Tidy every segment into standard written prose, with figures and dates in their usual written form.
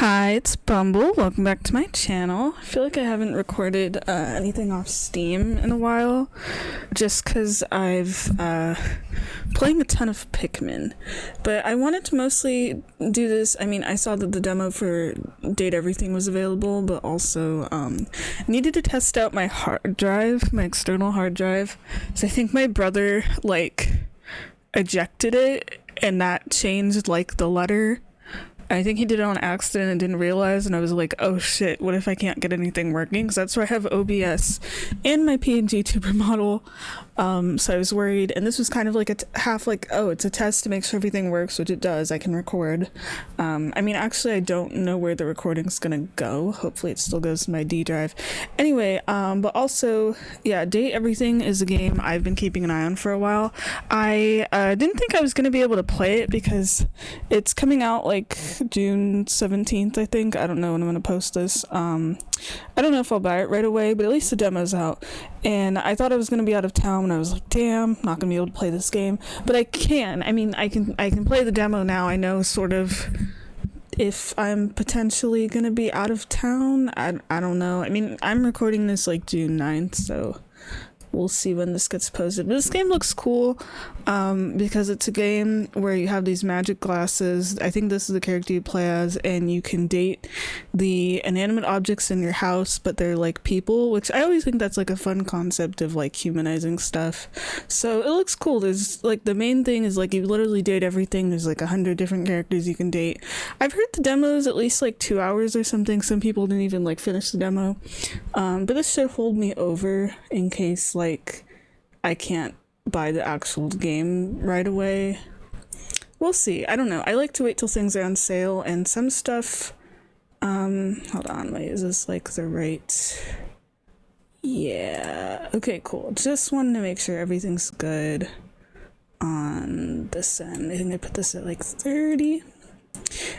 Hi, it's Bumble. Welcome back to my channel. I feel like I haven't recorded anything off Steam in a while, just because I've playing a ton of Pikmin. But I wanted to mostly do this. I mean, I saw that the demo for Date Everything was available, but also needed to test out my hard drive, my external hard drive. So I think my brother ejected it, and that changed the letter. I think he did it on accident and didn't realize, and I was like, oh shit, what if I can't get anything working? Because that's where I have OBS and my PNG tuber model. So I was worried, and this was kind of like it's a test to make sure everything works, which it does. I can record. I mean, actually, I don't know where the recording's gonna go. Hopefully it still goes to my D drive. Anyway, but also, yeah, Date Everything is a game I've been keeping an eye on for a while. I didn't think I was gonna be able to play it because it's coming out June 17th, I think. I don't know when I'm gonna post this. I don't know if I'll buy it right away, but at least the demo's out. And I thought I was gonna be out of town, and I was like, damn, not gonna be able to play this game. But I can. I mean, I can play the demo now. I know sort of if I'm potentially gonna be out of town. I don't know. I mean, I'm recording this June 9th, so we'll see when this gets posted. But this game looks cool because it's a game where you have these magic glasses. I think this is the character you play as, and you can date the inanimate objects in your house, but they're like people, which I always think that's a fun concept of humanizing stuff. So it looks cool. There's the main thing is you literally date everything. There's 100 different characters you can date. I've heard the demo is at least 2 hours or something. Some people didn't even finish the demo. But this should hold me over in case I can't buy the actual game right away. We'll see. I don't know. I like to wait till things are on sale, and some stuff hold on, wait, is this the right? Yeah, okay, cool. Just wanted to make sure everything's good on this end. I think I put this at 30.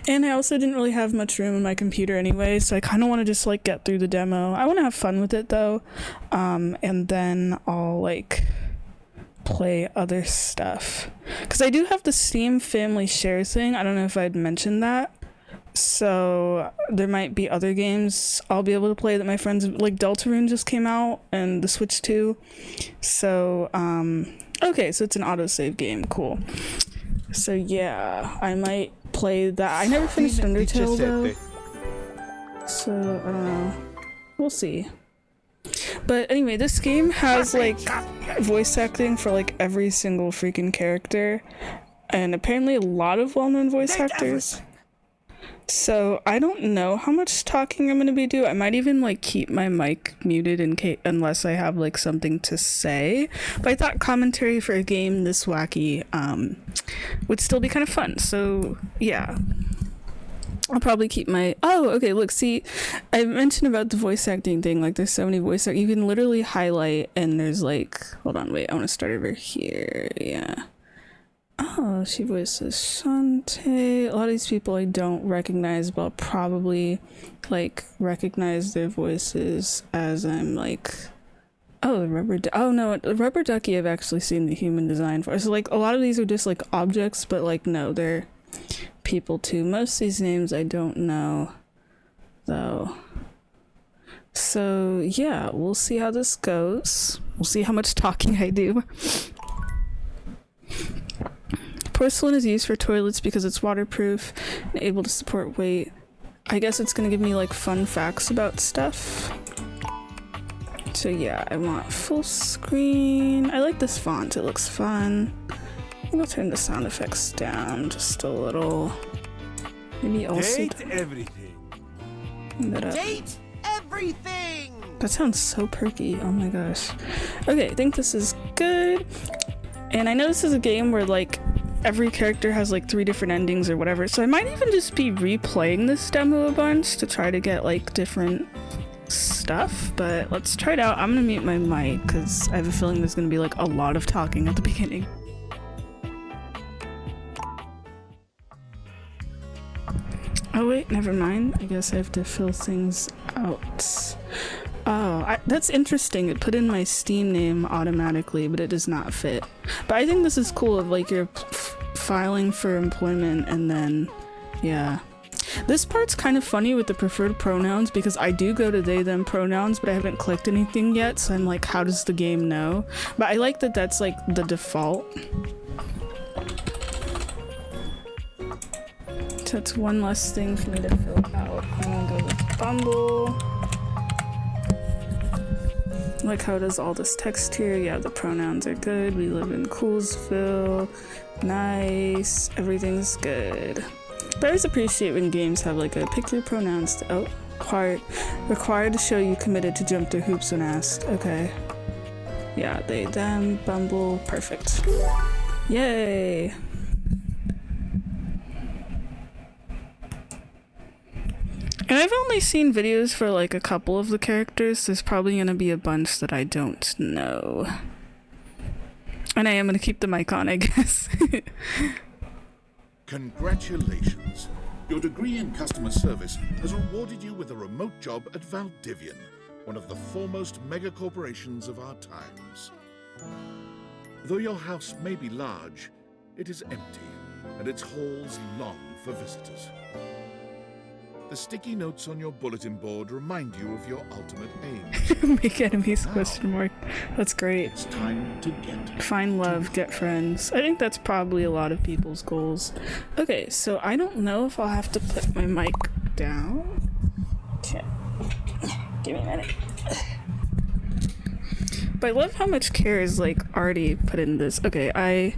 And I also didn't really have much room in my computer anyway, so I kind of want to just get through the demo. I want to have fun with it though, and then I'll play other stuff, because I do have the Steam family share thing. I don't know if I'd mentioned that, so there might be other games I'll be able to play that my friends Deltarune just came out, and the Switch 2. So okay, so it's an autosave game. Cool. So yeah, I might play that. I never finished Undertale though, so I don't know. We'll see. But anyway, this game has voice acting for every single freaking character, and apparently a lot of well-known voice actors. So I don't know how much talking I'm gonna be doing. I might even keep my mic muted in case, unless I have something to say. But I thought commentary for a game this wacky would still be kind of fun. So yeah, I'll probably keep my... Oh, okay, look, see, I mentioned about the voice acting thing. There's so many voice acting. You can literally highlight, and there's hold on, wait, I want to start over here. Yeah. Oh, she voices Shantae. A lot of these people I don't recognize, but I'll probably recognize their voices as I'm oh, the oh no, the rubber ducky I've actually seen the human design for. So a lot of these are just objects, but no, they're people too. Most of these names I don't know though. So yeah, we'll see how this goes. We'll see how much talking I do. Porcelain is used for toilets because it's waterproof and able to support weight. I guess it's gonna give me fun facts about stuff. So yeah, I want full screen. I like this font, it looks fun. I think I'll turn the sound effects down just a little. Maybe also Date everything. Date everything. That sounds so perky. Oh my gosh. Okay, I think this is good. And I know this is a game where every character has 3 different endings or whatever, so I might even just be replaying this demo a bunch to try to get different stuff. But let's try it out. I'm gonna mute my mic because I have a feeling there's gonna be a lot of talking at the beginning. Oh wait, never mind. I guess I have to fill things out. Oh, that's interesting. It put in my Steam name automatically, but it does not fit. But I think this is cool of you're filing for employment, and then yeah. This part's kind of funny with the preferred pronouns because I do go to they them pronouns, but I haven't clicked anything yet, so I'm like, how does the game know? But I like that that's like the default. So that's one less thing for me to fill out. I'm gonna go with Bumble. Like how it does all this text here. Yeah, the pronouns are good. We live in Coolsville. Nice. Everything's good. But I always appreciate when games have like a pick your pronouns to required to show you committed to jump through hoops when asked. Okay. Yeah, they, them, Bumble, perfect. Yay! And I've only seen videos for like a couple of the characters. There's probably gonna be a bunch that I don't know. And I am gonna keep the mic on, I guess. Congratulations. Your degree in customer service has rewarded you with a remote job at Valdivian, one of the foremost mega corporations of our times. Though your house may be large, it is empty, and its halls long for visitors. The sticky notes on your bulletin board remind you of your ultimate aims. Make enemies, Now, question mark. That's great. It's time to get. Find love, get friends. I think that's probably a lot of people's goals. Okay, so I don't know if I'll have to put my mic down. Okay. Give me a minute. But I love how much care is like already put in this. Okay, I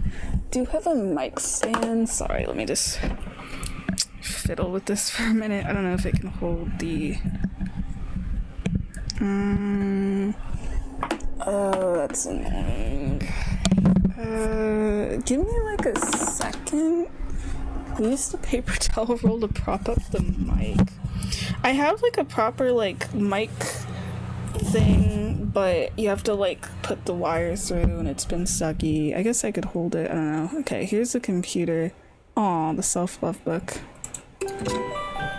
do have a mic stand. Sorry, let me just fiddle with this for a minute. I don't know if it can hold the oh, that's annoying. Give me like a second. Use the paper towel roll to prop up the mic. I have like a proper like mic thing, but you have to like put the wires through and it's been sucky. I guess I could hold it. I don't know. Okay, here's the computer. Aw, the self-love book.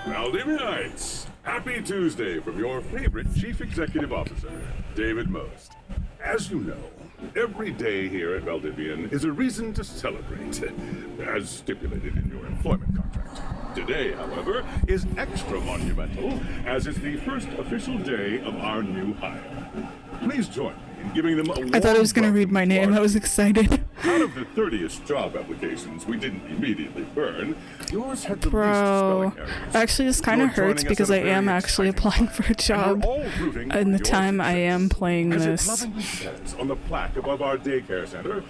Valdivianites, happy Tuesday from your favorite Chief Executive Officer, David Most. As you know, every day here at Valdivian is a reason to celebrate, as stipulated in your employment contract. Today, however, is extra monumental, as it's the first official day of our new hire. Please join me in giving them a warm I thought I was gonna read my name. I was excited. Out of the 30th job applications we didn't immediately burn, yours had the least spelling Bro, errors. actually this kind of You're hurts joining us because at I a very am actually exciting applying for a and job we're all rooting for in the your time I success. am playing As this. it lovingly says on the plaque above our daycare center,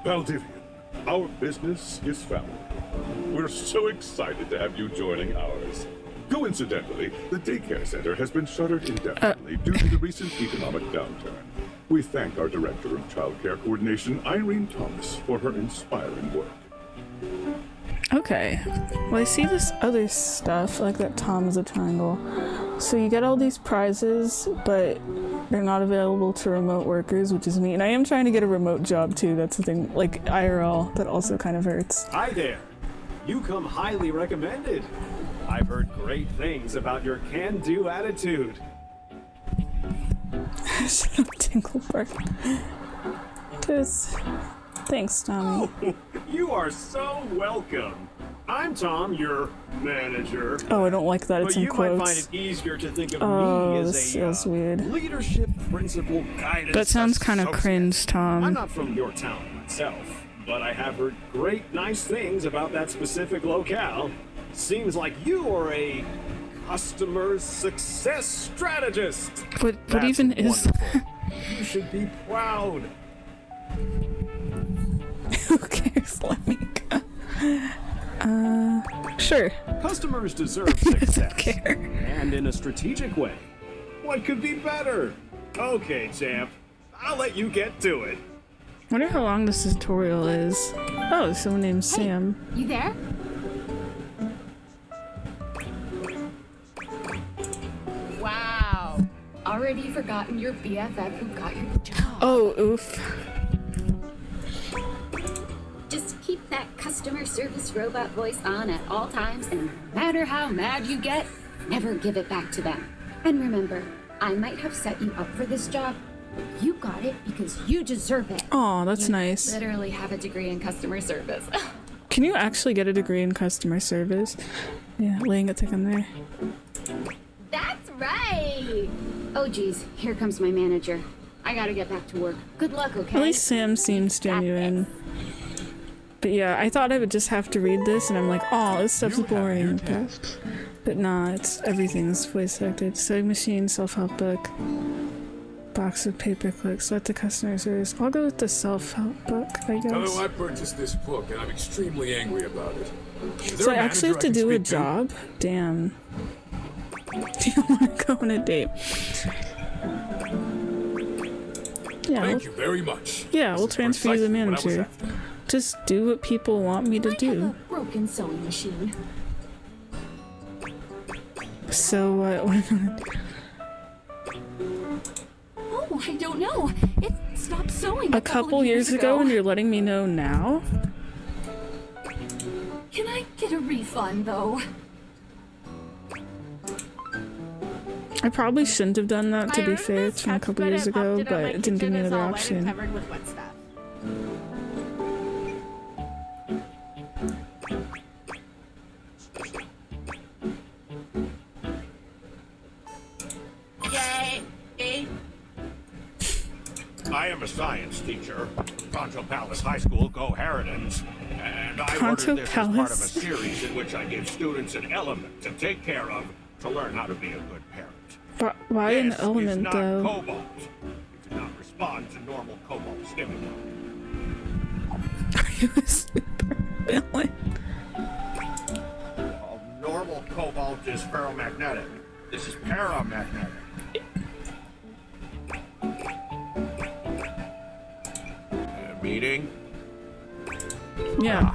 Valdivian, our business is family. We're so excited to have you joining ours. Coincidentally, the daycare center has been shuttered indefinitely due to the recent economic downturn. We thank our Director of Child Care Coordination, Irene Thomas, for her inspiring work. Okay. Well, I see this other stuff, like that Tom is a triangle. So you get all these prizes, but they're not available to remote workers, which is me. And I am trying to get a remote job too. That's the thing, like IRL, that also kind of hurts. Hi there. You come highly recommended. I've heard great things about your can-do attitude. Shut up, Tinkleberg. Thanks, Tommy. Oh, you are so welcome. I'm Tom, your manager. Oh, I don't like that. It's But in you might find quotes. it easier to think of Oh, me this as a feels weird. leadership principle guidance. That sounds kind of associate. cringe, I'm Tom. not from your town myself, but I have heard great, nice things about that specific locale. Seems like you are a customer success strategist. What That's even is wonderful. You should be proud. Who cares? Let me go. Sure. Customers deserve Who doesn't success, care? and in a strategic way. What could be better? Okay, champ. I'll let you get to it. Wonder how long this tutorial is. Oh, someone named Sam. You there? Wow. Already forgotten your BFF who got you the job. Oh, oof. Just keep that customer service robot voice on at all times, and no matter how mad you get, never give it back to them. And remember, I might have set you up for this job, but you got it because you deserve it. Oh, that's You nice. literally have a degree in customer service. Can you actually get a degree in customer service? Yeah, laying it thick on there. That's right! Oh geez, here comes my manager. I gotta get back to work. Good luck, okay? At least Sam seems genuine. But yeah, I thought I would just have to read this, and I'm like, oh, this stuff's boring. But nah, everything's voice acted. Sewing machine, self-help book, box of paper clips. Let the customer service. I'll go with the self-help book, I guess. Although I purchased this book, and I'm extremely angry about it. So I actually have to do a job? Damn. Do you want to go on a date? Yeah. Thank you very much. Yeah, we'll transfer you to the manager. Just do what people want me to do. I have a broken sewing machine. So what? What am I gonna do? Oh, I don't know. It stopped sewing A couple years ago, and you're letting me know now? Can I get a refund, though? I probably shouldn't have done that, to be fair. It's from a couple years ago, but it didn't give me another option. I am a science teacher. Pronto Palace High School, go Harridans. And I Pronto ordered this as part of a Palace? series in which I give students an element to take care of to learn how to be a good parent. But why an This element, is not though? cobalt. It does not respond to normal cobalt stimuli. Are you a super villain? Normal cobalt is ferromagnetic. This is paramagnetic. Meeting? Yeah.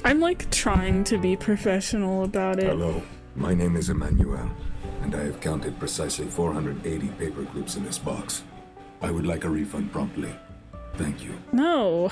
I'm like trying to be professional about it. Hello, my name is Emmanuel, and I have counted precisely 480 paper clips in this box. I would like a refund promptly. Thank you. No.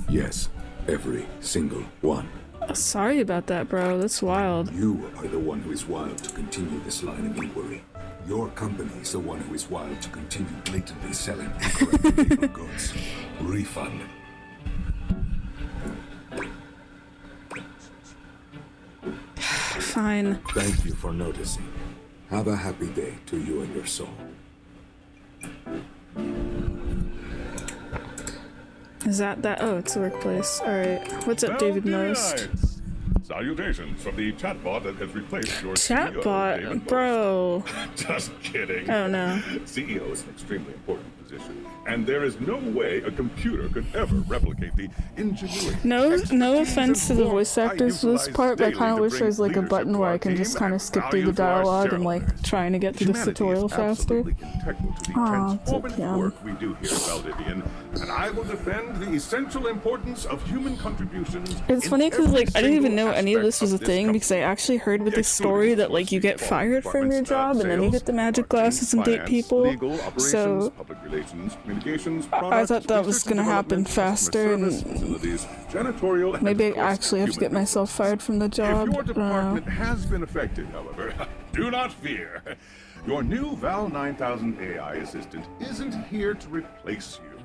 Yes, every single one. Sorry about that, bro. That's wild. You are the one who is wild to continue this line of inquiry. Your company is the one who is wild to continue blatantly selling incorrect paper goods. Refund. Fine. Thank you for noticing. Have a happy day to you and your soul. Is that? Oh, it's a workplace. Alright. What's up, David Most? Salutations from the chatbot that has replaced your CEO, Chatbot? David Bro. Most. Just kidding. Oh, no. CEO is an extremely important position, and there is no way a computer could ever replicate the ingenuity. No expertise, offense to and the warmth voice I actors for this utilize part, but I daily kind of to wish bring there was like a leadership button to where our I can just team kind and of skip through the value to our dialogue and like shareholders. trying to get to the Humanity tutorial is faster. absolutely integral to the Aw, it's so transformative young. work we do here at Valdivian, and I will defend the essential importance of human contributions. It's in funny because every like I didn't even single know any of this was a aspect of thing company. because I actually heard with this story that like you get fired from your job and then you get the magic glasses and date people. So public relations, communications, I thought that was gonna happen faster and janitorial, maybe I and of course, actually have to get human myself fired from the job. If your I don't know. department has been affected, however, do not fear. Your new Val 9000 AI assistant isn't here to replace you.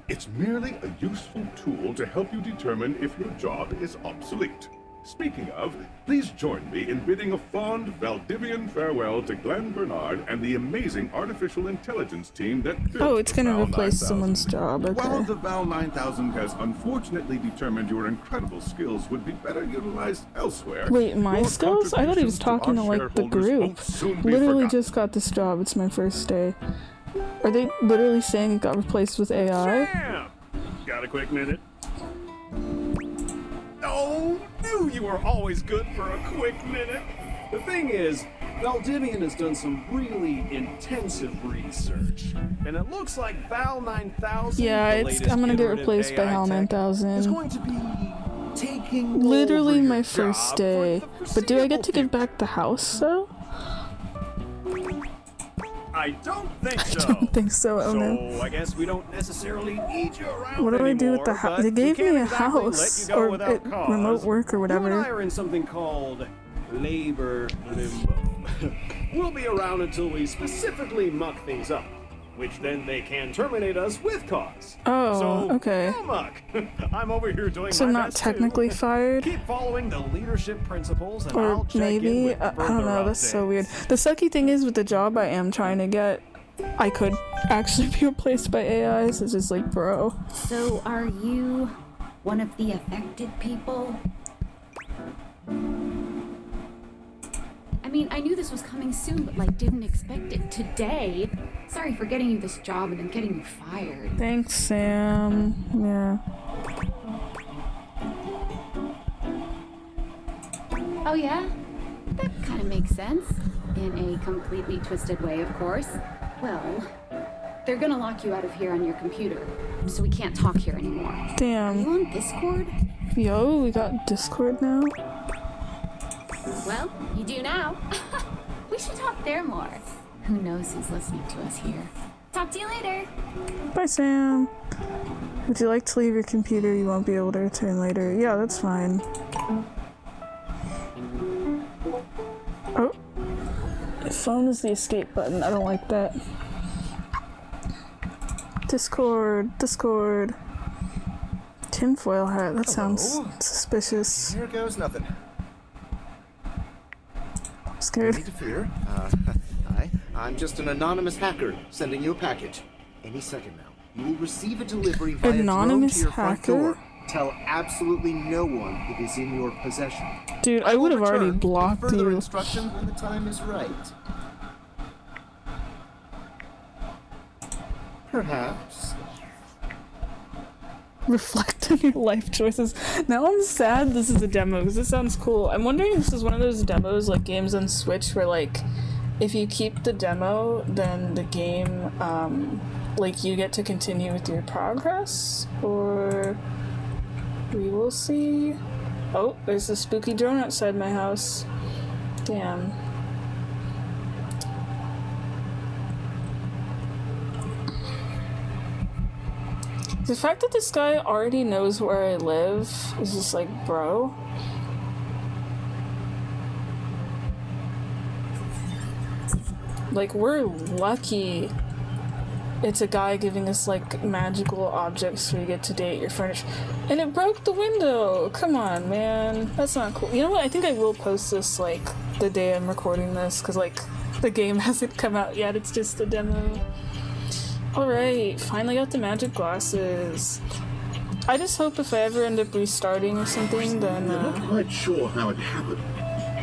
It's merely a useful tool to help you determine if your job is obsolete. Speaking of, please join me in bidding a fond Valdivian farewell to Glenn Bernard and the amazing artificial intelligence team that built Oh, it's the gonna Val replace 9000. someone's job. While Okay. the Val 9000 has unfortunately determined your incredible skills would be better utilized elsewhere. Wait, my your skills? I thought he was contributions talking to our like the shareholders group. won't soon be Literally forgotten. just got this job. It's my first day. Are they literally saying it got replaced with AI? Sam! Got a quick minute? Oh, knew you were always good for a quick minute. The thing is, Valdivian has done some really intensive research, and it looks like Val 9000. Yeah, the it's latest I'm gonna get iterative replaced by AI HAL tech, 9000. is going to be taking Literally over my your first job day. for the But do I get to foreseeable give back the house though? future. I don't think I so. don't think so, Onan. So I guess we don't necessarily need you around What do I do with the anymore, house? but They gave we me can't a exactly let house you go or without cause. remote work or You and I whatever. are in something called labor limbo. We'll be around until we specifically muck things up. which then they can terminate us with cause. Oh, So, okay. no muck. I'm over here doing So my not best technically too. fired? Keep following the leadership principles, and Or I'll check in maybe, with I don't further know, that's so updates. weird. The sucky thing is with the job I am trying to get, I could actually be replaced by AI, so it's just like, bro. So are you one of the affected people? I mean, I knew this was coming soon, but like didn't expect it today. Sorry for getting you this job and then getting you fired. Thanks, Sam. Yeah. Oh yeah? That kind of makes sense. In a completely twisted way, of course. Well, they're gonna lock you out of here on your computer, so we can't talk here anymore. Are you Damn. on Discord? Yo, we got Discord now? Well, you do now. We should talk there more. Who knows who's listening to us here. Talk to you later. Bye, Sam. Would you like to leave your computer? You won't be able to return later. Yeah, that's fine. Oh. Phone is the escape button. I don't like that. Discord. Tinfoil hat. That sounds suspicious. Here goes nothing. Scared. No need to fear. Hi. I'm just an anonymous hacker sending you a package. Any second now. You will receive a delivery via Anonymous drone to your front hacker? door. Tell absolutely no one it is in your possession. Dude, I would have already Return with blocked further you. instruction when the time is right. Perhaps. Reflect on your life choices. Now I'm sad this is a demo because this sounds cool. I'm wondering if this is one of those demos like games on Switch where like if you keep the demo then the game like you get to continue with your progress, or we will see. Oh, there's a spooky drone outside my house. Damn. The fact that this guy already knows where I live is just like, bro. Like, we're lucky it's a guy giving us, like, magical objects so we get to date your furniture. And it broke the window! Come on, man. That's not cool. You know what? I think I will post this, like, the day I'm recording this, because, like, the game hasn't come out yet. It's just a demo. Alright, finally got the magic glasses. I just hope if I ever end up restarting or something, then, We're not quite sure how it happened,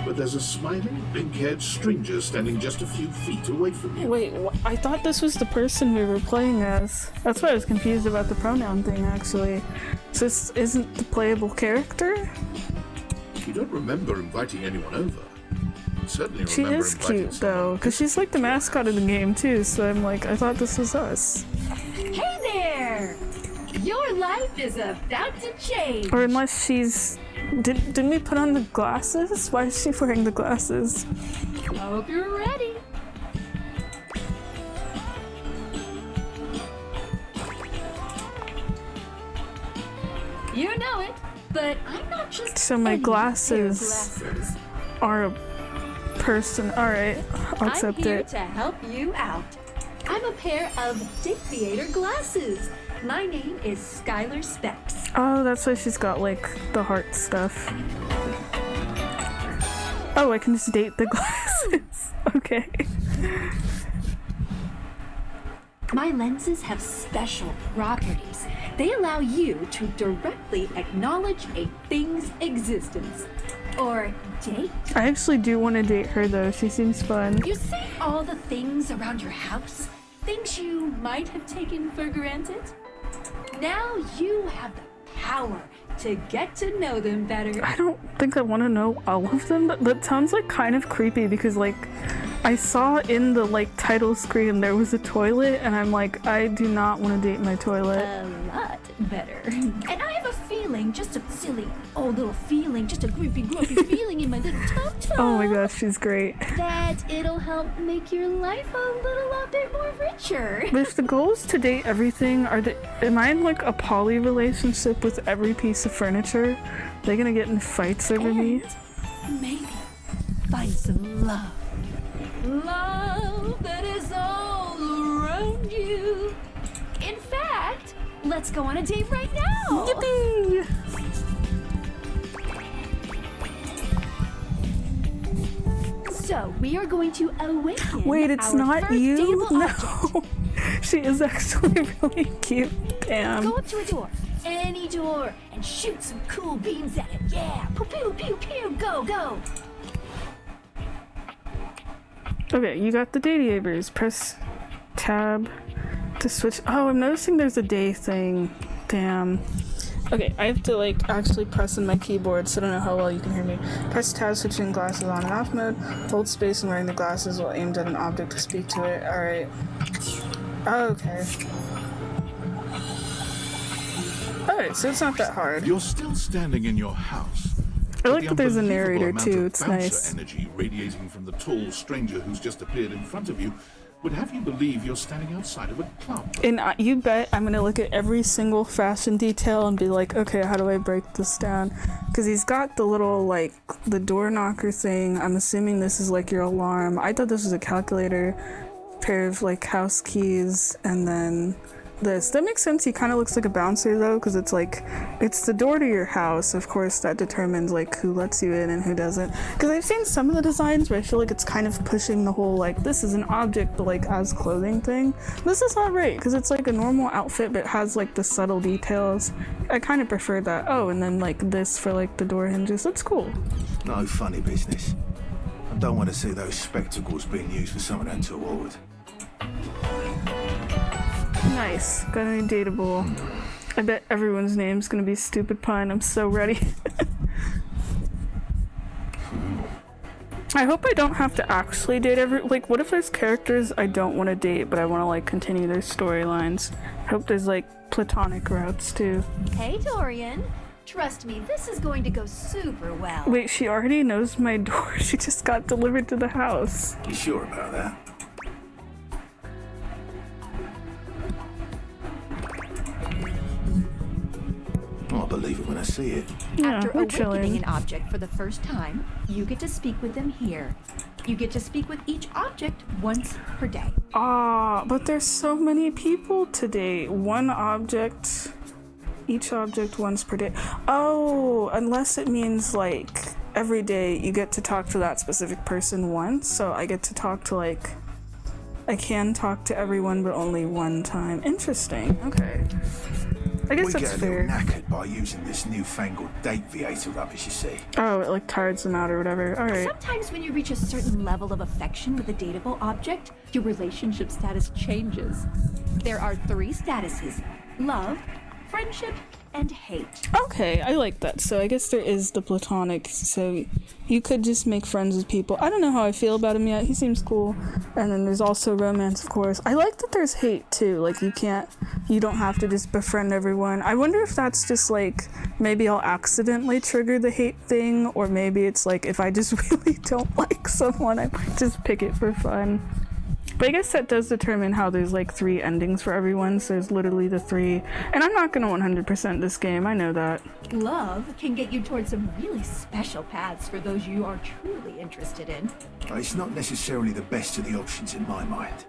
but there's a smiling, pink-haired stranger standing just a few feet away from you. Wait, I thought this was the person we were playing as. That's why I was confused about the pronoun thing, actually. So this isn't the playable character? You don't remember inviting anyone over. You certainly She remember is inviting cute, someone though, because she's like the mascot of the game, too, so I'm like, I thought this was us. Hey there! Your life is about to change. Or unless she's... Didn't we put on the glasses? Why is she wearing the glasses? Hope you're ready. You know it, but I'm not just So my any pair of glasses glasses. are a person. Alright, I'll accept I'm here it. to help you out. I'm a pair of Date Theater glasses. My name is Skylar Specs. Oh, that's why she's got, like, the heart stuff. Oh, I can just date the glasses. Okay. My lenses have special properties. They allow you to directly acknowledge a thing's existence. Or date. I actually do want to date her, though. She seems fun. You see all the things around your house? Things you might have taken for granted? Now you have the power to get to know them better. I don't think I want to know all of them, but that sounds like kind of creepy because like I saw in the like title screen there was a toilet and I'm like, I do not want to date my toilet. A lot better. And I have a feeling, just a silly old little feeling, just a grumpy feeling in my little tum tum. Oh my gosh, she's great. That it'll help make your life a little bit more richer. But if the goal is to date everything, am I in like a poly relationship with every piece of furniture? Are they gonna get in fights over me? And maybe find some love. Love that is all around found you. In fact, let's go on a date right now. Yippee! So we are going to awaken. Wait, it's our not first you? dateable object. No. She is actually really cute. Damn. Go up to a door, any door, and shoot some cool beams at it. Yeah, pew pew pew pew. Go go. Okay, you got the Dadiavers. Press tab to switch. Oh, I'm noticing there's a day thing. Damn. Okay, I have to like actually press in my keyboard, so I don't know how well you can hear me. Press tab switching glasses on and off mode. Hold space when wearing the glasses while aimed at an object to speak to it. Alright. Okay. Alright, so it's not that hard. You're still standing in your house. I like The that there's a unbelievable narrator amount too, of it's bouncer nice. energy radiating from the tall stranger who's just appeared in front of you would have you believe you're standing outside of a club. And you bet I'm gonna look at every single fashion detail and be like, okay, how do I break this down? Because he's got the little, like, the door knocker thing. I'm assuming this is like your alarm. I thought this was a calculator, pair of like house keys, and then this. That makes sense. He kind of looks like a bouncer though, because it's like, it's the door to your house. Of course, that determines like who lets you in and who doesn't. Because I've seen some of the designs where I feel like it's kind of pushing the whole like, this is an object, but like as clothing thing. This is not right, because it's like a normal outfit, but has like the subtle details. I kind of prefer that. Oh, and then like this for like the door hinges. That's cool. No funny business. I don't want to see those spectacles being used for something untoward. Nice. Got any dateable. I bet everyone's name's gonna be Stupid Pun. I'm so ready. I hope I don't have to actually date like, what if there's characters I don't want to date, but I want to like continue their storylines? I hope there's like platonic routes too. Hey, Dorian. Trust me, this is going to go super well. Wait, she already knows my door. She just got delivered to the house. You sure about that? I'll believe it when I see it. Yeah, After we're awakening chilling. an object for the first time, you get to speak with them here. You get to speak with each object once per day. Ah, but there's so many people today. One object, each object once per day. Oh, unless it means like every day you get to talk to that specific person once. So I get to talk to like, I can talk to everyone, but only one time. Interesting. Okay. I guess We that's get a fair. little knackered by using this newfangled date Viator rubbish, you see. Oh, it like tires them out or whatever. Alright. Sometimes when you reach a certain level of affection with a dateable object, your relationship status changes. There are 3 statuses: love, friendship, and hate. Okay, I like that. So I guess there is the platonic, so you could just make friends with people. I don't know how I feel about him yet. He seems cool. And then there's also romance, of course. I like that there's hate too. Like you don't have to just befriend everyone. I wonder if that's just like, maybe I'll accidentally trigger the hate thing, or maybe it's like if I just really don't like someone, I might just pick it for fun. But I guess that does determine how there's like 3 endings for everyone, so there's literally the 3. And I'm not gonna 100% this game, I know that. Love can get you towards some really special paths for those you are truly interested in. It's not necessarily the best of the options in my mind.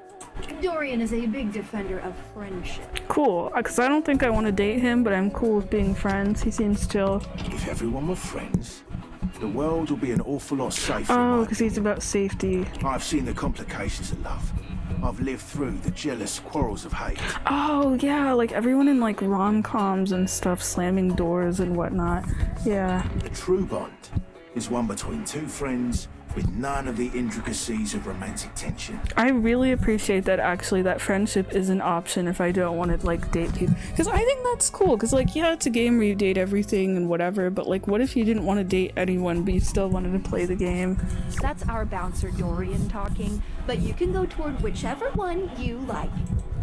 Dorian is a big defender of friendship. Cool, because I don't think I want to date him, but I'm cool with being friends. He seems chill. If everyone were friends, the world would be an awful lot safer. Oh, because he's about safety. I've seen the complications of love. I've lived through the jealous quarrels of hate. Oh, yeah, like everyone in like rom-coms and stuff, slamming doors and whatnot. Yeah. The true bond is one between 2 friends with none of the intricacies of romantic tension. I really appreciate that actually that friendship is an option if I don't want to like date people. Because I think that's cool. Because like, yeah, it's a game where you date everything and whatever, but like what if you didn't want to date anyone but you still wanted to play the game? That's our bouncer Dorian talking, but you can go toward whichever one you like.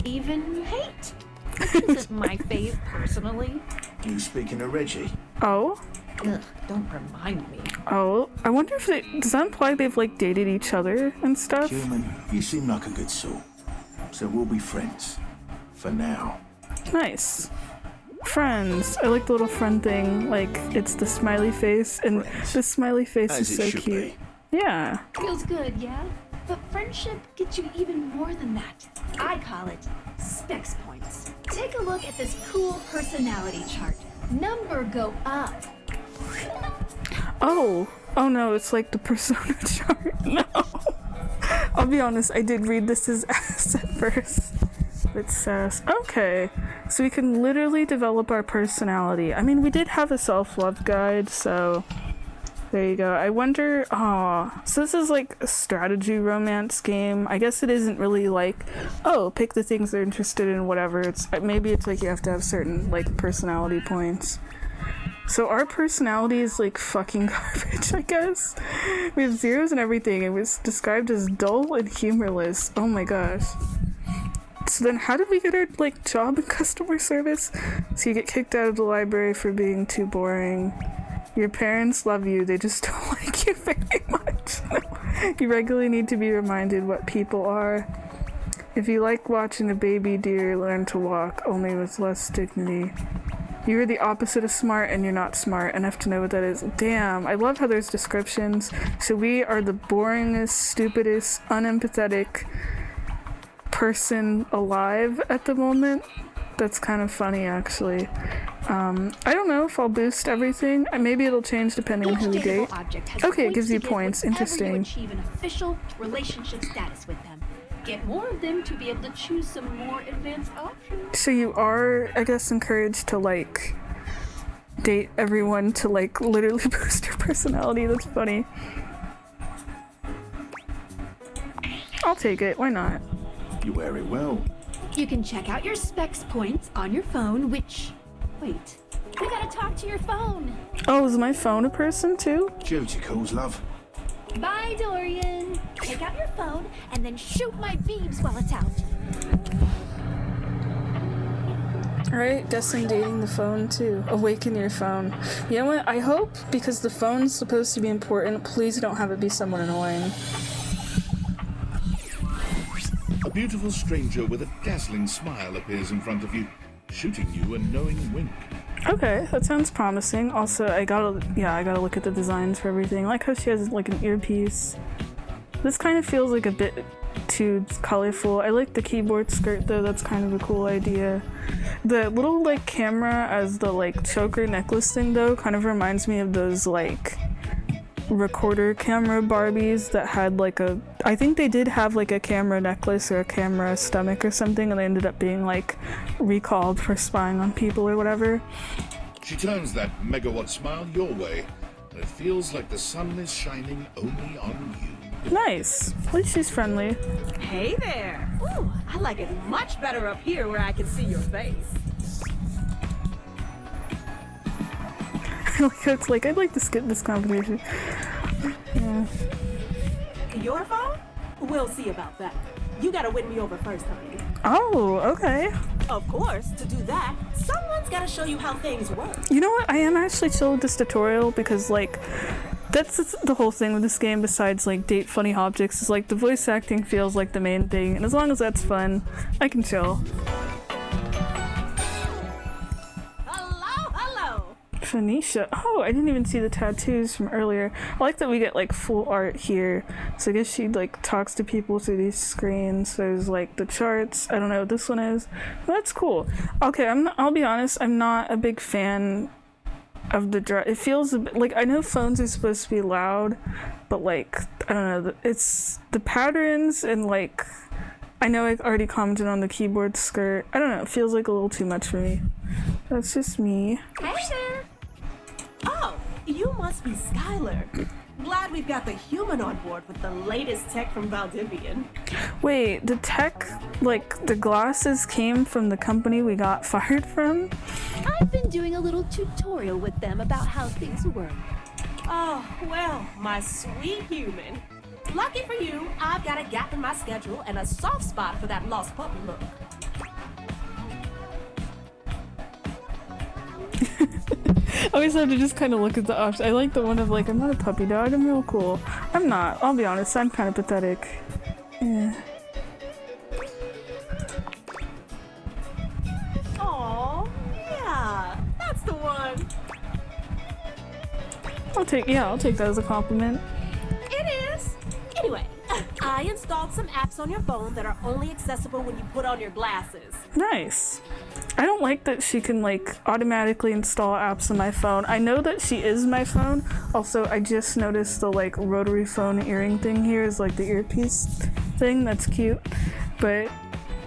Even hate. This isn't my fave personally. You speaking of Reggie? Oh? Ugh, don't remind me. Oh, I wonder if does that imply they've like dated each other and stuff? Human, you seem like a good soul. So we'll be friends. For now. Nice. Friends. I like the little friend thing. Like, it's the smiley face, and Friends. the smiley face As is it so should cute. be. Yeah. Feels good, yeah? But friendship gets you even more than that. I call it specs points. Take a look at this cool personality chart. Number go up. Oh no, it's like the persona chart. No. I'll be honest, I did read this as ass at first. It's sass. Okay, so we can literally develop our personality. I mean, we did have a self-love guide, so there you go. I wonder, so this is like a strategy romance game. I guess it isn't really like, oh, pick the things they're interested in, whatever. It's maybe it's like you have to have certain like personality points. So our personality is like fucking garbage, I guess. We have zeros and everything. It was described as dull and humorless. Oh my gosh. So then how did we get our like job in customer service? So you get kicked out of the library for being too boring. Your parents love you, they just don't like you very much. You regularly need to be reminded what people are. If you like watching a baby deer learn to walk, only with less dignity. You're the opposite of smart and you're not smart enough to know what that is. Damn, I love how there's descriptions. So we are the boringest, stupidest, unempathetic person alive at the moment. That's kind of funny, actually. I don't know if I'll boost everything. Maybe it'll change depending on who we date. Okay, it gives you points. Interesting. You achieve an official relationship status with them. Get more of them to be able to choose some more advanced options. So you are, I guess, encouraged to like date everyone to like literally boost your personality. That's funny. I'll take it. Why not? You wear it well. You can check out your specs points on your phone, which... Wait, we gotta talk to your phone. Oh, is my phone a person too? Duty calls, love. Bye, Dorian. Take out your phone and then shoot my beams while it's out. Alright, guess I'm dating the phone too. Awaken your phone. You know what? I hope, because the phone's supposed to be important, please don't have it be someone annoying. A beautiful stranger with a dazzling smile appears in front of you, shooting you a knowing wink. Okay, that sounds promising. Also, I gotta look at the designs for everything. I like how she has like an earpiece. This kind of feels like a bit too colorful. I like the keyboard skirt though, that's kind of a cool idea. The little like camera as the like choker necklace thing though kind of reminds me of those like recorder camera Barbies that had like a, I think they did have like a camera necklace or a camera stomach or something, and they ended up being like recalled for spying on people or whatever. She turns that megawatt smile your way, and it feels like the sun is shining only on you. Nice. At least she's friendly. Hey there. Ooh, I like it much better up here where I can see your face. It's like, I'd like to skip this conversation. Yeah. Your phone? We'll see about that. You gotta win me over first, honey. Oh, okay. Of course, to do that, someone's gotta show you how things work. You know what? I am actually chill with this tutorial because, like, that's the whole thing with this game besides, like, date funny objects is, like, the voice acting feels like the main thing, and as long as that's fun, I can chill. Phoenicia. Oh, I didn't even see the tattoos from earlier. I like that we get like full art here. So I guess she like talks to people through these screens. There's like the charts. I don't know what this one is. That's cool. Okay, I'll be honest. I'm not a big fan of the it feels a bit like, I know phones are supposed to be loud, but like I don't know. It's the patterns and like I know I've already commented on the keyboard skirt. I don't know. It feels like a little too much for me. That's just me. Hey there. Oh, you must be Skylar. Glad we've got the human on board with the latest tech from Valdivian. Wait, the tech, like the glasses came from the company we got fired from? I've been doing a little tutorial with them about how things work. Oh, well, my sweet human. Lucky for you, I've got a gap in my schedule and a soft spot for that lost puppy look. I always have to just kind of look at the options. I like the one of like, I'm not a puppy dog, I'm real cool. I'm not, I'll be honest, I'm kind of pathetic. Yeah. Aw, yeah, that's the one. I'll take that as a compliment. It is. Anyway, I installed some apps on your phone that are only accessible when you put on your glasses. Nice. I don't like that she can like automatically install apps on my phone. I know that she is my phone. Also, I just noticed the like rotary phone earring thing here is like the earpiece thing. That's cute. But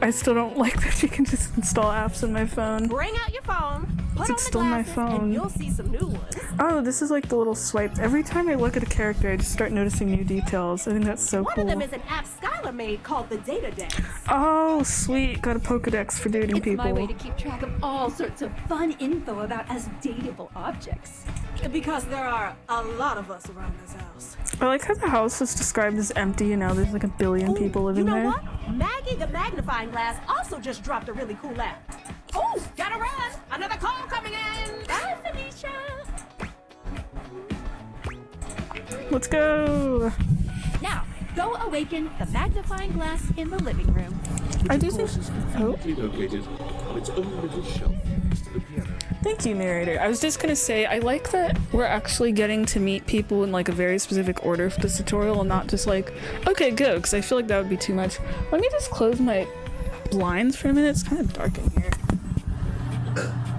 I still don't like that she can just install apps on my phone. Bring out your phone, put on the still my glasses, phone. and you'll see some new ones. Oh, this is like the little swipe. Every time I look at a character, I just start noticing new details. I think that's so One cool. of them is an app Skylar made called the Data Dex. Oh, sweet. Got a Pokedex for dating It's people. my way to keep track of all sorts of fun info about us dateable objects. Because there are a lot of us around this house. I like how the house was described as empty and now there's like a billion people living You know there. what? Maggie the magnifying glass also just dropped a really cool app. Oh, gotta run! Another call coming in! Bye, Felicia! Let's go. Now, go awaken the magnifying glass in the living room. I do think. Oh, Located on its own little shelf next to the piano. thank you, narrator. I was just gonna say, I like that we're actually getting to meet people in like a very specific order for this tutorial and not just like, okay, go, because I feel like that would be too much. Let me just close my blinds for a minute. It's kind of dark in here.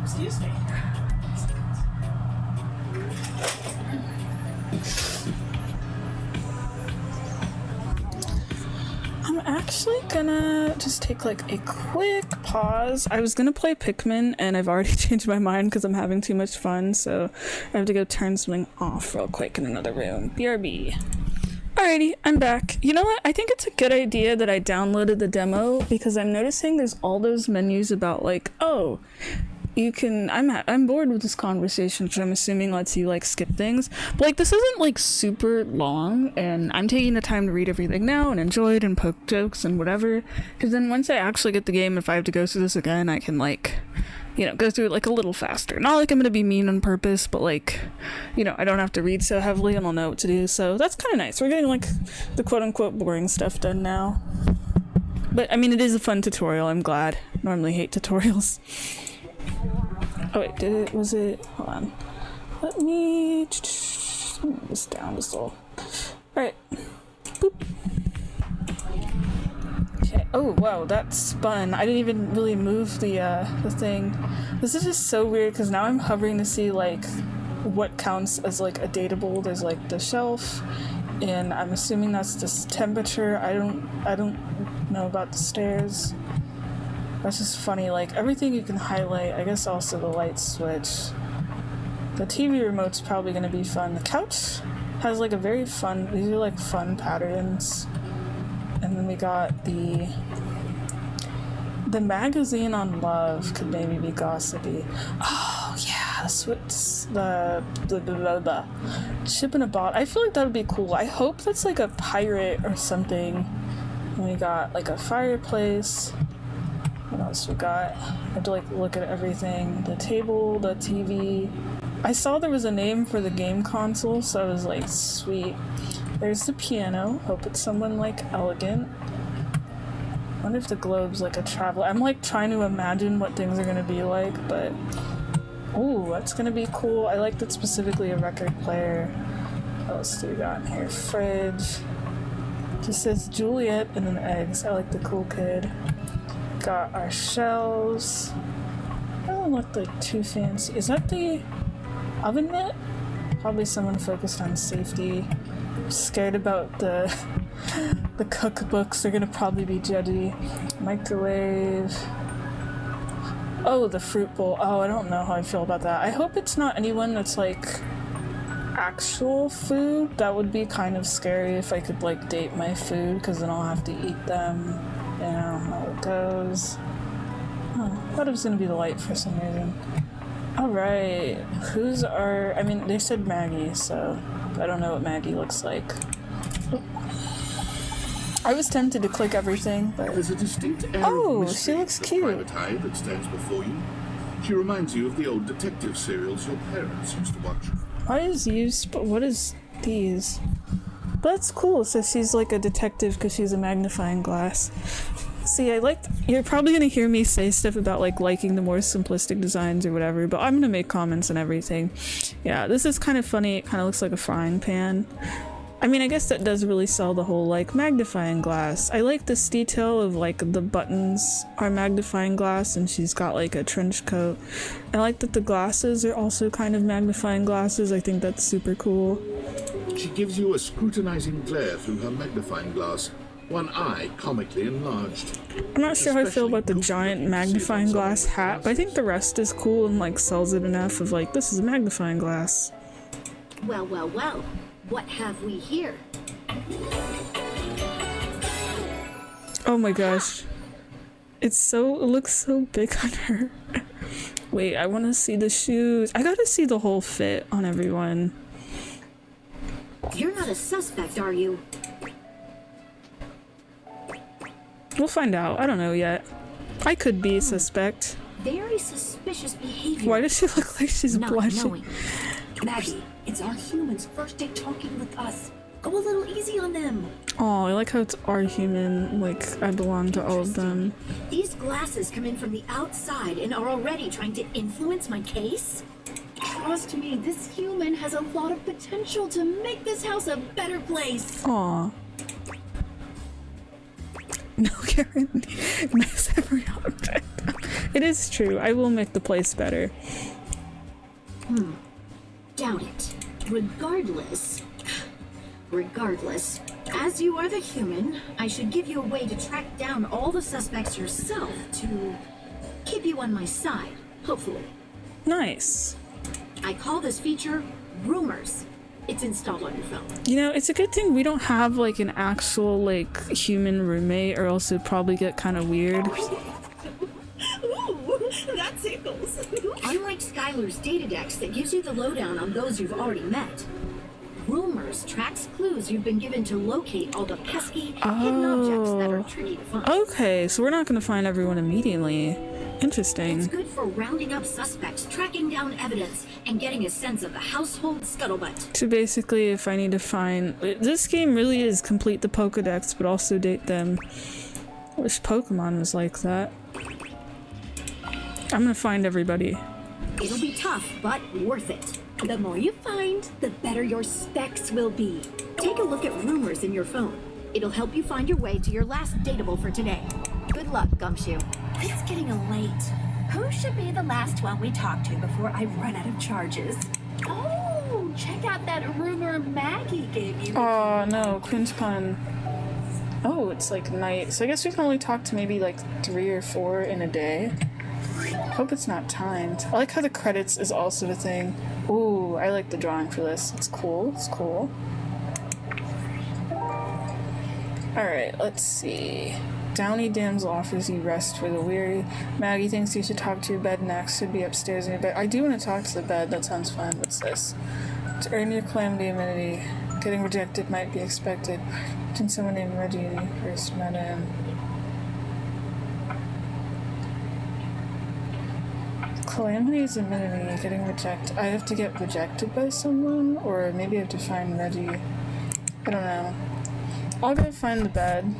Excuse me. I'm actually gonna just take like a quick pause. I was gonna play Pikmin and I've already changed my mind because I'm having too much fun, so I have to go turn something off real quick in another room. BRB. Alrighty, I'm back. You know what? I think it's a good idea that I downloaded the demo because I'm noticing there's all those menus about like, oh, you can, I'm bored with this conversation, which I'm assuming lets you like skip things, but like this isn't like super long and I'm taking the time to read everything now and enjoy it and poke jokes and whatever, because then once I actually get the game, if I have to go through this again, I can like, you know, go through it like a little faster. Not like I'm gonna be mean on purpose, but like, you know, I don't have to read so heavily and I'll know what to do, so that's kind of nice. We're getting like the quote-unquote boring stuff done now, but I mean it is a fun tutorial. I'm glad. Normally hate tutorials. Oh wait, was it, hold on. Let me move this down just a little. Alright. Boop. Okay, oh wow, that spun. I didn't even really move the thing. This is just so weird because now I'm hovering to see like what counts as like a dateable. There's like the shelf, and I'm assuming that's the temperature. I don't know about the stairs. That's just funny, like everything you can highlight, I guess also the light switch. The TV remote's probably gonna be fun. The couch has like a very fun, these are like fun patterns. And then we got the magazine on love could maybe be gossipy. Oh yeah, the ship in a bottle. I feel like that would be cool. I hope that's like a pirate or something. And we got like a fireplace. What else we got? I have to like look at everything. The table, the TV. I saw there was a name for the game console, so I was like, sweet. There's the piano. Hope it's someone like elegant. Wonder if the globe's like a travel. I'm like trying to imagine what things are gonna be like, but ooh, that's gonna be cool. I like that specifically a record player. What else do we got in here? Fridge. Just says Juliet and then eggs. I like the cool kid. Got our shelves. That don't look like too fancy. Is that the oven mitt? Probably someone focused on safety. Scared about the cookbooks. They're gonna probably be judgy. Microwave. Oh, the fruit bowl. Oh, I don't know how I feel about that. I hope it's not anyone that's like actual food. That would be kind of scary if I could like date my food, because then I'll have to eat them. You know how it goes. Oh, I thought it was gonna be the light for some reason. Alright, who's our... I mean, they said Maggie, so I don't know what Maggie looks like. Oh. I was tempted to click everything, but... There's a distinct air Oh, of she mystery looks to the cute. private eye that stands before you. She reminds you of the old detective serials your parents used to watch. What is these? That's cool, so she's like a detective because she's a magnifying glass. See, you're probably gonna hear me say stuff about like liking the more simplistic designs or whatever, but I'm gonna make comments on everything. Yeah, this is kind of funny. It kind of looks like a frying pan. I mean, I guess that does really sell the whole, like, magnifying glass. I like this detail of, like, the buttons are magnifying glass and she's got, like, a trench coat. I like that the glasses are also kind of magnifying glasses. I think that's super cool. She gives you a scrutinizing glare through her magnifying glass, one eye comically enlarged. I'm not sure how I feel about the giant magnifying glass hat, but I think the rest is cool and, like, sells it enough of, like, this is a magnifying glass. Well, well, well. What have we here? Oh my gosh. It looks so big on her. Wait, I want to see the shoes. I gotta see the whole fit on everyone. You're not a suspect, are you? We'll find out. I don't know yet. I could be a suspect. Very suspicious behavior. Why does she look like she's Not blushing? knowing. Maggie, it's our humans' first day talking with us. Go a little easy on them. Oh, I like how it's our human. Like, I belong to all of them. These glasses come in from the outside and are already trying to influence my case? Trust me, this human has a lot of potential to make this house a better place. Aw. No, Karen. Mess every object. It is true. I will make the place better. Doubt it. Regardless, as you are the human, I should give you a way to track down all the suspects yourself to keep you on my side, hopefully. Nice. I call this feature Rumors. It's installed on your phone. You know, it's a good thing we don't have, like, an actual, like, human roommate, or else it'd probably get kind of weird. Ooh, that tickles. Unlike Skylar's Datadex that gives you the lowdown on those you've already met, Rumors tracks clues you've been given to locate all the pesky, hidden objects that are tricky to find. Okay, so we're not going to find everyone immediately. Interesting. It's good for rounding up suspects, tracking down evidence, and getting a sense of the household scuttlebutt. So basically, if I need to find... This game really is complete the Pokedex, but also date them. I wish Pokemon was like that. I'm gonna find everybody. It'll be tough, but worth it. The more you find, the better your specs will be. Take a look at Rumors in your phone. It'll help you find your way to your last dateable for today. Good luck, Gumshoe. It's getting late. Who should be the last one we talk to before I run out of charges? Oh, check out that rumor Maggie gave you. Oh no, cringe pun. Oh, it's like night. So I guess we can only talk to maybe like 3 or 4 in a day. Hope it's not timed. I like how the credits is also a thing. Ooh, I like the drawing for this. It's cool. It's cool. Alright, let's see. Downy Damsel offers you rest for the weary. Maggie thinks you should talk to your bed next. Should be upstairs in your bed. I do want to talk to the bed. That sounds fun. What's this? To earn your calamity immunity. Getting rejected might be expected. Can someone named Reggie when you first met him? Calamity's immunity. Getting rejected. I have to get rejected by someone? Or maybe I have to find Reggie. I don't know. I'll go find the bed.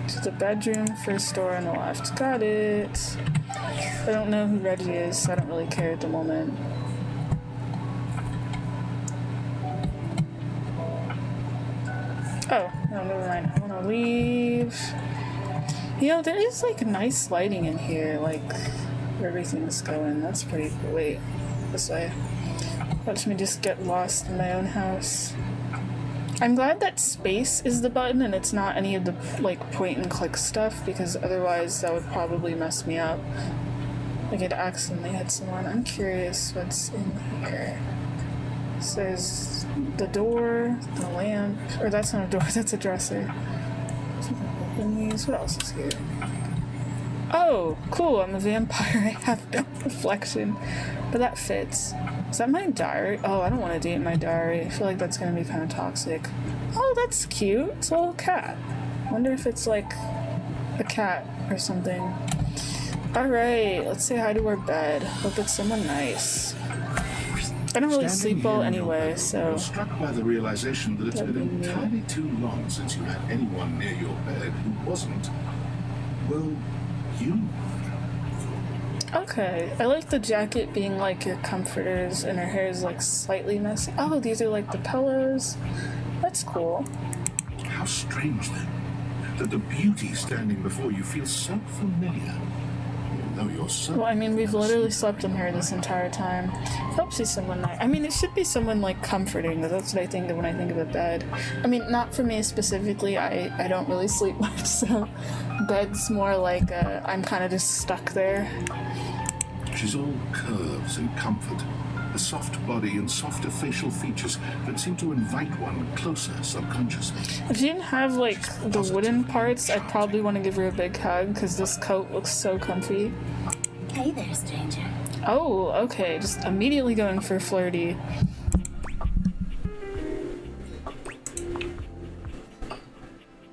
To the bedroom, first door on the left. Got it. I don't know who Reggie is, so I don't really care at the moment. Oh, no, never mind. I want to leave. You know, there is like nice lighting in here, like where everything's going. That's pretty cool. Wait, this way. Watch me just get lost in my own house. I'm glad that space is the button and it's not any of the like point and click stuff, because otherwise that would probably mess me up. Like I'd accidentally hit someone. I'm curious what's in here. So there's the door, the lamp, or that's not a door, that's a dresser. Open these. What else is here? Oh, cool, I'm a vampire. I have no reflection, but that fits. Is that my diary? Oh, I don't want to date my diary. I feel like that's going to be kind of toxic. Oh, that's cute. It's a little cat. I wonder if it's like a cat or something. Alright, let's say hi to our bed. Hope it's someone nice. I don't really sleep well anyway, so... I'm struck by the realization that it's been entirely too long since you had anyone near your bed who wasn't, well, you. Okay, I like the jacket being like your comforters and her hair is like slightly messy. Oh, these are like the pillows. That's cool. How strange then, that the beauty standing before you feels so familiar. Though you're so... Well, I mean, we've literally slept in her this entire time. Hope she's someone nice. I mean, it should be someone like comforting. That's what I think of when I think of a bed. I mean, not for me specifically. I don't really sleep much, so bed's more like I'm kind of just stuck there. She's all curves and comfort, a soft body and softer facial features that seem to invite one closer subconsciously. If she didn't have like the wooden parts, I'd probably want to give her a big hug because this coat looks so comfy. Hey there, stranger. Oh, okay, just immediately going for flirty.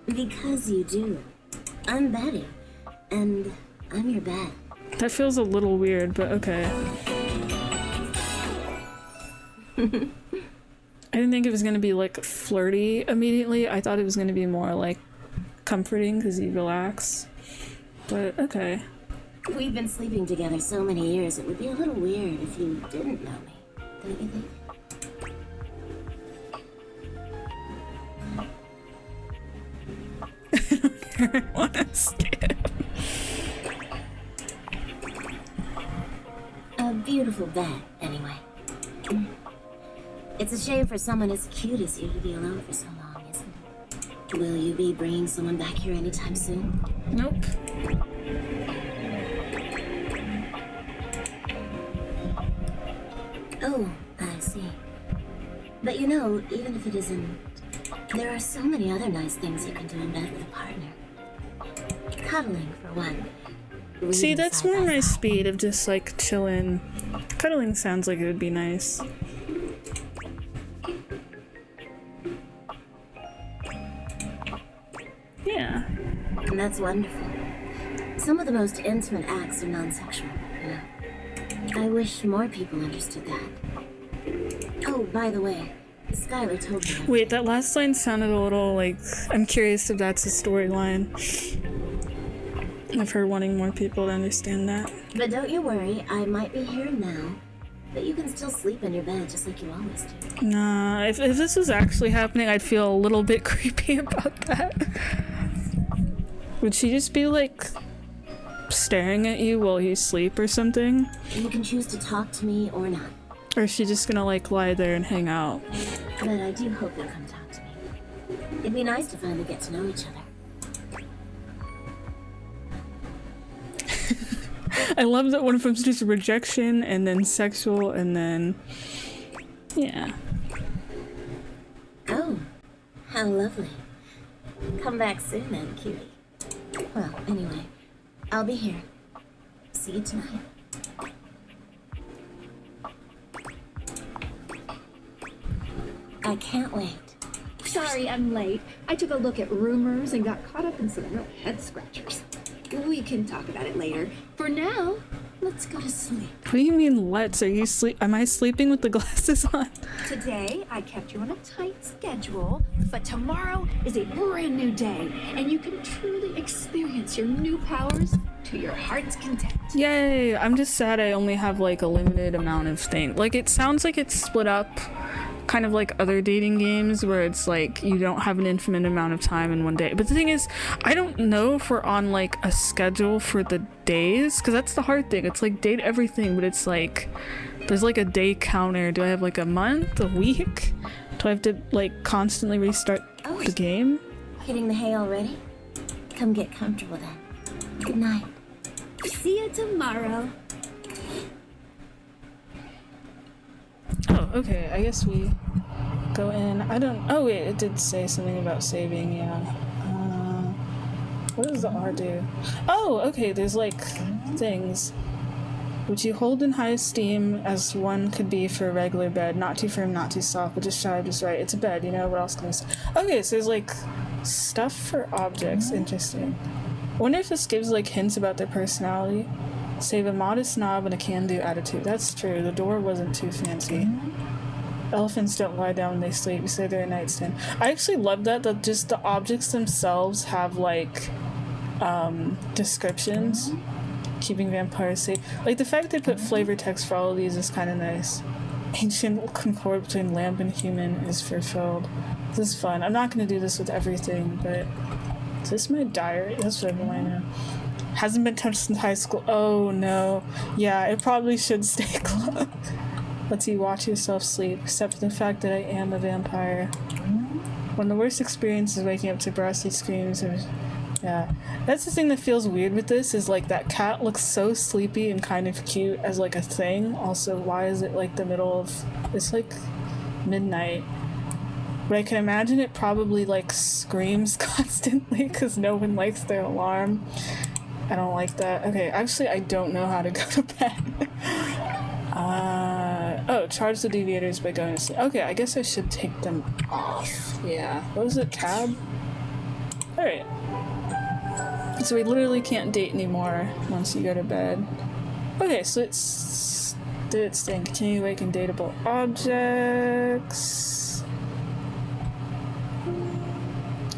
Because you do. I'm Betty, and I'm your bed. That feels a little weird, but okay. I didn't think it was going to be like flirty immediately. I thought it was going to be more like comforting because you relax. But okay. We've been sleeping together so many years, it would be a little weird if you didn't know me, don't you think? I want to skip. A beautiful bed, anyway. It's a shame for someone as cute as you to be alone for so long, isn't it? Will you be bringing someone back here anytime soon? Nope. Oh, I see. But you know, even if it isn't, there are so many other nice things you can do in bed with a partner. Cuddling, for one. See, that's more my speed of just like chilling. Cuddling sounds like it would be nice. Yeah. And that's wonderful. Some of the most intimate acts are non-sexual, you know. I wish more people understood that. Oh, by the way, Skylar told me. Wait, that last line sounded a little like... I'm curious if that's a storyline. Of her wanting more people to understand that. But don't you worry, I might be here now. But you can still sleep in your bed just like you always do. Nah, if this was actually happening, I'd feel a little bit creepy about that. Would she just be like staring at you while you sleep or something? You can choose to talk to me or not. Or is she just gonna like lie there and hang out? But I do hope you'll come talk to me. It'd be nice to finally get to know each other. I love that one of them's just rejection and then sexual and then... yeah. Oh, how lovely. Come back soon then, cutie. Well, anyway, I'll be here. See you tonight. I can't wait. Sorry I'm late. I took a look at rumors and got caught up in some real head scratchers. We can talk about it later. For now, let's go to sleep. What do you mean let's? Are you am I sleeping with the glasses on? Today, I kept you on a tight schedule, but tomorrow is a brand new day, and you can truly experience your new powers to your heart's content. Yay! I'm just sad I only have like a limited amount of things. Like it sounds like it's split up kind of like other dating games where it's like you don't have an infinite amount of time in one day. But the thing is, I don't know if we're on like a schedule for the days, because that's the hard thing. It's like date everything, but it's like there's like a day counter. Do I have like a month, a week? Do I have to like constantly restart the game? Hitting the hay already? Come get comfortable then. Good night. See you tomorrow. Oh, okay, I guess we go in. I don't... oh wait, it did say something about saving, yeah. What does the R do? Oh, okay, there's like things. Which you hold in high esteem as one could be for a regular bed. Not too firm, not too soft, but just shy, just right. It's a bed, you know, what else can I say? Okay, so there's like stuff for objects. Interesting. I wonder if this gives like hints about their personality. Save a modest knob and a can-do attitude. That's true. The door wasn't too fancy. Elephants don't lie down when they sleep. You say they're a nightstand. I actually love that just the objects themselves have like descriptions. keeping vampires safe. Like, the fact they put flavor text for all of these is kind of nice. Ancient concord between lamp and human is fulfilled. This is fun. I'm not going to do this with everything, but... Is this my diary? That's what I want to know. Hasn't been touched since high school. Oh, no. Yeah, it probably should stay closed. Lets you watch yourself sleep, except for the fact that I am a vampire. One of the worst experiences is waking up to brassy screams. Yeah. That's the thing that feels weird with this, is like that cat looks so sleepy and kind of cute as like a thing. Also, why is it like the middle of... It's like midnight. But I can imagine it probably like screams constantly because no one likes their alarm. I don't like that. Okay, actually I don't know how to go to bed. Oh, charge the deviators by going to sleep. Okay, I guess I should take them off. Yeah. What was it, cab? Alright. So we literally can't date anymore once you go to bed. Okay, so it's... Did it stay? Continue to awaken dateable objects.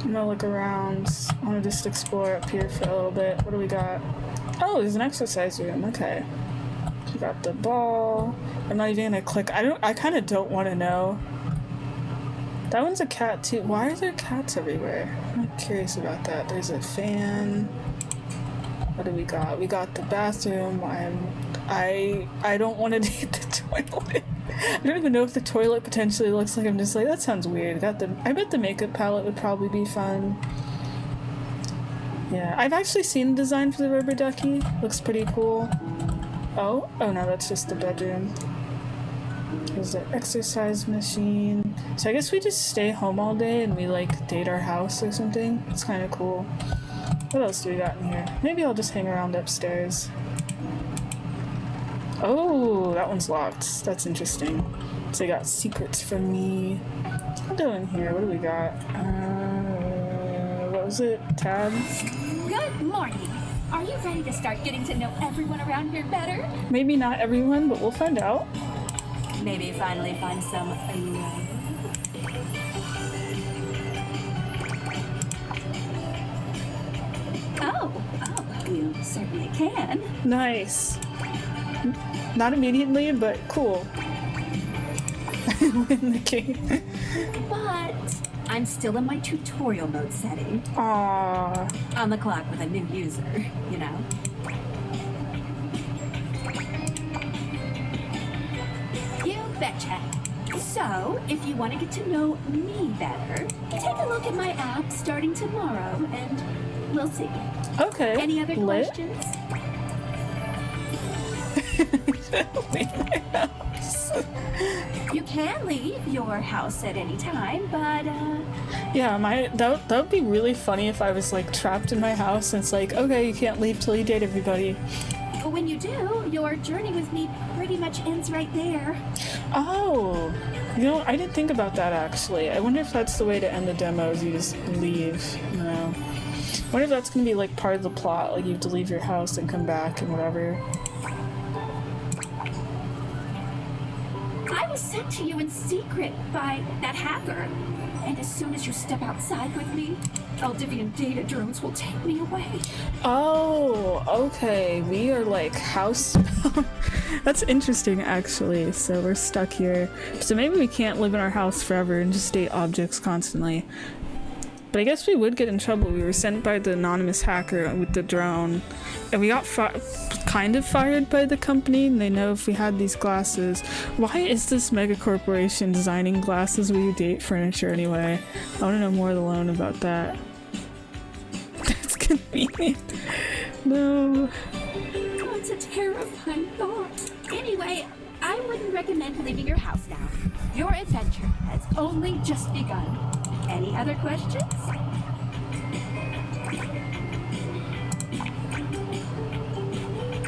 I'm gonna look around. I wanna just explore up here for a little bit. What do we got? Oh, there's an exercise room. Okay. We got the ball. I'm not even gonna click. I kind of don't want to know. That one's a cat too. Why are there cats everywhere? I'm curious about that. There's a fan. What do we got? We got the bathroom. I don't want to date the toilet. I don't even know if the toilet potentially looks like. I'm just like, that sounds weird. I bet the makeup palette would probably be fun. Yeah, I've actually seen the design for the rubber ducky. Looks pretty cool. Oh no, that's just the bedroom. There's the exercise machine. So I guess we just stay home all day and we like date our house or something. It's kind of cool. What else do we got in here? Maybe I'll just hang around upstairs. Oh, that one's locked. That's interesting. So they got secrets from me. What's it doing here? What do we got? What was it? Tabs? Good morning. Are you ready to start getting to know everyone around here better? Maybe not everyone, but we'll find out. Maybe finally find some love. Oh, you certainly can. Nice. Not immediately, but cool. Win the game. But I'm still in my tutorial mode setting. Aww. On the clock with a new user, you know? You betcha. So, if you want to get to know me better, take a look at my app starting tomorrow, and we'll see. Okay. Any other questions? You can leave your house at any time, but yeah, that would be really funny if I was like trapped in my house and it's like, okay, you can't leave till you date everybody. When you do, your journey with me pretty much ends right there. Oh, you know, I didn't think about that actually. I wonder if that's the way to end the demos. You just leave. You know, I wonder if that's gonna be like part of the plot. Like you have to leave your house and come back and whatever. I was sent to you in secret by that hacker. And as soon as you step outside with me, Valdivian data drones will take me away. Oh, okay. We are like housebound. That's interesting, actually. So we're stuck here. So maybe we can't live in our house forever and just date objects constantly. But I guess we would get in trouble. We were sent by the anonymous hacker with the drone. And we got kind of fired by the company. And they know if we had these glasses. Why is this mega corporation designing glasses where you date furniture anyway? I want to know more alone about that. That's convenient. No. Oh, it's a terrifying thought. Anyway, I wouldn't recommend leaving your house now. Your adventure has only just begun. Any other questions?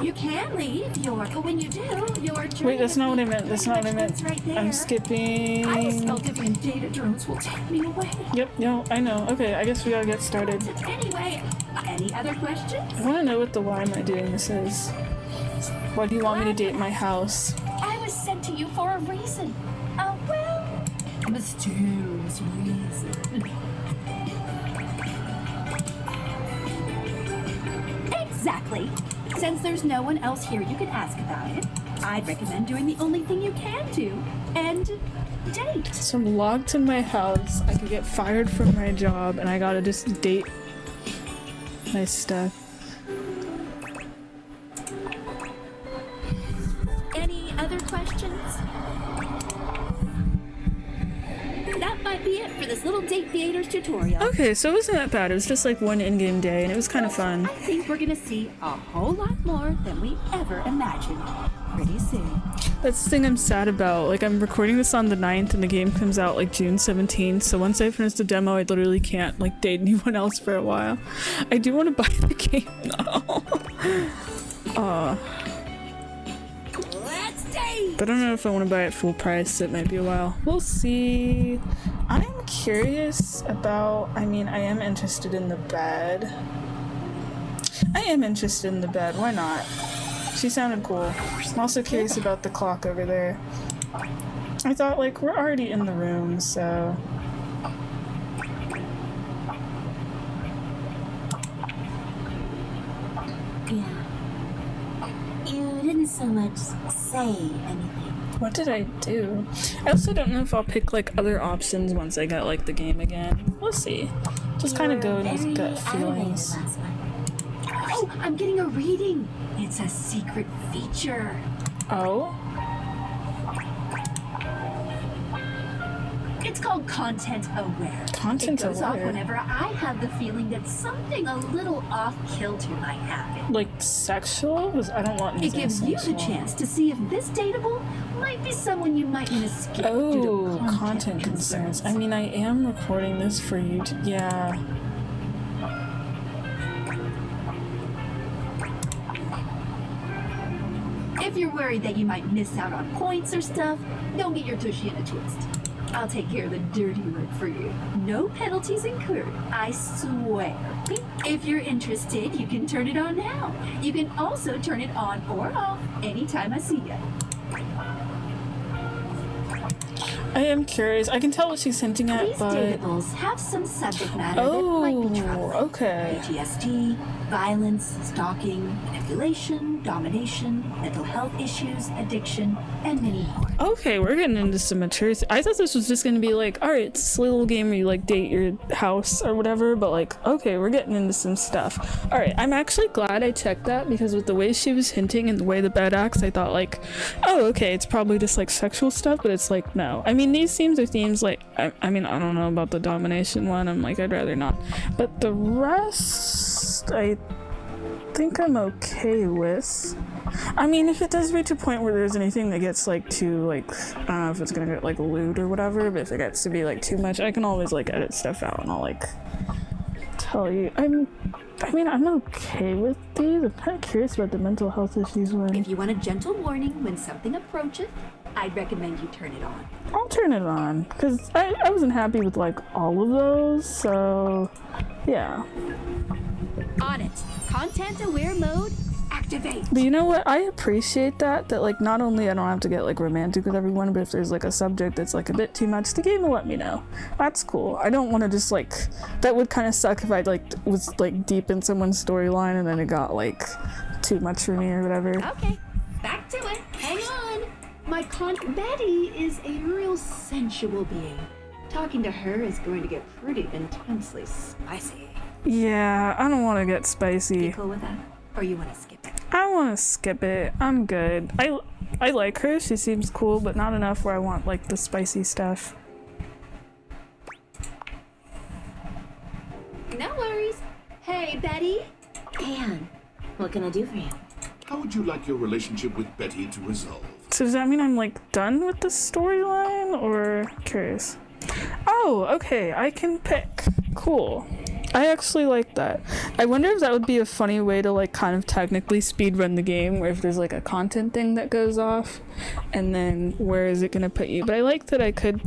You can leave but when you do, your journey. Wait, that's not what I meant. That's not what I meant. Right there. I'm skipping. I spelled Valdivian data drones will take me away. Yep, no, I know. Okay, I guess we gotta get started. Anyway, any other questions? I wanna know what the why am I doing this is. Why do you want me to date my house? I was sent to you for a reason. Well, a mysterious reason. Exactly. Since there's no one else here you can ask about it, I'd recommend doing the only thing you can do, and date. So I'm locked in my house. I could get fired from my job, and I gotta just date my stuff. Any other questions? That might be it for this little Date Theaters tutorial. Okay, so it wasn't that bad. It was just like one in-game day, and it was kind of fun. I think we're gonna see a whole lot more than we ever imagined pretty soon. That's the thing I'm sad about. Like, I'm recording this on the 9th, and the game comes out like June 17th, so once I finish the demo, I literally can't like date anyone else for a while. I do want to buy the game though. Let's date! But I don't know if I want to buy it full price. It might be a while. We'll see. I'm curious about, I mean, I am interested in the bed. Why not? She sounded cool. I'm also curious about the clock over there. I thought, like, we're already in the room, so... Yeah. You didn't so much say anything. What did I do? I also don't know if I'll pick, like, other options once I get, like, the game again. We'll see. Just kind of go with gut feelings. Oh, I'm getting a reading. It's a secret feature. Oh? It's called Content Aware. Content It goes off aware? whenever I have the feeling that something a little off kilter might happen. Like, sexual? I don't want It anything gives you the sexual. chance to see if this dateable might be someone you might want to skip due Oh, to content concerns. I mean, I am recording this for YouTube. Yeah. If you're worried that you might miss out on points or stuff, don't get your tushy in a twist. I'll take care of the dirty work for you. No penalties incurred, I swear. If you're interested, you can turn it on now. You can also turn it on or off anytime I see you. I am curious. I can tell what she's hinting at, These but... dateables have some subject matter that might be troubling. Okay. PTSD, violence, stalking, manipulation, domination, mental health issues, addiction, and many more. Okay, we're getting into some maturity. I thought this was just gonna be like, alright, it's a little game where you like date your house or whatever, but like, okay, we're getting into some stuff. Alright, I'm actually glad I checked that because with the way she was hinting and the way the bed acts, I thought like, oh, okay, it's probably just like sexual stuff, but it's like, no. I mean, these themes are themes like, I mean, I don't know about the domination one, I'm like, I'd rather not. But the rest, I think I'm okay with. I mean, if it does reach a point where there's anything that gets like too like, I don't know if it's gonna get like lewd or whatever, but if it gets to be like too much, I can always like edit stuff out and I'll like tell you. I mean, I'm okay with these. I'm kind of curious about the mental health issues one. If you want a gentle warning when something approacheth, I'd recommend you turn it on. I'll turn it on because I wasn't happy with like all of those, so yeah. On it. Content aware mode, activate. But you know what? I appreciate that like not only I don't have to get like romantic with everyone, but if there's like a subject that's like a bit too much, the game will let me know. That's cool. I don't want to just like, that would kind of suck if I like was like deep in someone's storyline and then it got like too much for me or whatever. Okay, back to it. Hang on. My Betty is a real sensual being. Talking to her is going to get pretty intensely spicy. Yeah, I don't want to get spicy. You cool with that? Or you want to skip it? I want to skip it. I'm good. I like her. She seems cool, but not enough where I want like the spicy stuff. No worries. Hey, Betty. Anne, what can I do for you? How would you like your relationship with Betty to resolve? So does that mean I'm like done with the storyline or curious? Oh, okay. I can pick. Cool. I actually like that. I wonder if that would be a funny way to like kind of technically speedrun the game, where if there's like a content thing that goes off and then where is it gonna put you? But I like that I could.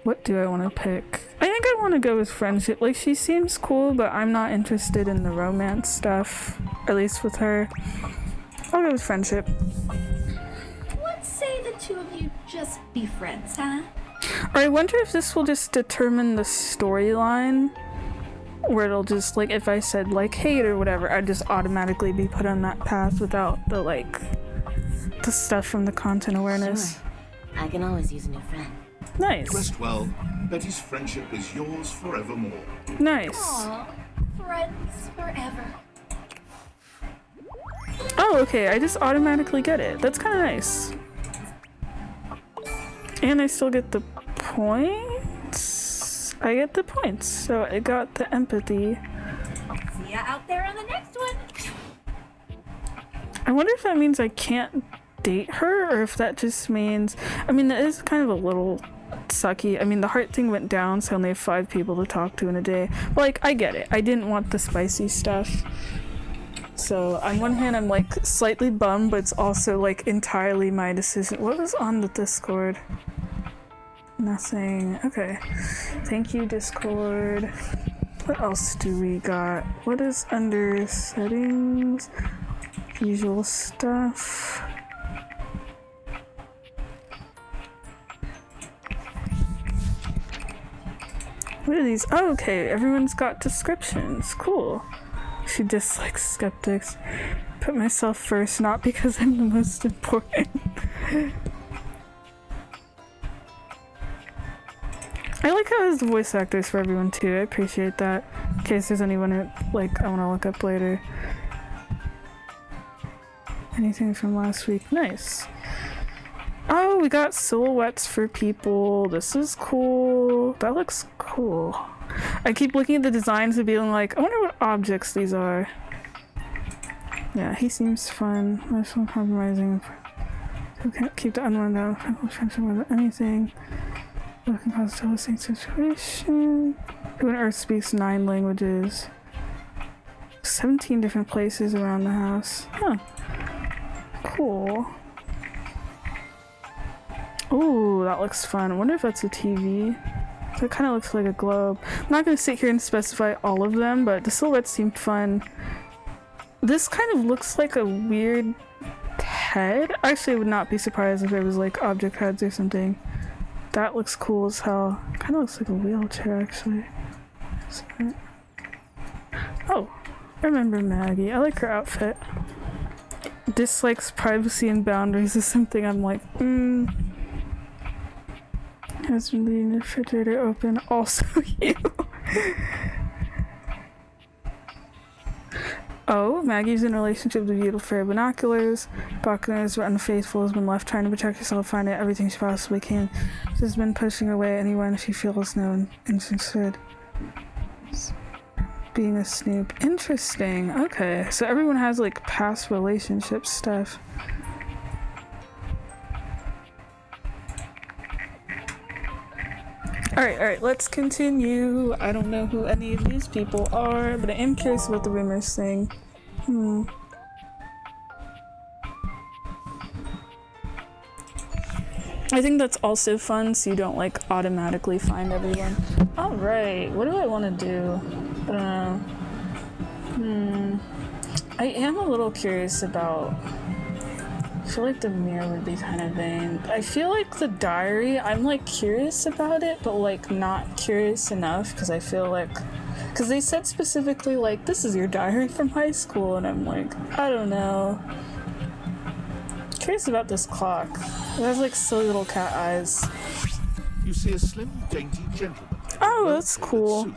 What do I want to pick? I think I want to go with friendship. Like, she seems cool, but I'm not interested in the romance stuff, at least with her. I'll go with friendship. Let's say the two of you just be friends, huh? Or I wonder if this will just determine the storyline. where it'll just, like, if I said, like, hate or whatever, I'd just automatically be put on that path without the, like, the stuff from the content awareness. Sure. I can always use a new friend. Nice. Rest well. Betty's friendship is yours forevermore. Nice. Aw, friends forever. Oh, okay, I just automatically get it. That's kind of nice. And I still get the points? I get the points, so I got the empathy. See ya out there on the next one. I wonder if that means I can't date her, or if that just means... I mean, that is kind of a little sucky. I mean, the heart thing went down, so I only have 5 people to talk to in a day. But, like, I get it. I didn't want the spicy stuff. So, on one hand, I'm, like, slightly bummed, but it's also, like, entirely my decision. What was on the Discord? Nothing. Okay. Thank you, Discord. What else do we got? What is under settings? Usual stuff. What are these? Oh, okay. Everyone's got descriptions. Cool. She dislikes skeptics. Put myself first, not because I'm the most important. I like how there's voice actors for everyone too. I appreciate that. In case there's anyone who, like, I want to look up later. Anything from last week? Nice. Oh, we got silhouettes for people. This is cool. That looks cool. I keep looking at the designs and being like, I wonder what objects these are. Yeah, he seems fun. Nice one, compromising. Who can't keep the unwanted down. Friendship with anything. Looking positive, listening situation. Who on Earth speaks 9 languages? 17 different places around the house. Huh. Cool. Ooh, that looks fun. I wonder if that's a TV. That kind of looks like a globe. I'm not going to sit here and specify all of them, but the silhouettes seemed fun. This kind of looks like a weird head. Actually, I would not be surprised if it was like object heads or something. That looks cool as hell. Kind of looks like a wheelchair, actually. Oh, I remember Maggie. I like her outfit. Dislikes privacy and boundaries is something I'm like, Has been leaving the refrigerator open. Also you. Oh, Maggie's in a relationship with beautiful fair binoculars. Binoculars were unfaithful, has been left trying to protect herself, find out everything she possibly can. She's been pushing away anyone she feels no interested. Being a snoop. Interesting. Okay, so everyone has like past relationship stuff. Alright, let's continue. I don't know who any of these people are, but I am curious about the rumors thing. I think that's also fun, so you don't like automatically find everyone. Alright, what do I want to do? I don't know. I am a little curious about... I feel like the mirror would be kind of vain. I feel like the diary, I'm like curious about it, but like not curious enough, because I feel like... Because they said specifically like, this is your diary from high school, and I'm like, I don't know. Curious about this clock. It has like silly little cat eyes. You see a slim, dainty gentleman. Oh, that's cool. Suit.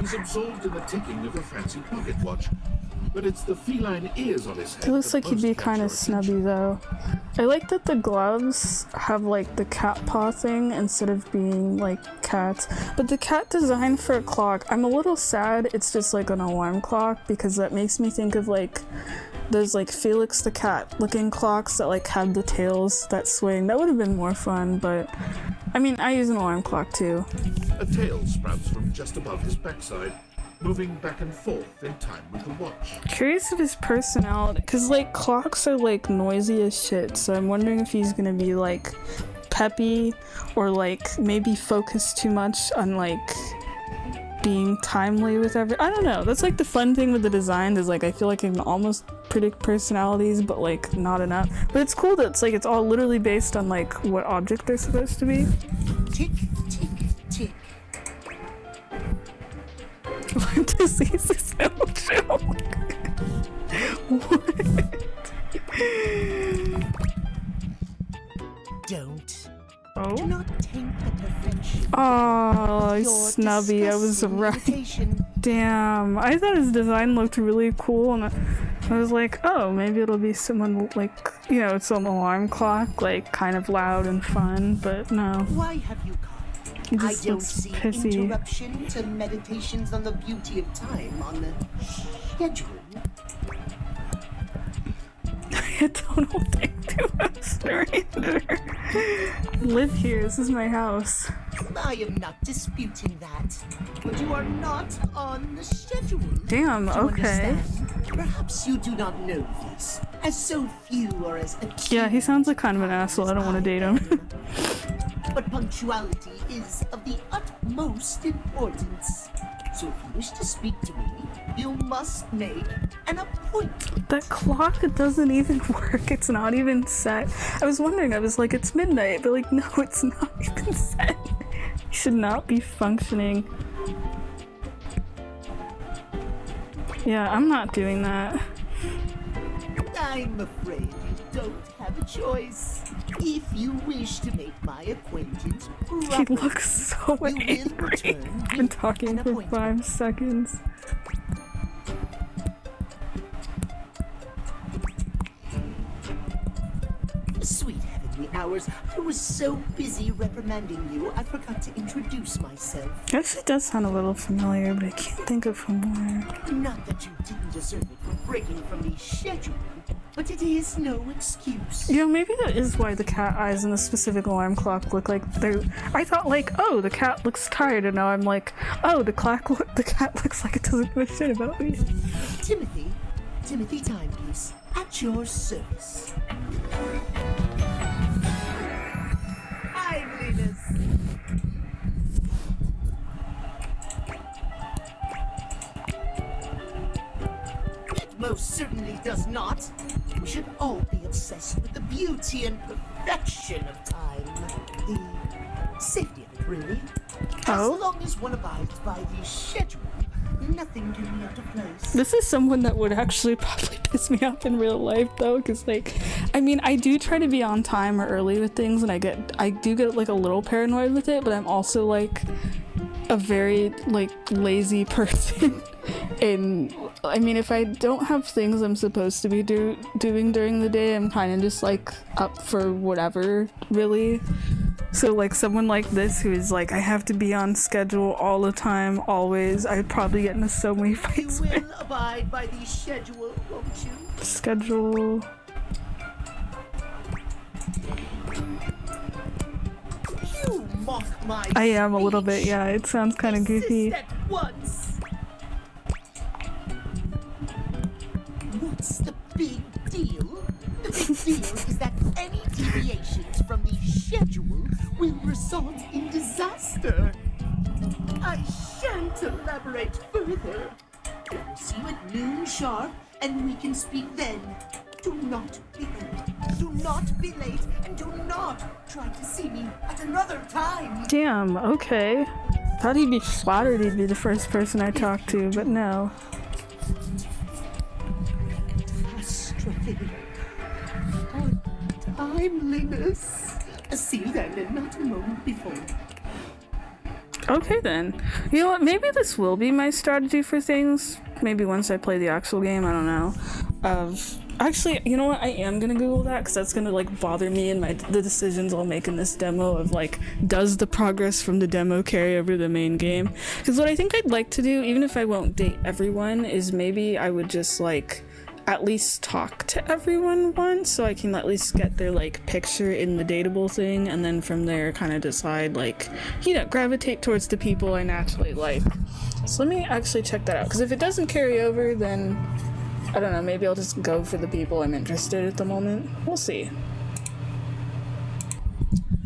He's absorbed in the ticking of a fancy pocket watch, but it's the feline ears on his head. It looks that like he'd be most catch kind your of snubby attention. though. I like that the gloves have like the cat paw thing instead of being like cats. But the cat design for a clock, I'm a little sad it's just like an alarm clock, because that makes me think of like those like Felix the Cat looking clocks that like have the tails that swing. That would have been more fun, but I mean, I use an alarm clock too. A tail sprouts from just above his backside, moving back and forth in time with the watch. Curious of his personality, because like clocks are like noisy as shit, so I'm wondering if he's gonna be like peppy or like maybe focus too much on like being timely with I don't know. That's like the fun thing with the design is like I feel like I can almost predict personalities, but like not enough. But it's cool that it's like it's all literally based on like what object they're supposed to be. Tick, tick, tick. disease is no joke. What? Don't. Oh? Do not taint the perfection. Oh, with your snubby, I was disgusting right. imitation. Damn, I thought his design looked really cool, and I was like, oh, maybe it'll be someone like, you know, it's an alarm clock, like kind of loud and fun, but no. Why have you come? He I just don't looks see pissy. interruption to meditations on the beauty of time on the schedule. I don't think to a stranger. Live here, this is my house. I am not disputing that, but you are not on the schedule. Damn, Do you okay. understand? Perhaps you do not know this, as so few are as acute. Yeah, he sounds like kind of an asshole, I don't want to date him. But punctuality is of the utmost importance. So if you wish to speak to me, you must make an appointment. That clock, it doesn't even work. It's not even set. I was wondering, I was like, it's midnight, but like, no, it's not even set. It should not be functioning. Yeah, I'm not doing that. I'm afraid you don't have a choice. If you wish to make my acquaintance He properly, looks so you will angry. return Been with talking an for appointment. 5 seconds. Sweet heavenly hours, I was so busy reprimanding you, I forgot to introduce myself. Actually, it does sound a little familiar, but I can't think of who more. Not that you didn't deserve it for breaking from the schedule, but it is no excuse. You know, maybe that is why the cat eyes in the specific alarm clock look like they're. I thought like, oh, the cat looks tired, and now I'm like, oh, the cat looks like it doesn't give a shit about me. Timothy Timepiece, at your service. Timeliness. It most certainly does not. We should all be obsessed with the beauty and perfection of time. The safety of it, really. Oh? As long as one abides by the schedule, nothing can be out of place. This is someone that would actually probably piss me off in real life, though, because like, I mean, I do try to be on time or early with things, and I do get like a little paranoid with it, but I'm also like a very like lazy person. And I mean, if I don't have things I'm supposed to be doing during the day, I'm kind of just like up for whatever, really. So like someone like this who is like, I have to be on schedule all the time, always, I'd probably get into so many fights You with. will abide by the schedule, won't you? Schedule. You mock my I am a little speech. bit, yeah, it sounds kind of Desist goofy. at once. What's the big deal? The big deal is that any deviations from the schedule will result in disaster. I shan't elaborate further. I will see you at noon sharp, and we can speak then. Do not be late. Do not be late, and do not try to see me at another time. Damn, okay. Thought he'd be flattered he'd be the first person I talked to, but no. Catastrophe. On timeliness. See you then, and not a moment before. Okay then. You know what, maybe this will be my strategy for things. Maybe once I play the actual game, I don't know. Actually, you know what, I am gonna Google that, because that's gonna like bother me in the decisions I'll make in this demo of like, does the progress from the demo carry over to the main game? Because what I think I'd like to do, even if I won't date everyone, is maybe I would just like at least talk to everyone once, so I can at least get their like picture in the dateable thing, and then from there kind of decide like, you know, gravitate towards the people I naturally like. So let me actually check that out, because if it doesn't carry over, then I don't know, maybe I'll just go for the people I'm interested in at the moment. We'll see.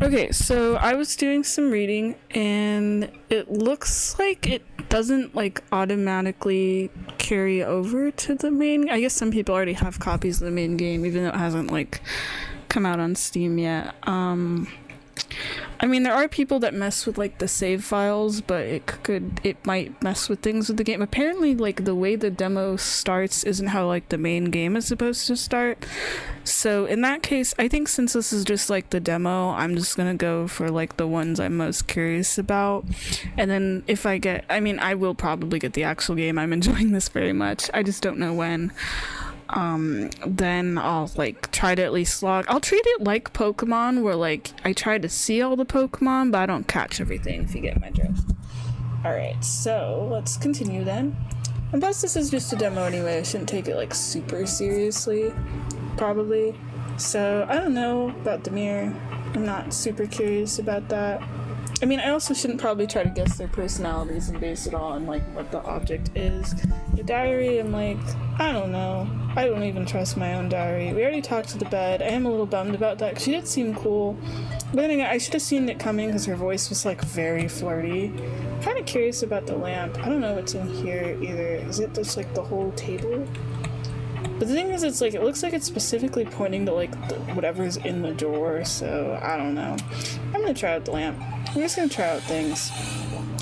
Okay, so I was doing some reading, and it looks like it doesn't like automatically carry over to the main. I guess some people already have copies of the main game, even though it hasn't like come out on Steam yet. I mean, there are people that mess with like the save files, but it might mess with things with the game. Apparently, like the way the demo starts isn't how like the main game is supposed to start. So in that case, I think since this is just like the demo, I'm just gonna go for like the ones I'm most curious about. And then if I get, I mean, I will probably get the actual game. I'm enjoying this very much. I just don't know when. Then I'll like try to at least log. I'll treat it like Pokemon, where like I try to see all the Pokemon, but I don't catch everything, if you get my drift. Alright, so let's continue then. And plus this is just a demo anyway, I shouldn't take it like super seriously, probably. So I don't know about the mirror. I'm not super curious about that. I mean, I also shouldn't probably try to guess their personalities and base it all on like what the object is. The diary, I'm like, I don't know. I don't even trust my own diary. We already talked to the bed. I am a little bummed about that because she did seem cool. But then again, I should have seen it coming because her voice was like very flirty. Kind of curious about the lamp. I don't know what's in here either. Is it just like the whole table? But the thing is, it's like, it looks like it's specifically pointing to like whatever's in the drawer, so I don't know. I'm gonna try out the lamp. I'm just gonna try out things.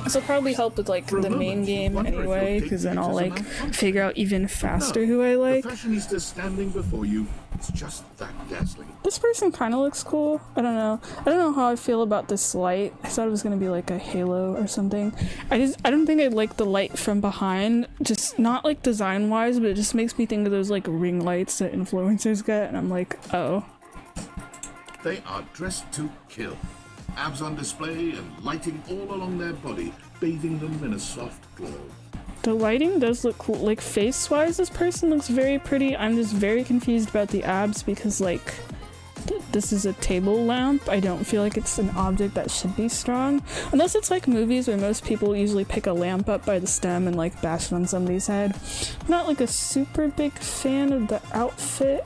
This will probably help with like the main game anyway, because then I'll like figure out even faster who I like. The fashionista standing before you is just that dazzling. This person kind of looks cool. I don't know. I don't know how I feel about this light. I thought it was gonna be like a halo or something. I don't think I like the light from behind. Just not like design wise, but it just makes me think of those like ring lights that influencers get, and I'm like, oh. They are dressed to kill. Abs on display and lighting all along their body, bathing them in a soft glow. The lighting does look cool. Like face-wise, this person looks very pretty. I'm just very confused about the abs because like this is a table lamp. I don't feel like it's an object that should be strong. Unless it's like movies where most people usually pick a lamp up by the stem and like bash it on somebody's head. I'm not like a super big fan of the outfit.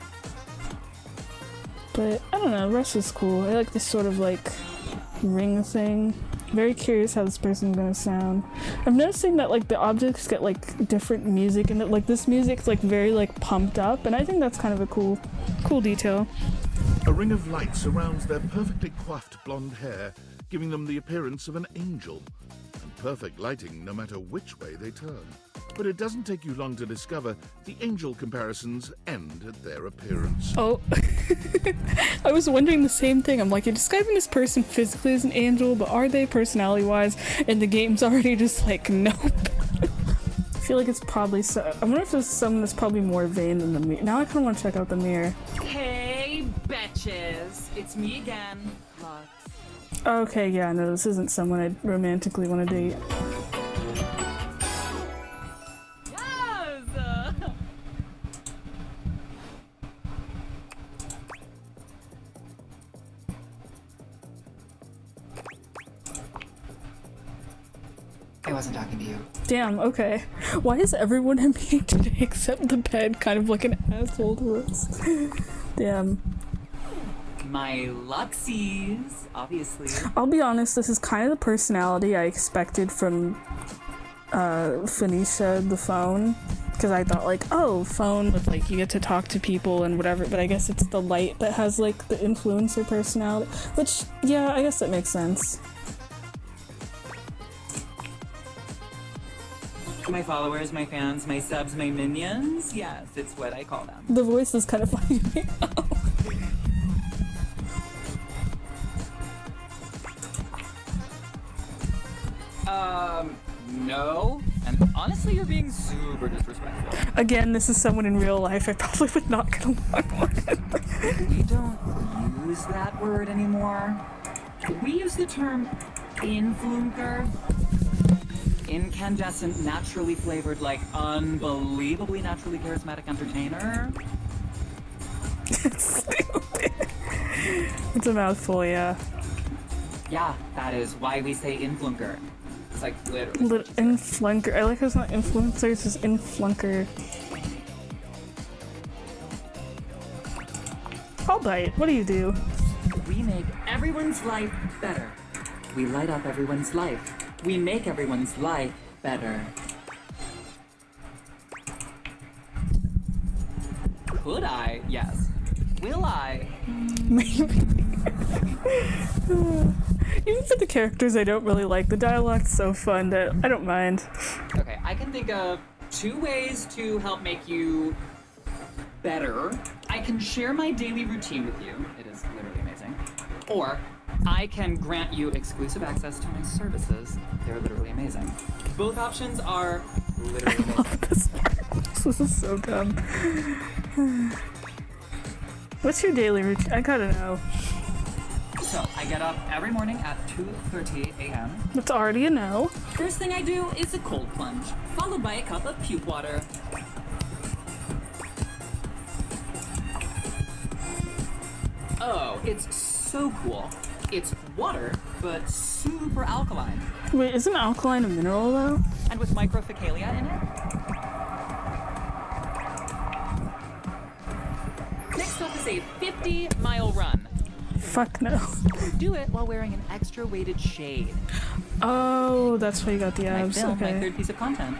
But I don't know, the rest is cool. I like this sort of like ring thing. Very curious how this person's gonna sound. I'm noticing that like the objects get like different music and like this music's like very like pumped up, and I think that's kind of a cool detail. A ring of light surrounds their perfectly coiffed blonde hair, giving them the appearance of an angel. And perfect lighting no matter which way they turn. But it doesn't take you long to discover the angel comparisons end at their appearance. Oh, I was wondering the same thing. I'm like, you're describing this person physically as an angel, but are they personality-wise? And the game's already just like, nope. I feel like it's probably so. I wonder if there's someone that's probably more vain than the mirror. Now I kind of want to check out the mirror. Hey, betches. It's me again, Lux. Okay, yeah, no, this isn't someone I'd romantically want to date. I wasn't talking to you. Damn, okay. Why is everyone in me today except the bed kind of like an asshole to us? Damn. My Luxies, obviously. I'll be honest, this is kind of the personality I expected from Phoenicia, the phone. Because I thought like, oh, phone with like you get to talk to people and whatever, but I guess it's the light that has like the influencer personality. Which, yeah, I guess that makes sense. My followers, my fans, my subs, my minions. Yes, it's what I call them. The voice is kind of funny to me. No. And honestly, you're being super disrespectful. Again, this is someone in real life I probably would not get along with. We don't use that word anymore. We use the term influencer. Incandescent, naturally flavored, like unbelievably naturally charismatic entertainer. It's stupid. It's a mouthful, yeah. Yeah, that is why we say influencer. It's like literally. Influnker. I like how it's not influencer, it's just influnker. I'll bite. What do you do? We make everyone's life better. We light up everyone's life. We make everyone's life better. Could I? Yes. Will I? Maybe. Even for the characters I don't really like, the dialogue's so fun that I don't mind. Okay, I can think of 2 ways to help make you better. I can share my daily routine with you. It is literally amazing. Or I can grant you exclusive access to my services. They're literally amazing. Both options are literally amazing. I love this part. This is so dumb. What's your daily routine? I gotta know. So, I get up every morning at 2:30 a.m. That's already a no. First thing I do is a cold plunge, followed by a cup of puke water. Oh, it's so cool. It's water, but super alkaline. Wait, isn't alkaline a mineral though? And with microfecalia in it. Next up is a 50-mile run. Fuck no. Do it while wearing an extra weighted shade. Oh, that's why you got the And abs. I film Okay. my 3rd piece of content.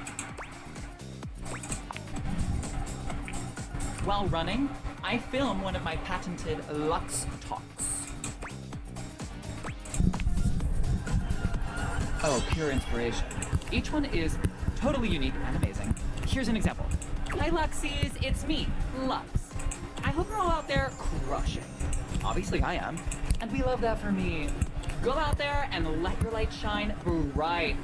While running, I film one of my patented Lux Talks. Oh, pure inspiration. Each one is totally unique and amazing. Here's an example. Hi Luxies, it's me, Lux. I hope you're all out there crushing. Obviously I am. And we love that for me. Go out there and let your light shine bright.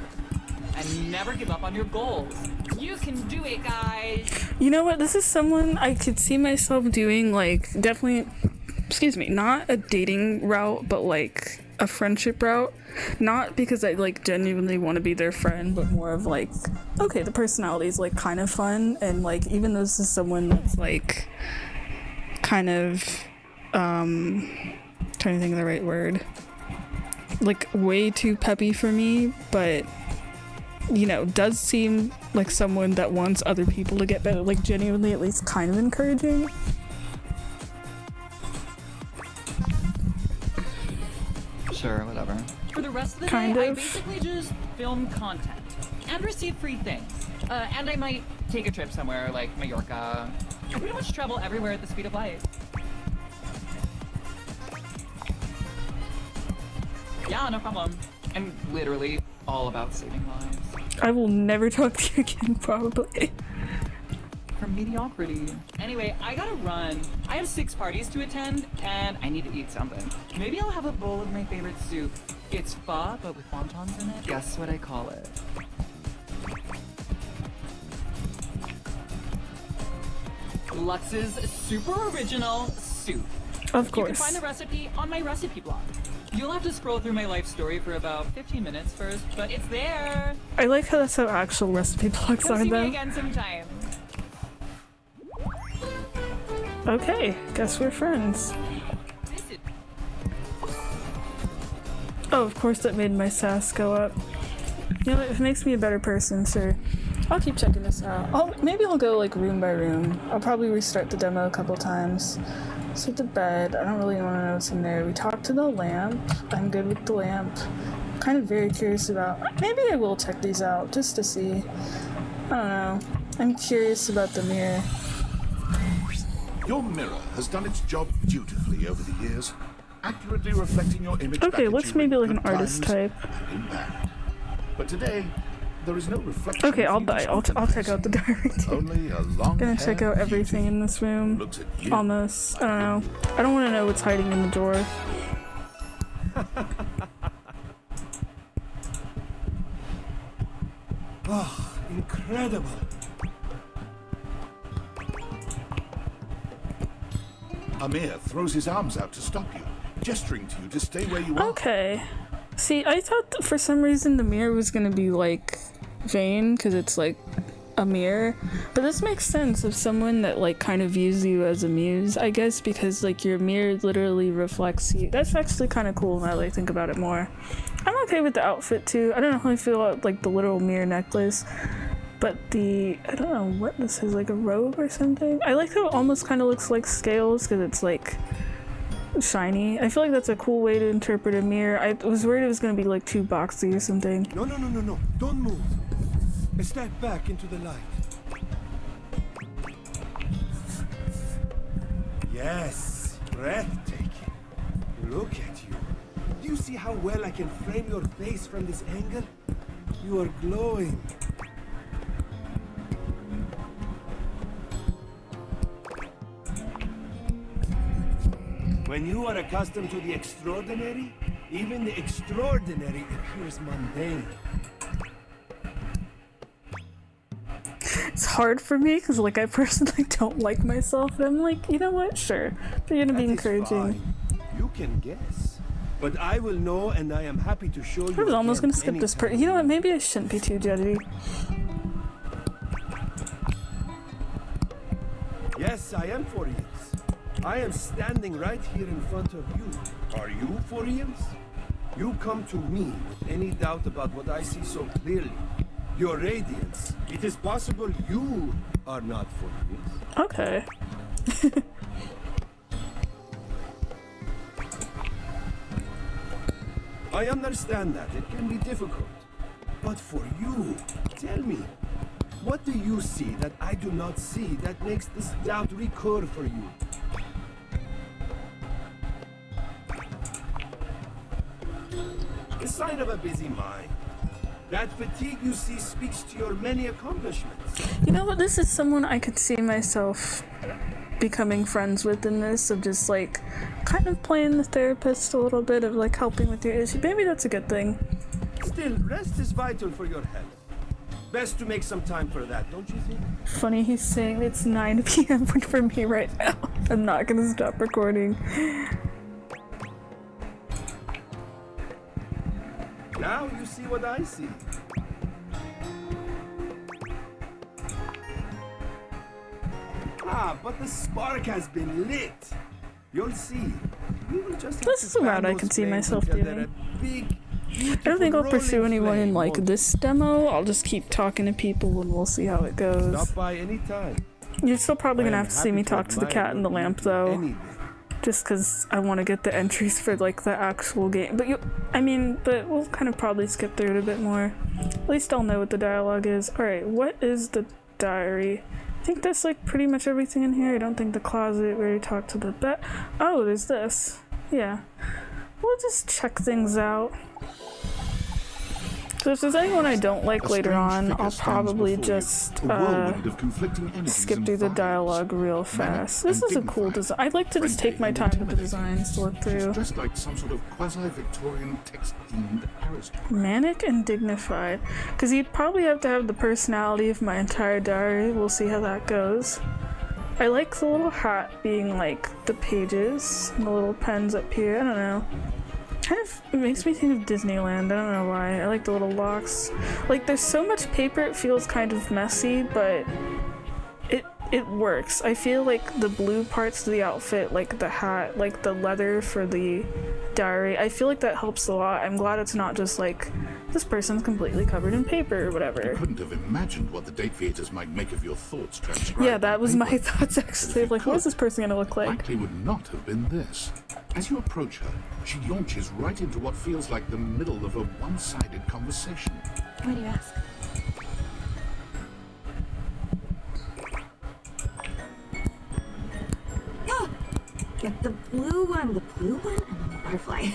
And never give up on your goals. You can do it, guys. You know what? This is someone I could see myself doing, like, definitely, excuse me, not a dating route, but like a friendship route. Not because I like genuinely want to be their friend, but more of like, okay, the personality is like kind of fun, and like even though this is someone that's like kind of trying to think of the right word, like way too peppy for me, but you know, does seem like someone that wants other people to get better, like genuinely at least kind of encouraging. Sure, whatever. For the rest of the Kind day, of. I basically just film content and receive free things. And I might take a trip somewhere like Mallorca. I pretty much travel everywhere at the speed of light. Yeah, no problem. I'm literally all about saving lives. I will never talk to you again, probably. From mediocrity. Anyway, I gotta run. I have 6 parties to attend, and I need to eat something. Maybe I'll have a bowl of my favorite soup. It's pho, but with wontons in it. Guess what I call it? Lux's super original soup. Of You can course. find the recipe on my recipe blog. You'll have to scroll through my life story for about 15 minutes first, but it's there. I like how that's how actual recipe blogs Come are, see me though. again sometime. Okay, guess we're friends. Oh, of course that made my sass go up. You know, it makes me a better person, sure. I'll keep checking this out. Maybe I'll go like room by room. I'll probably restart the demo a couple times. So the bed, I don't really want to know what's in there. We talked to the lamp. I'm good with the lamp. Kind of very curious about, maybe I will check these out just to see. I don't know. I'm curious about the mirror. Your mirror has done its job dutifully over the years, accurately reflecting your image. Okay, back at let's you maybe in like an good artist times type. and in bad. But today, there is no reflection. Okay, I'll for you to buy. I'll check out the diary too. Only a long Gonna check out everything in this room. looks at you. Almost. I don't know. I don't want to know what's hiding in the drawer. Oh, incredible. Amir throws his arms out to stop you, gesturing to you to stay where you are. Okay. See, I thought that for some reason the mirror was gonna be like vain because it's like a mirror, but this makes sense of someone that like kind of views you as a muse, I guess, because like your mirror literally reflects you. That's actually kind of cool now that I think about it more. I'm okay with the outfit too. I don't know how I feel about like the literal mirror necklace, but I don't know what this is, like a robe or something. I like how it almost kind of looks like scales because it's like shiny. I feel like that's a cool way to interpret a mirror. I was worried it was gonna be like too boxy or something. No. Don't move. Step back into the light. Yes, breathtaking. Look at you. you see how well I can frame your face from this angle? You are glowing. When you are accustomed to the extraordinary, even the extraordinary appears mundane. It's hard for me because, like, I personally don't like myself. And I'm like, you know what? Sure. You're gonna be encouraging. Fine. You can guess. But I will know, and I am happy to show you. I was almost again gonna skip this part. anytime. You know what? Maybe I shouldn't be too judgy. Yes, I am for reals. I am standing right here in front of you. Are you for reals? You come to me with any doubt about what I see so clearly. Your radiance. It is possible you are not for reals. Okay. I understand that. It can be difficult. But for you, tell me, what do you see that I do not see that makes this doubt recur for you? The sign of a busy mind. That fatigue you see speaks to your many accomplishments. You know what? This is someone I could see myself becoming friends with in this, of just like kind of playing the therapist a little bit, of like helping with your issue. Maybe that's a good thing. Still, rest is vital for your health. Best to make some time for that, don't you think? Funny he's saying it's 9 p.m. for me right now. I'm not gonna stop recording. Now you see what I see. Ah, but the spark has been lit. You'll see. We will just have This to is a route fan I those can see flames myself until they're doing. a big, I don't think I'll pursue rolling anyone in flame, like won't this demo. I'll just keep talking to people and we'll see how it you? goes. Stop by any time. You're still probably I gonna am have to see me happy to talk to the admire cat in the your lamp beauty though. any day. Just because I want to get the entries for like the actual game. But but we'll kind of probably skip through it a bit more. At least I'll know what the dialogue is. Alright, what is the diary? I think that's like pretty much everything in here. I don't think the closet where you talk to the bed. Oh, there's this. Yeah. We'll just check things out. So if there's anyone I don't like later on, I'll probably just skip through the dialogue real fast. This is a cool design. I like to just take my time with the designs to look through. Just like some sort of quasi-Victorian text-themed aristocrat. Manic and dignified. Because you'd probably have to have the personality of my entire diary. We'll see how that goes. I like the little hat being like the pages and the little pens up here. I don't know. Kind of, it makes me think of Disneyland. I don't know why. I like the little locks. Like, there's so much paper, it feels kind of messy, but it works. I feel like the blue parts of the outfit, like the hat, like the leather for the diary, I feel like that helps a lot. I'm glad it's not just like, this person's completely covered in paper or whatever. You couldn't have imagined what the date theaters might make of your thoughts transcribed. Yeah, that was on my paper. thoughts actually. Like, what is this person gonna look like? Likely would not have been this. As you approach her, she launches right into what feels like the middle of a one-sided conversation. Why do you ask? Oh! Get the blue one, and the butterfly.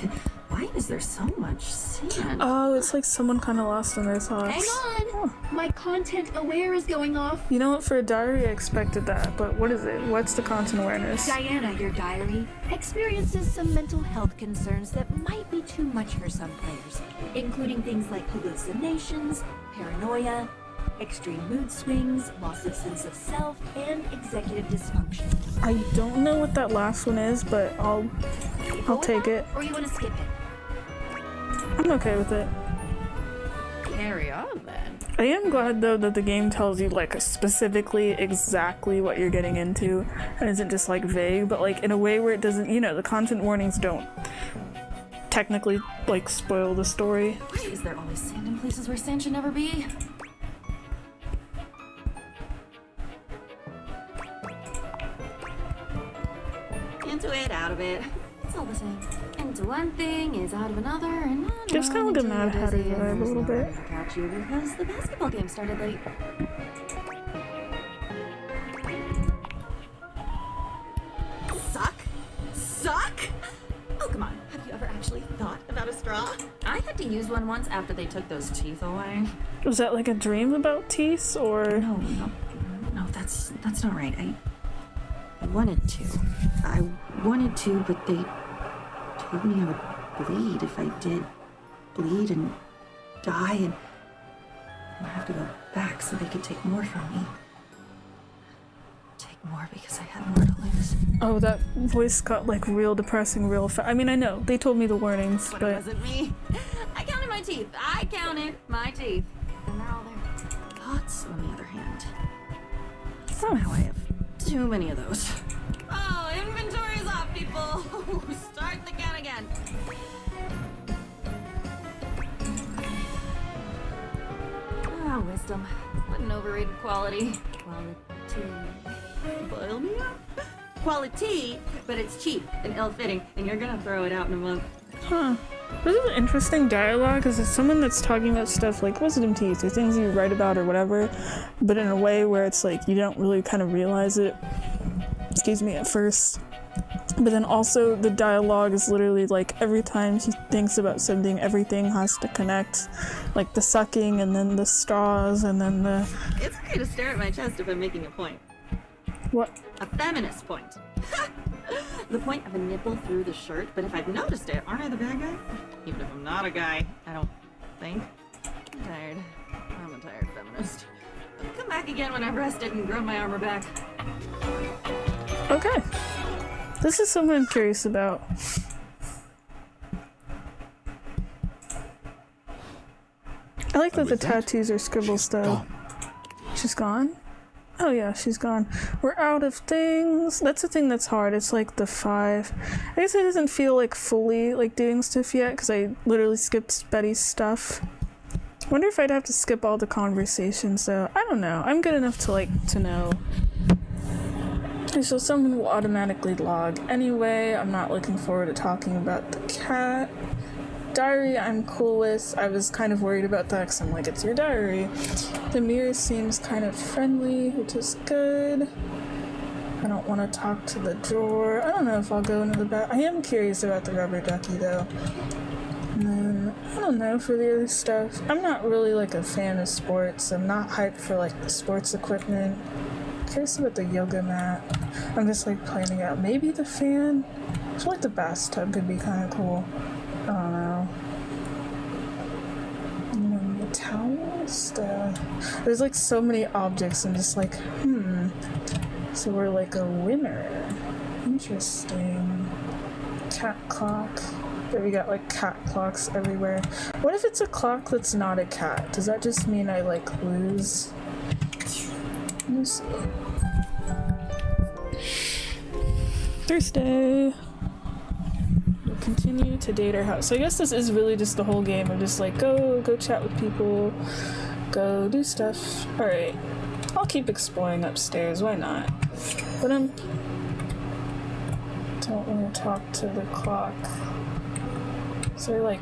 Why is there so much sand? Oh, it's like someone kind of lost in their thoughts. Hang on! My content aware is going off. You know what, for a diary I expected that, but what is it? What's the content awareness? Diana, your diary, experiences some mental health concerns that might be too much for some players, including things like hallucinations, paranoia, extreme mood swings, loss of sense of self, and executive dysfunction. I don't know what that last one is, but I'll take it. Or you want to skip it? I'm okay with it. Carry on then. I am glad though that the game tells you like specifically exactly what you're getting into and isn't just like vague, but like in a way where it doesn't, you know, the content warnings don't technically like spoil the story. Why is there always sand in places where sand should never be? Into it, out of it. It's all the same. Into one thing is out of another, and Just kind of like a Mad Hatter vibe a little bit. Catch you because the basketball game started late. Suck? Oh, come on. Have you ever actually thought without a straw? I had to use one once after they took those teeth away. Was that like a dream about teeth, or? No, that's not right. I wanted to. I wanted to, but they told me I would bleed if I did bleed and die, and I have to go back so they could take more from me. Take more because I had more to lose. Oh, that voice got like real depressing real fast. I mean, I know they told me the warnings, But but it wasn't me. I counted my teeth. And now there. Thoughts, on the other hand. Somehow I have too many of those. Oh, inventory's off, people. Start the count again. Ah, wisdom. What an overrated quality. Boil me up. Quality, but it's cheap and ill-fitting, and you're gonna throw it out in a month. huh. This is an interesting dialogue because it's someone that's talking about stuff like wisdom teeth or things you write about or whatever, but in a way where it's like you don't really kind of realize it, excuse me, at first. But then also the dialogue is literally like every time he thinks about something, everything has to connect. Like the sucking and then the straws and then the... It's okay to stare at my chest if I'm making a point. What? A feminist point. The point of a nipple through the shirt, but if I've noticed it, aren't I the bad guy? Even if I'm not a guy, I don't think. I'm tired. I'm a tired feminist. I'll come back again when I've rested and grown my armor back. Okay. This is something I'm curious about. I like that the tattoos are scribbles though. She's gone? Oh yeah, she's gone. We're out of things. That's the thing that's hard. It's like the 5. I guess it doesn't feel like fully like doing stuff yet because I literally skipped Betty's stuff. Wonder if I'd have to skip all the conversations though. I don't know. I'm good enough to know. Okay, so someone will automatically log anyway. I'm not looking forward to talking about the cat. Diary I'm cool with. I was kind of worried about that because I'm like, it's your diary. The mirror seems kind of friendly, which is good. I don't want to talk to the drawer. I don't know if I'll go into the back. I am curious about the rubber ducky though. And then, I don't know, for the other stuff. I'm not really like a fan of sports. I'm not hyped for like the sports equipment. Curious about the yoga mat. I'm just like planning out maybe the fan. I feel like the bathtub could be kind of cool. I don't know. And then the towels, there's like so many objects. I'm just like, So we're like a winner. Interesting. Cat clock. But we got like cat clocks everywhere. What if it's a clock that's not a cat? Does that just mean I like lose? Let me see. Thursday. We'll continue to date our house. So I guess this is really just the whole game of just like go chat with people, go do stuff. Alright. I'll keep exploring upstairs, why not? But don't want to talk to the clock. Is there like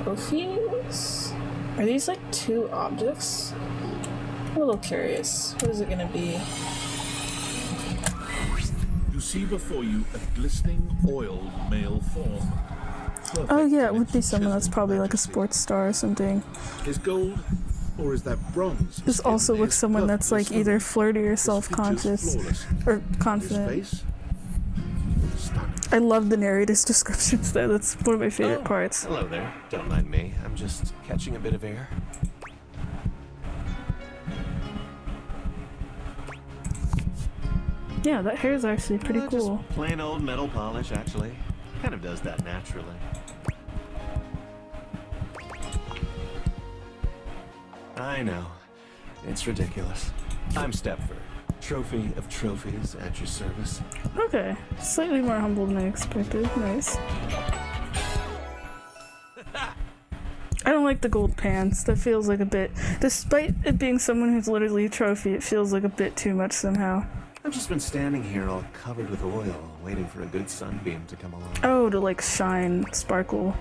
trophies? Are these like 2 objects? I'm a little curious. What is it gonna be? You see before you a glistening, oiled male form. Perfect Oh yeah, it in would its be someone that's chiseled probably like a majesty. sports star or something. Is gold, or is that bronze? This also looks someone that's like either flirty or self-conscious or confident. Face? Stunning. I love the narrator's descriptions though. That's one of my favorite parts. Hello there. Don't mind me. I'm just catching a bit of air. Yeah, that hair is actually pretty cool. Just plain old metal polish, actually. Kind of does that naturally. I know. It's ridiculous. I'm Stepford. Trophy of trophies at your service. Okay, slightly more humble than I expected. Nice. I don't like the gold pants. That feels like a bit, despite it being someone who's literally a trophy, it feels like a bit too much somehow. I've just been standing here all covered with oil, waiting for a good sunbeam to come along. Oh, to like shine, sparkle.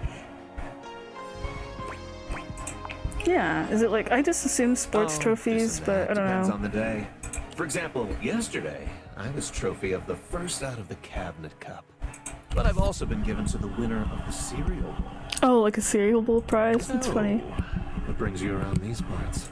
Yeah, is it like, I just assume sports trophies, but I don't Depends know. on the day. For example, yesterday, I was trophy of the first out of the cabinet cup. But I've also been given to the winner of the cereal bowl. Oh, like a cereal bowl prize? That's funny. What brings you around these parts?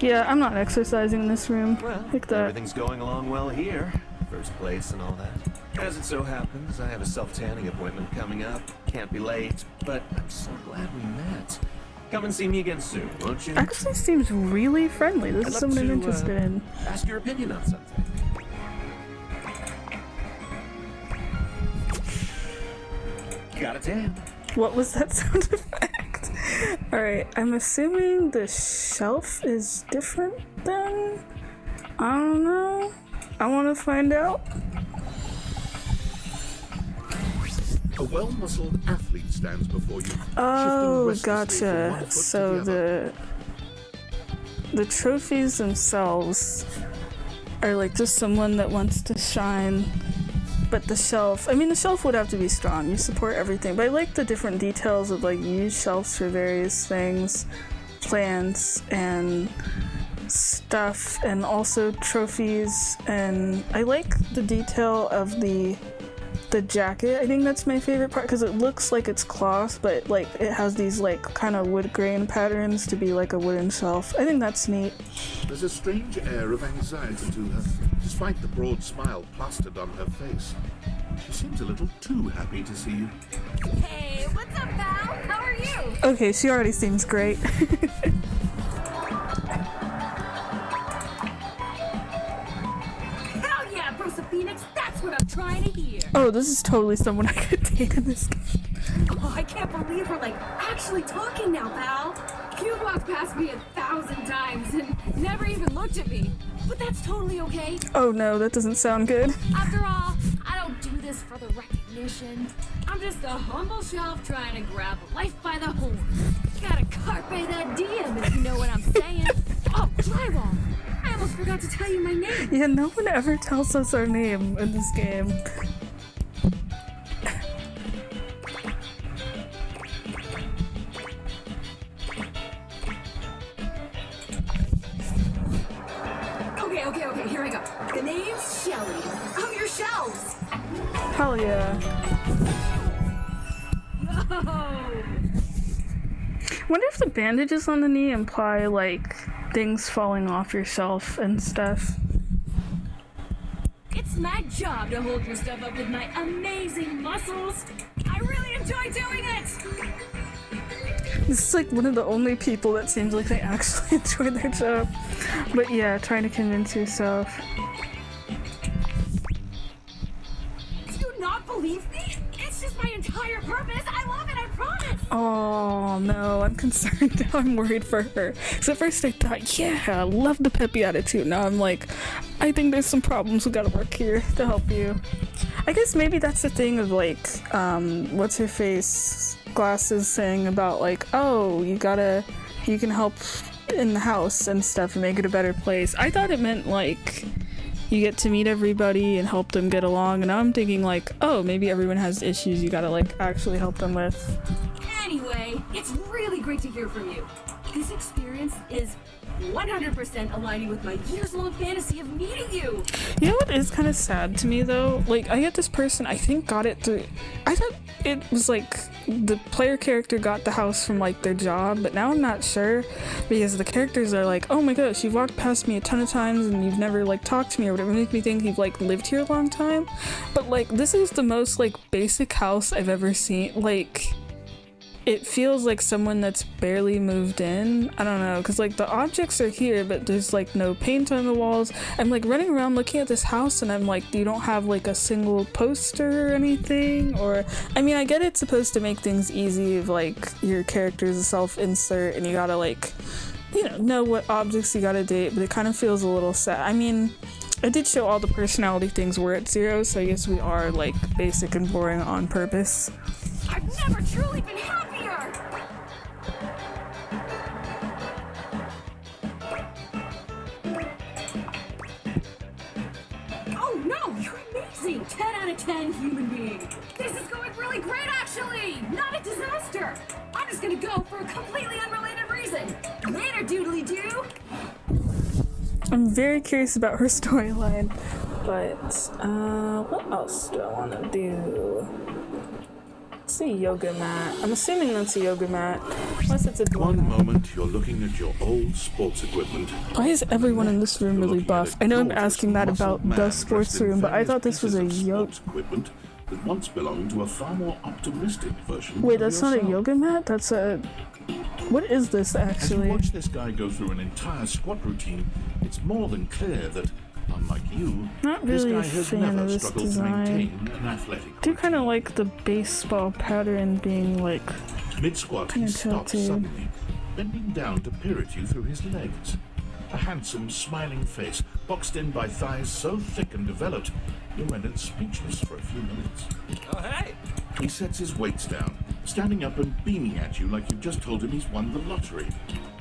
Yeah, I'm not exercising in this room. Well, like that. Everything's going along well here. First place and all that. As it so happens, I have a self-tanning appointment coming up. Can't be late, but I'm so glad we met. Come and see me again soon, won't you? Actually seems really friendly. This I'd is love someone I'm to, interested in. Ask your opinion on something. Got a tan. What was that sound effect? Alright, I'm assuming the shelf is different then? I don't know. I want to find out. A well-muscled athlete stands before you. Oh, shifting restlessly from one gotcha. foot So to the the trophies themselves are like just someone that wants to shine. But the shelf, I mean, the shelf would have to be strong. You support everything. But I like the different details of like you use shelves for various things, plants and stuff, and also trophies. And I like the detail of the jacket. I think that's my favorite part because it looks like it's cloth, but like it has these like kind of wood grain patterns to be like a wooden shelf. I think that's neat. There's a strange air of anxiety to her, despite the broad smile plastered on her face. She seems a little too happy to see you. Hey, what's up, pal? How are you? Okay, she already seems great. Hell yeah, Bruce Phoenix, that's what I'm trying to hear. Oh, this is totally someone I could date in this game. Oh, I can't believe we're like actually talking now, pal. You walked past me 1,000 times and never even looked at me. But that's totally okay. Oh no, that doesn't sound good. After all, I don't do this for the recognition. I'm just a humble shelf trying to grab life by the horn. Gotta carpe that diem, if you know what I'm saying. Oh, drywall. I almost forgot to tell you my name. Yeah, no one ever tells us our name in this game. Okay, here I go. The name's Shelly. I'm your shelves. Hell yeah. Yo! Wonder if the bandages on the knee imply like things falling off your shelf and stuff. It's my job to hold your stuff up with my amazing muscles. I really enjoy doing it. This is like one of the only people that seems like they actually enjoy their job. But yeah, trying to convince yourself. Do you not believe me? It's just my entire purpose. I love it, I promise. Oh no, I'm concerned now. I'm worried for her. So at first I thought, yeah, I love the peppy attitude. Now I'm like, I think there's some problems we gotta work here to help you. I guess maybe that's the thing of like, what's her face? Glasses saying about like, oh, you can help in the house and stuff and make it a better place. I thought it meant like you get to meet everybody and help them get along, and now I'm thinking like, oh, maybe everyone has issues you gotta like actually help them with. Anyway, it's really great to hear from you. This experience is 100% aligning with my years-long fantasy of meeting you. You know what is kind of sad to me though? Like, I get this person, I think got it through, I thought it was like the player character got the house from like their job, but now I'm not sure because the characters are like, oh my gosh, you've walked past me a ton of times and you've never like talked to me or whatever. It makes me think you've like lived here a long time. But like, this is the most like basic house I've ever seen. Like, it feels like someone that's barely moved in. I don't know, because like the objects are here, but there's like no paint on the walls. I'm like running around looking at this house and I'm like, you don't have like a single poster or anything? Or, I mean, I get it's supposed to make things easy if like your character's a self-insert and you gotta like, you know what objects you gotta date, but it kind of feels a little sad. I mean, I did show all the personality things were at 0, so I guess we are like basic and boring on purpose. I've never truly been happier! Oh no, you're amazing! 10 out of 10 human being! This is going really great actually! Not a disaster! I'm just gonna go for a completely unrelated reason! Later, doodly-doo! I'm very curious about her storyline. But, what else do I want to do? It's a yoga mat. I'm assuming that's a yoga mat. Unless it's a door mat. One moment you're looking at your old sports equipment. Why is everyone in this room really buff? I know I'm asking that about the sports room, but I thought this was a yoga equipment that once belonged to a far more optimistic version. Wait, of that's not a yourself. yoga mat? That's a... What is this, As you actually? watch this guy go through an entire squat routine, it's more than clear that, unlike you, Not this really guy a has fan never of this struggled design. to maintain an athletic I do kind of like the baseball pattern being like... Mid-squat, he kinda stops tilted. suddenly, bending down to peer at you through his legs. A handsome, smiling face, boxed in by thighs so thick and developed, you're rendered speechless for a few minutes. Oh, hey! He sets his weights down, standing up and beaming at you like you've just told him he's won the lottery.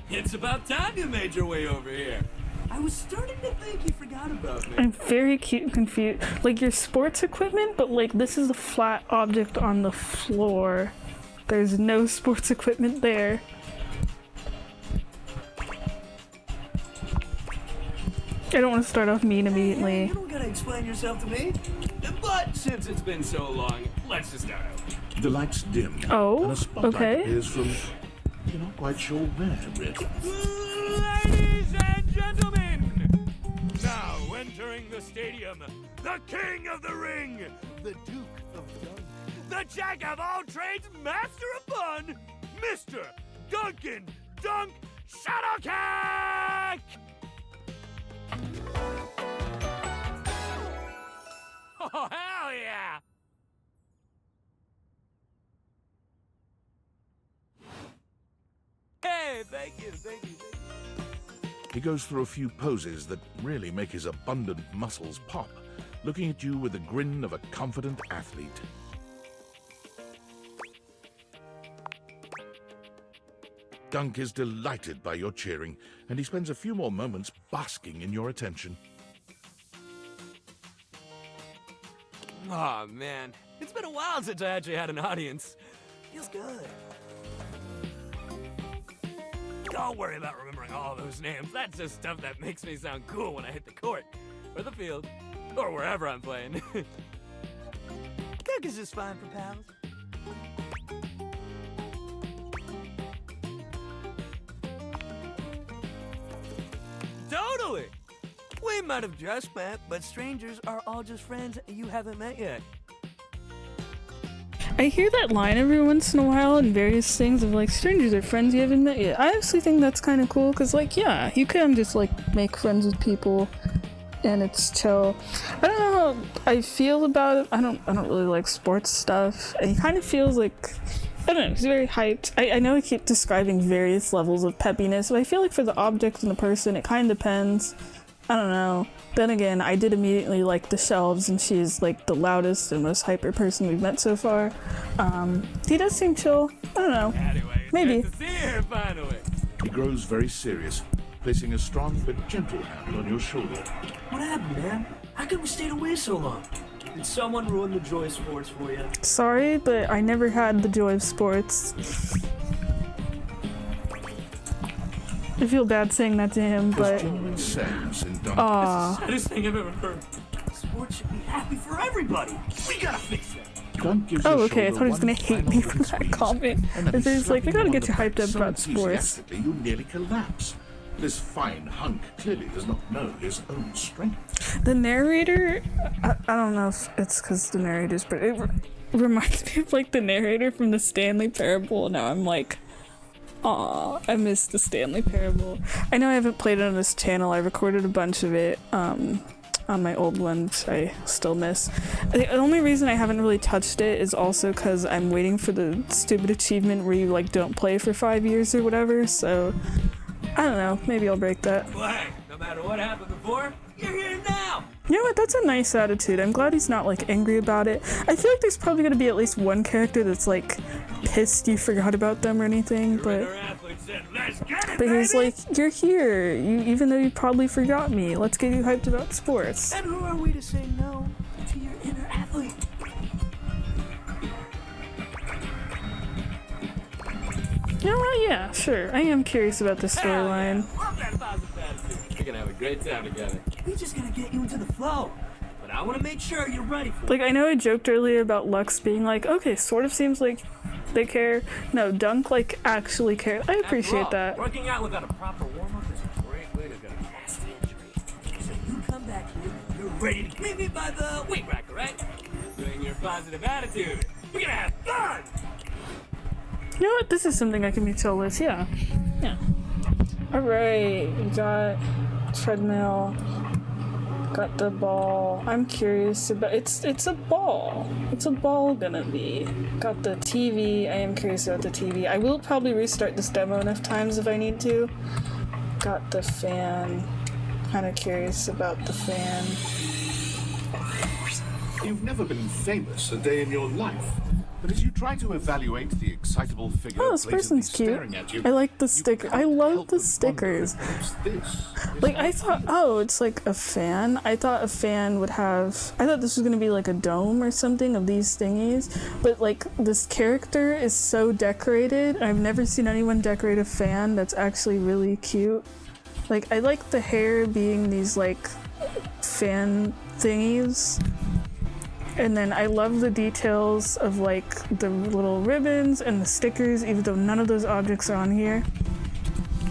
It's about time you made your way over here. I was starting to think you forgot about me. I'm very confused. Like your sports equipment, but like this is a flat object on the floor. There's no sports equipment there. I don't want to start off mean immediately. You don't gotta explain yourself to me. But since it's been so long, let's just start over. The lights dim, Oh, and a spotlight okay. appears from... You're not quite sure where, really. Ladies and gentlemen, now entering the stadium, the king of the ring, the duke of dunk, the jack of all trades, master of fun, Mr. Duncan Dunk Shuttlecock! Oh, hell yeah! Hey, thank you. He goes through a few poses that really make his abundant muscles pop, looking at you with the grin of a confident athlete. Dunk is delighted by your cheering, and he spends a few more moments basking in your attention. Oh man, it's been a while since I actually had an audience. Feels good. Don't worry about remembering all those names. That's just stuff that makes me sound cool when I hit the court, or the field, or wherever I'm playing. Dunk is just fine for pals. Totally! We might have just met, but strangers are all just friends you haven't met yet. I hear that line every once in a while in various things of like strangers are friends you haven't met yet. I actually think that's kind of cool because like yeah, you can just like make friends with people and it's chill. I don't know how I feel about it. I don't really like sports stuff. And he kind of feels like I don't know, he's very hyped. I know I keep describing various levels of peppiness, but I feel like for the object and the person it kind of depends. I don't know. Then again, I did immediately like the shelves, and she's like the loudest and most hyper person we've met so far. He does seem chill. I don't know. Anyway, maybe. nice to see you here finally. He grows very serious, placing a strong but gentle hand on your shoulder. What happened, man? How come we stayed away so long? Did someone ruin the joy of sports for you? Sorry, but I never had the joy of sports. I feel bad saying that to him, but Aw. That's the saddest thing I've ever heard. Sports should be happy for everybody. We gotta fix that. oh, okay. I thought he was gonna hate me for that comment. And so he's like, we gotta get you hyped up so about sports. enthusiastically you nearly collapse. This fine hunk clearly does not know his own strength. The narrator, I don't know if it's because the narrator's, but it reminds me of like the narrator from the Stanley Parable. Now I'm like, aw, I missed the Stanley Parable. I know I haven't played it on this channel. I recorded a bunch of it on my old one, which I still miss. The only reason I haven't really touched it is also because I'm waiting for the stupid achievement where you like don't play for 5 years or whatever, so I don't know, maybe I'll break that. Well, hey, no matter what happened before, you're here now! You know what, that's a nice attitude. I'm glad he's not like angry about it. I feel like there's probably gonna be at least one character that's like pissed you forgot about them or anything, but he's like, you're here, even though you probably forgot me. Let's get you hyped about sports. And who are we to say no to your inner athlete? You know what, yeah, sure. I am curious about the storyline. Love that positive attitude. We're gonna have a great time together. We just gotta get you into the flow. I want to make sure you're ready for it. Like, I know I joked earlier about Lux being like, okay, sort of seems like they care. No, Dunk, like, actually cares. I appreciate After all, that. Working out without a proper warm-up is a great way to get a past injury. So you come back here, you're ready to meet me by the weight rack, right? Bring your positive attitude. We're gonna have fun! You know what? This is something I can be chill with. Yeah. Alright, we got treadmill. Got the ball. I'm curious about it's a ball. What's a ball gonna be? Got the TV. I am curious about the TV. I will probably restart this demo enough times if I need to. Got the fan. Kinda curious about the fan. You've never been famous a day in your life, but as you try to evaluate the excitable figure Oh, this person's cute. staring at you, I like the sticker. I love the stickers. Like, I thought, oh, it's like a fan. I thought a fan would have, I thought this was gonna be like a dome or something of these thingies, but like this character is so decorated. I've never seen anyone decorate a fan that's actually really cute. Like, I like the hair being these like fan thingies. And then I love the details of like the little ribbons and the stickers, even though none of those objects are on here.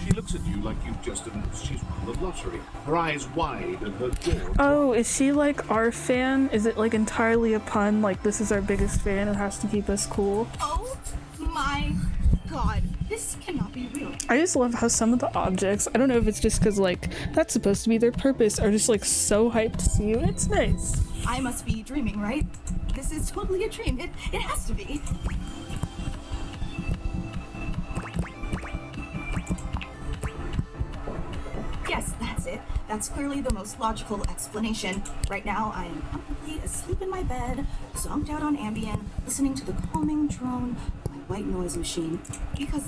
She looks at you like you've just announced she's won the lottery, her eyes wide and her jaw. Oh, is she like our fan? Is it like entirely a pun? Like, this is our biggest fan, it has to keep us cool? Oh my god, this cannot be real. I just love how some of the objects, I don't know if it's just because like that's supposed to be their purpose, are just like so hyped to see you. It's nice. I must be dreaming, right? This is totally a dream. It has to be. Yes, that's it. That's clearly the most logical explanation. Right now, I am comfortably asleep in my bed, zonked out on Ambien, listening to the calming drone of my white noise machine. Because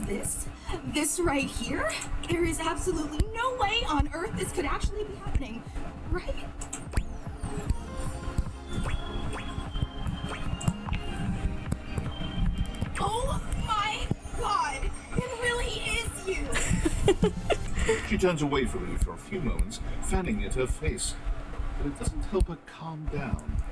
this right here, there is absolutely no way on earth this could actually be happening, right? Oh my god! It really is you! She turns away from you for a few moments, fanning at her face, but it doesn't help her calm down.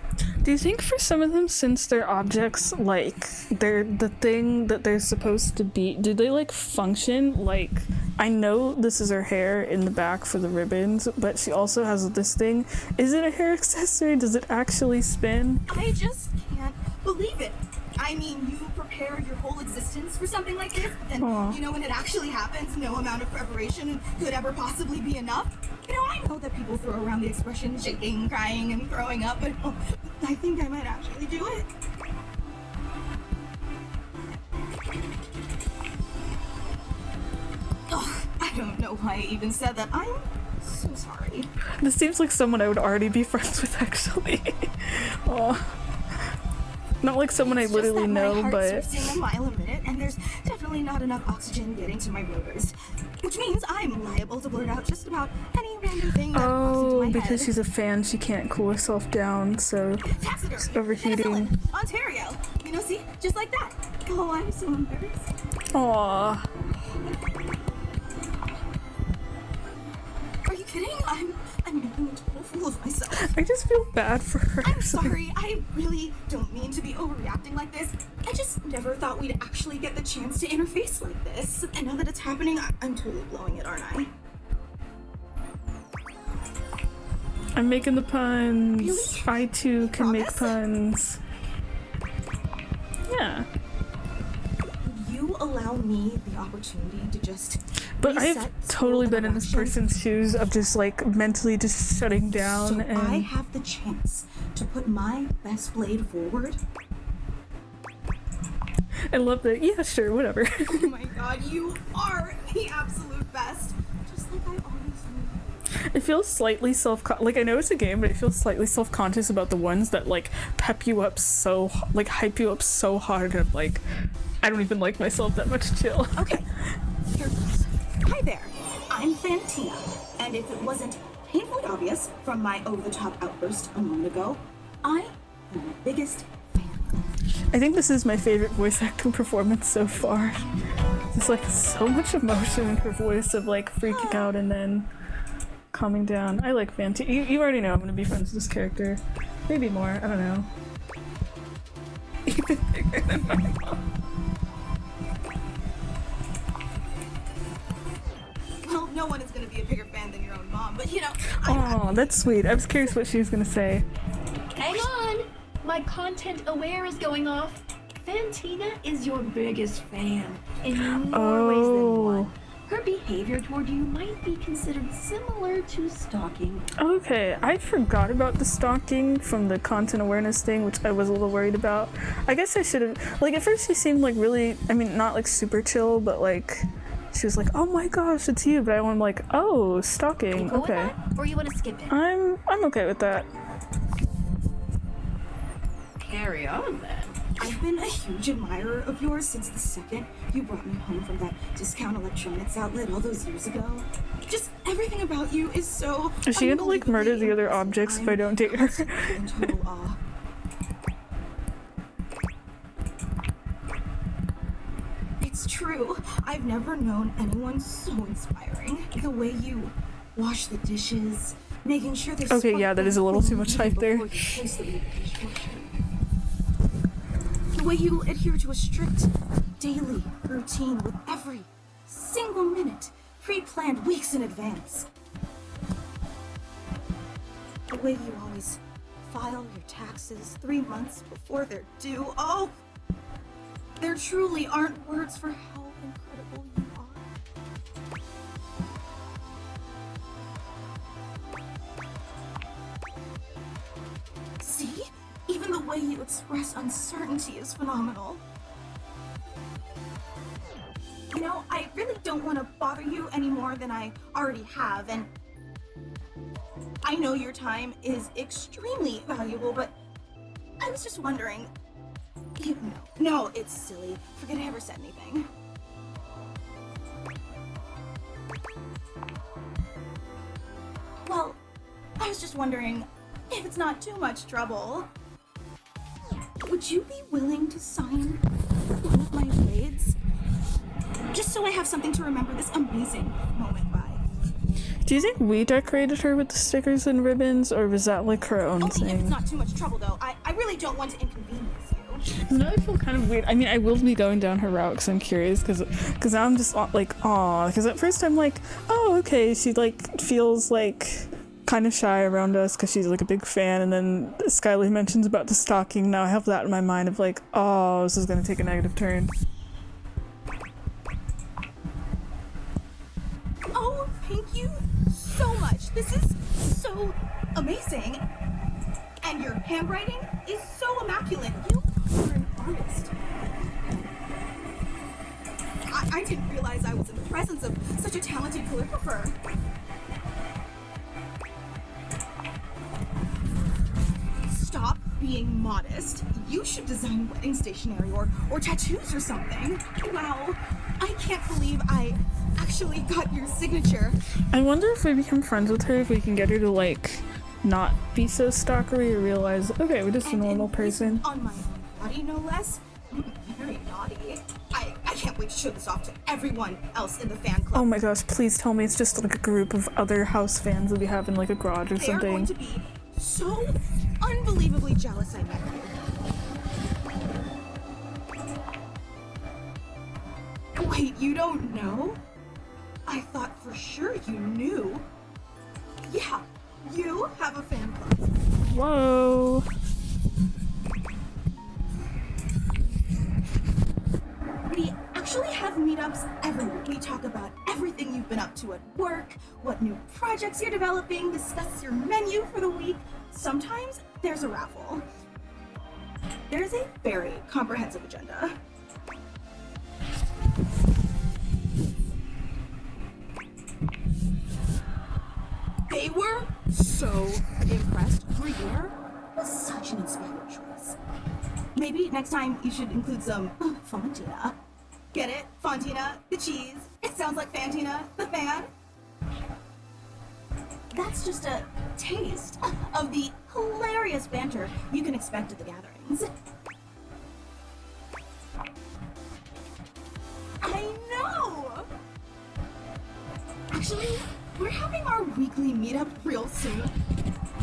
Do you think for some of them, since they're objects, like, they're the thing that they're supposed to be, do they, like, function? Like, I know this is her hair in the back for the ribbons, but she also has this thing. Is it a hair accessory? Does it actually spin? I just can't believe it. I mean, you prepare your whole existence for something like this, and you know, when it actually happens, no amount of preparation could ever possibly be enough. You know, I know that people throw around the expression shaking, crying, and throwing up, but I think I might actually do it. Ugh, I don't know why I even said that. I'm so sorry. This seems like someone I would already be friends with, actually. Aw. Not like someone I literally know, my but... heart's racing a mile a minute, and there's definitely not enough oxygen getting to my rotors. Which means I'm liable to blurt out just about any random thing that pops into my because head. she's a fan, she can't cool herself down, so it's overheating. Ontario! You know, see? Just like that. Oh, I'm so embarrassed. Aww. Are you kidding? I'm making a total fool of myself. I just feel bad for her. I'm sorry. I really don't mean to be overreacting like this. I just never thought we'd actually get the chance to interface like this. And now that it's happening, I'm totally blowing it, aren't I? I'm making the puns. Really? I too can make puns. Yeah. You allow me the opportunity to just But reset I've totally been in this person's shoes of just like mentally just shutting down, so and I have the chance to put my best blade forward. I love that. Yeah, sure, whatever. Oh my god, you are the absolute best. Just like I always knew. It feels slightly like I know it's a game, but it feels slightly self-conscious about the ones that like pep you up so like hype you up so hard. And like I don't even like myself that much. Chill. Okay, here goes. Hi there, I'm Fantina, and if it wasn't painfully obvious from my over-the-top outburst a moment ago, I am your biggest fan. I think this is my favorite voice acting performance so far. There's like so much emotion in her voice of like freaking out and then calming down. I like Fantina. You already know I'm gonna be friends with this character. Maybe more, I don't know. Even bigger than my mom. Well, no one is going to be a bigger fan than your own mom, but you know... Oh, that's sweet. I was curious what she was gonna say. Hang on! My content aware is going off. Fantina is your biggest fan in more ways than one. Her behavior toward you might be considered similar to stalking. Okay, I forgot about the stalking from the content awareness thing, which I was a little worried about. I guess I should have, like, at first she seemed like really, I mean, not like super chill, but like, she was like, oh my gosh, it's you, but I'm like, oh, stalking, okay. Or you want to skip it? I'm okay with that. Carry on then. I've been a huge admirer of yours since the second you brought me home from that discount electronics outlet all those years ago. Just everything about you is so... Is she gonna like murder the other objects if I don't date her? in total awe. It's true. I've never known anyone so inspiring. The way you wash the dishes, making sure there's... Okay, yeah, that is a little too much hype there. The way you adhere to a strict daily routine with every single minute pre-planned weeks in advance. The way you always file your taxes 3 months before they're due. Oh, there truly aren't words for how incredible you are. See? Even the way you express uncertainty is phenomenal. You know, I really don't want to bother you any more than I already have, and I know your time is extremely valuable, but I was just wondering... No, it's silly. Forget I ever said anything. Well, I was just wondering if it's not too much trouble. Would you be willing to sign one of my blades? Just so I have something to remember this amazing moment by. Do you think we decorated her with the stickers and ribbons, or was that like her own Only if it's thing? not too much trouble, though. I really don't want to inconvenience you. Now I feel kind of weird. I mean, I will be going down her route because I'm curious, because now I'm just like, aw. Because at first I'm like, oh, okay, she like feels like kind of shy around us because she's like a big fan, and then Skylar mentions about the stalking. Now I have that in my mind of like, oh, this is gonna take a negative turn. Oh, thank you so much. This is so amazing. And your handwriting is so immaculate. You are an artist. I didn't realize I was in the presence of such a talented calligrapher. Stop being modest. You should design wedding stationery or tattoos or something. Wow, I can't believe I actually got your signature. I wonder if we become friends with her, if we can get her to like not be so stalkery or realize, okay, we're just a normal person. On my own body, no less. Very naughty. I can't wait to show this off to everyone else in the fan club. Oh my gosh, please tell me it's just like a group of other house fans that we have in like a garage or They are going to something. be so unbelievably jealous I met you. Wait, you don't know? I thought for sure you knew. Yeah, you have a fan club. Whoa. We actually have meetups every week. We talk about everything you've been up to at work, what new projects you're developing, discuss your menu for the week. Sometimes there's a raffle. There's a very comprehensive agenda. They were so impressed. Gruyere was such an inspired choice. Maybe next time you should include some Fontina. Get it? Fontina, the cheese. It sounds like Fantina, the fan. That's just a taste of the hilarious banter you can expect at the gatherings. I know! Actually, we're having our weekly meetup real soon.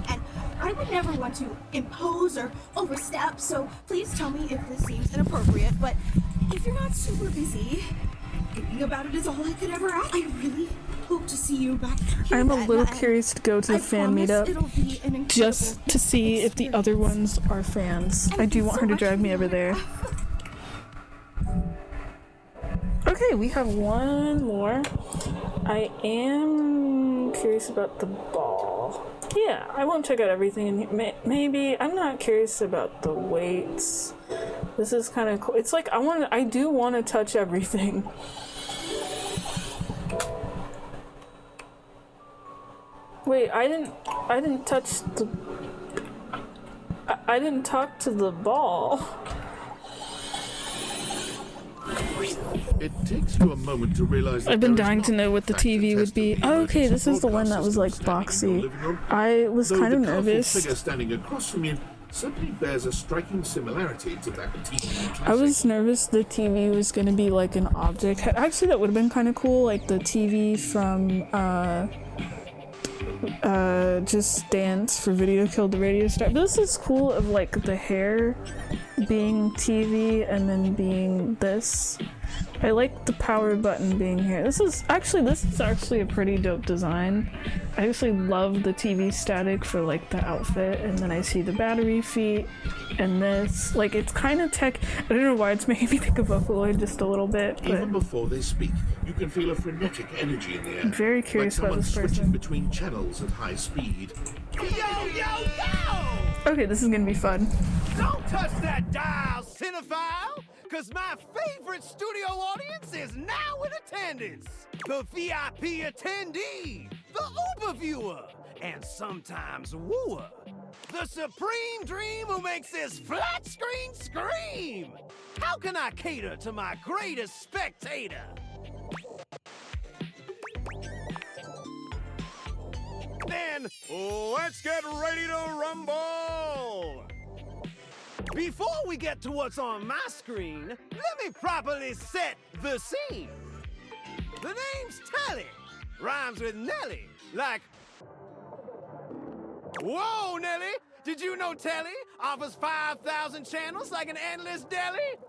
And I would never want to impose or overstep, so please tell me if this seems inappropriate, but if you're not super busy, thinking about it is all I could ever ask. I really hope to see you back here. I'm a little curious to go to the fan meetup just to see if the other ones are fans. I do want her to drag me over there. Okay, we have one more. I am curious about the ball. Yeah, I won't check out everything in here. Maybe I'm not curious about the weights. This is kind of cool. It's like I do want to touch everything. Wait, I didn't touch the. I didn't talk to the ball. It takes you a moment to realize that I've been dying to know what the TV would be. Oh, okay, this is the one that was like boxy. I was kind of nervous. Figure standing across from you certainly bears a striking similarity to that TV classic. I was nervous the TV was gonna be like an object. Actually, that would have been kind of cool, like the TV from Just Dance for Video Killed the Radio Star. But this is cool of like the hair being TV and then being this. I like the power button being here. This is actually a pretty dope design. I actually love the TV static for like the outfit, and then I see the battery feet and this. Like, it's kind of tech. I don't know why it's making me think of Vocaloid just a little bit, but even before they speak, you can feel a frenetic energy in the air. I'm very curious like about this switching person. between channels at high speed. Yo, yo, yo! Okay, this is gonna be fun. Don't touch that dial, cinephile! Because my favorite studio audience is now in attendance. The VIP attendee, the Uber viewer, and sometimes wooer. The supreme dream who makes this flat screen scream. How can I cater to my greatest spectator? Then, let's get ready to rumble! Before we get to what's on my screen, let me properly set the scene. The name's Telly, rhymes with Nelly, like... Whoa, Nelly! Did you know Telly offers 5,000 channels like an endless deli?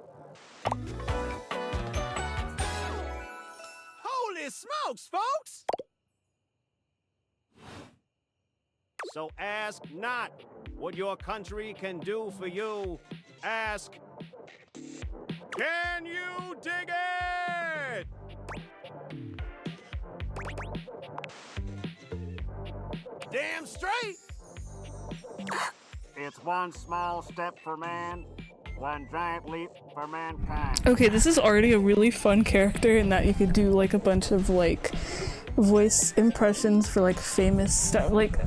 Holy smokes, folks! So ask not what your country can do for you. Ask, can you dig it? Damn straight! It's one small step for man, one giant leap for mankind. Okay, this is already a really fun character in that you could do like a bunch of like voice impressions for like famous stuff. Like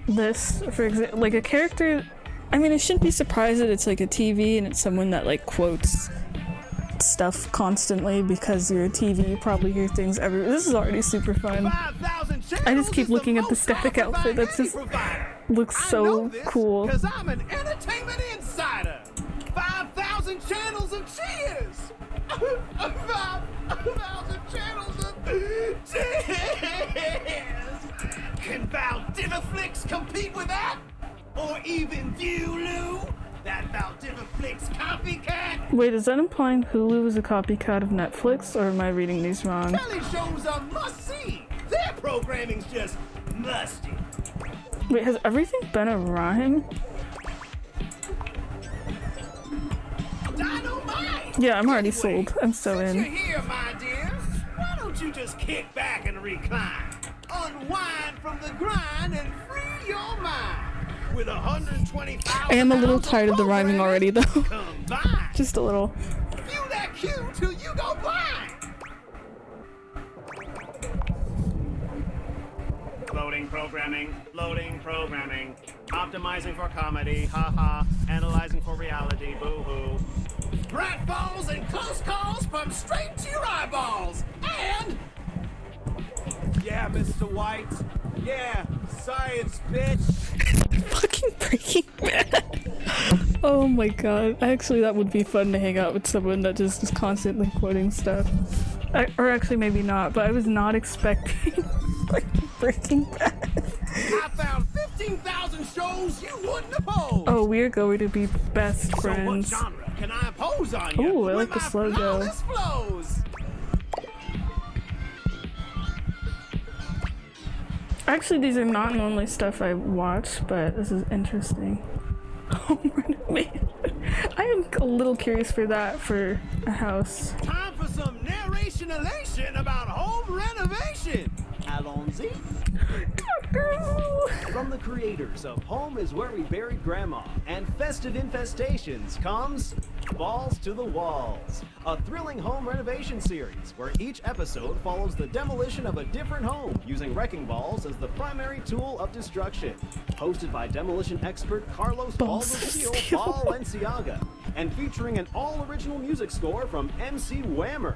this, for example, like a character. I mean, I shouldn't be surprised that it's like a TV and it's someone that like quotes stuff constantly, because you're a TV, you probably hear things everywhere. This is already super fun. I just keep looking at the static outfit. That's just looks so cool. Because I'm an entertainment insider. 5,000 channels of cheers. 5,000 channels of cheers. Can Valdiviflix compete with that? Or even Viewloo? That Valdiviflix copycat? Wait, is that implying Hulu is a copycat of Netflix, or am I reading these wrong? Telly shows are must-see. Their programming's just musty. Wait, has everything been a rhyme? Dynamite! Yeah, I'm already sold. I'm so Since you're in. here, my dear, why don't you just kick back and recline? Unwind from the grind and free your mind. With 120,000 I am a little tired of the rhyming already, though. combined. Just a little. View that cue till you go blind. Loading programming, optimizing for comedy, haha, analyzing for reality, boo-hoo. Pratfalls and close calls from straight to your eyeballs, and... Yeah, Mr. White, yeah, science, bitch. Fucking Breaking Bad. Oh my god. Actually, that would be fun to hang out with someone that just is constantly quoting stuff. Or actually, maybe not, but I was not expecting like Breaking Bad. I found 15 15,000 shows you wouldn't oppose. Oh, we're going to be best So what friends. genre can I impose on you? Ooh, I like with this my logo. flawless flows? Actually, these are not normally stuff I watch, but this is interesting. Home renovation. I am a little curious for that for a house. Time for some narration elation about home renovation. Allons-y. From the creators of Home is Where We Buried Grandma and Festive Infestations comes Balls to the Walls, a thrilling home renovation series where each episode follows the demolition of a different home using wrecking balls as the primary tool of destruction. Hosted by demolition expert Carlos Baldo Balenciaga and featuring an all-original music score from MC Whammer.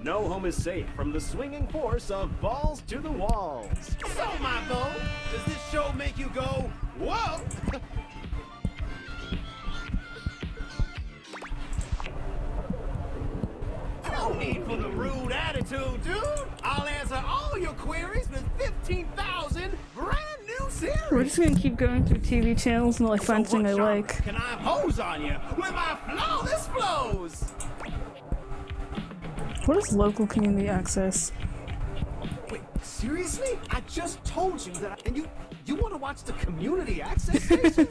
No home is safe from the swinging force of Balls to the Walls. So, my beau, does this show make you go, whoa? No need for the rude attitude, dude. I'll answer all your queries with 15,000 brand new series. We're just gonna keep going through TV channels until I find something I like. Can I impose on you with my flawless flows? What is local community access? Wait, seriously? I just told you that, and you want to watch the community access station?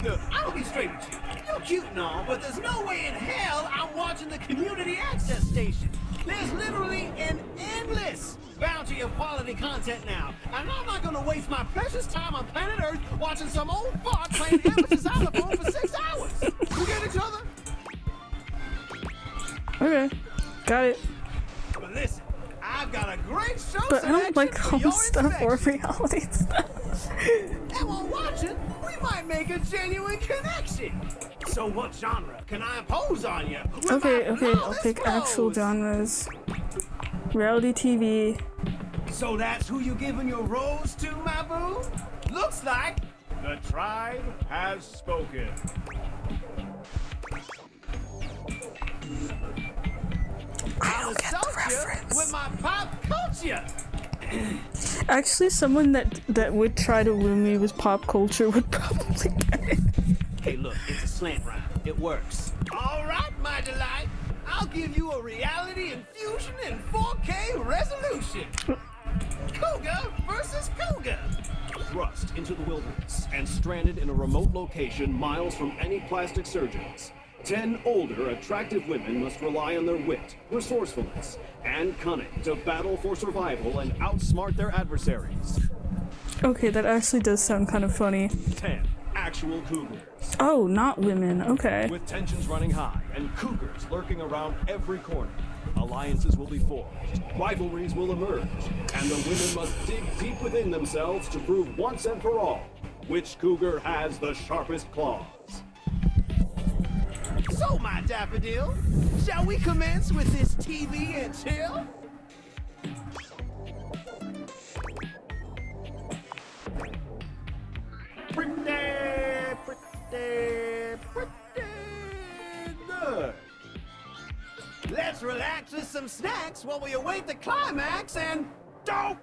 Look, I'll be straight with you. You're cute and all, but there's no way in hell I'm watching the community access station. There's literally an endless bounty of quality content now, and I'm not gonna waste my precious time on planet Earth watching some old fart playing amateur xylophone for 6 hours. We get each other? Okay, got it. But listen, I've got a great show But I don't like for home your stuff or inspection. reality stuff. And while watching, we might make a genuine connection. So what genre can I impose on you? with Okay, my I'll flawless pick actual flows? genres. Reality TV. So that's who you giving your rose to, my boo? Looks like the tribe has spoken. I'll assault you with my pop culture. Actually, someone that would try to woo me with pop culture would probably get it. Hey, look, it's a slant rhyme. It works. All right, my delight. I'll give you a reality infusion in 4K resolution. Cougar versus Cougar. Thrust into the wilderness and stranded in a remote location miles from any plastic surgeons. 10 older, attractive women must rely on their wit, resourcefulness, and cunning to battle for survival and outsmart their adversaries. Okay, that actually does sound kind of funny. 10 actual cougars. Oh, not women. Okay. With tensions running high and cougars lurking around every corner, alliances will be forged, rivalries will emerge, and the women must dig deep within themselves to prove once and for all which cougar has the sharpest claws. So, my daffodil, shall we commence with this TV and chill? Pretty good. Let's relax with some snacks while we await the climax and dope.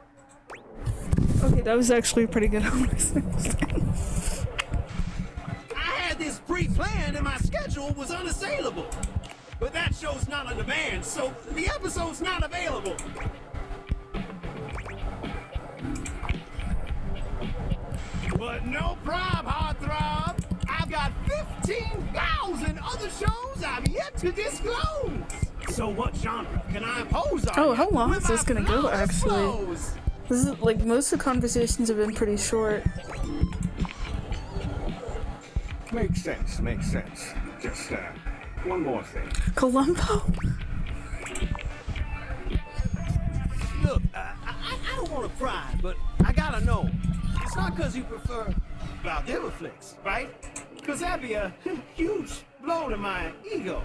Okay, that was actually pretty good. I had this pre-planned and my schedule was unassailable. But that show's not on demand, so the episode's not available. But no prob, heartthrob. I've got 15,000 other shows I've yet to disclose. So what genre can I impose on Oh, you how long with is this my gonna go, flawless actually? flows? This is like most of the conversations have been pretty short. Makes sense, makes sense. Just, one more thing. Columbo? Look, I don't want to pry, but I gotta know. It's not because you prefer Valdivia flicks, right? Because that'd be a huge blow to my ego.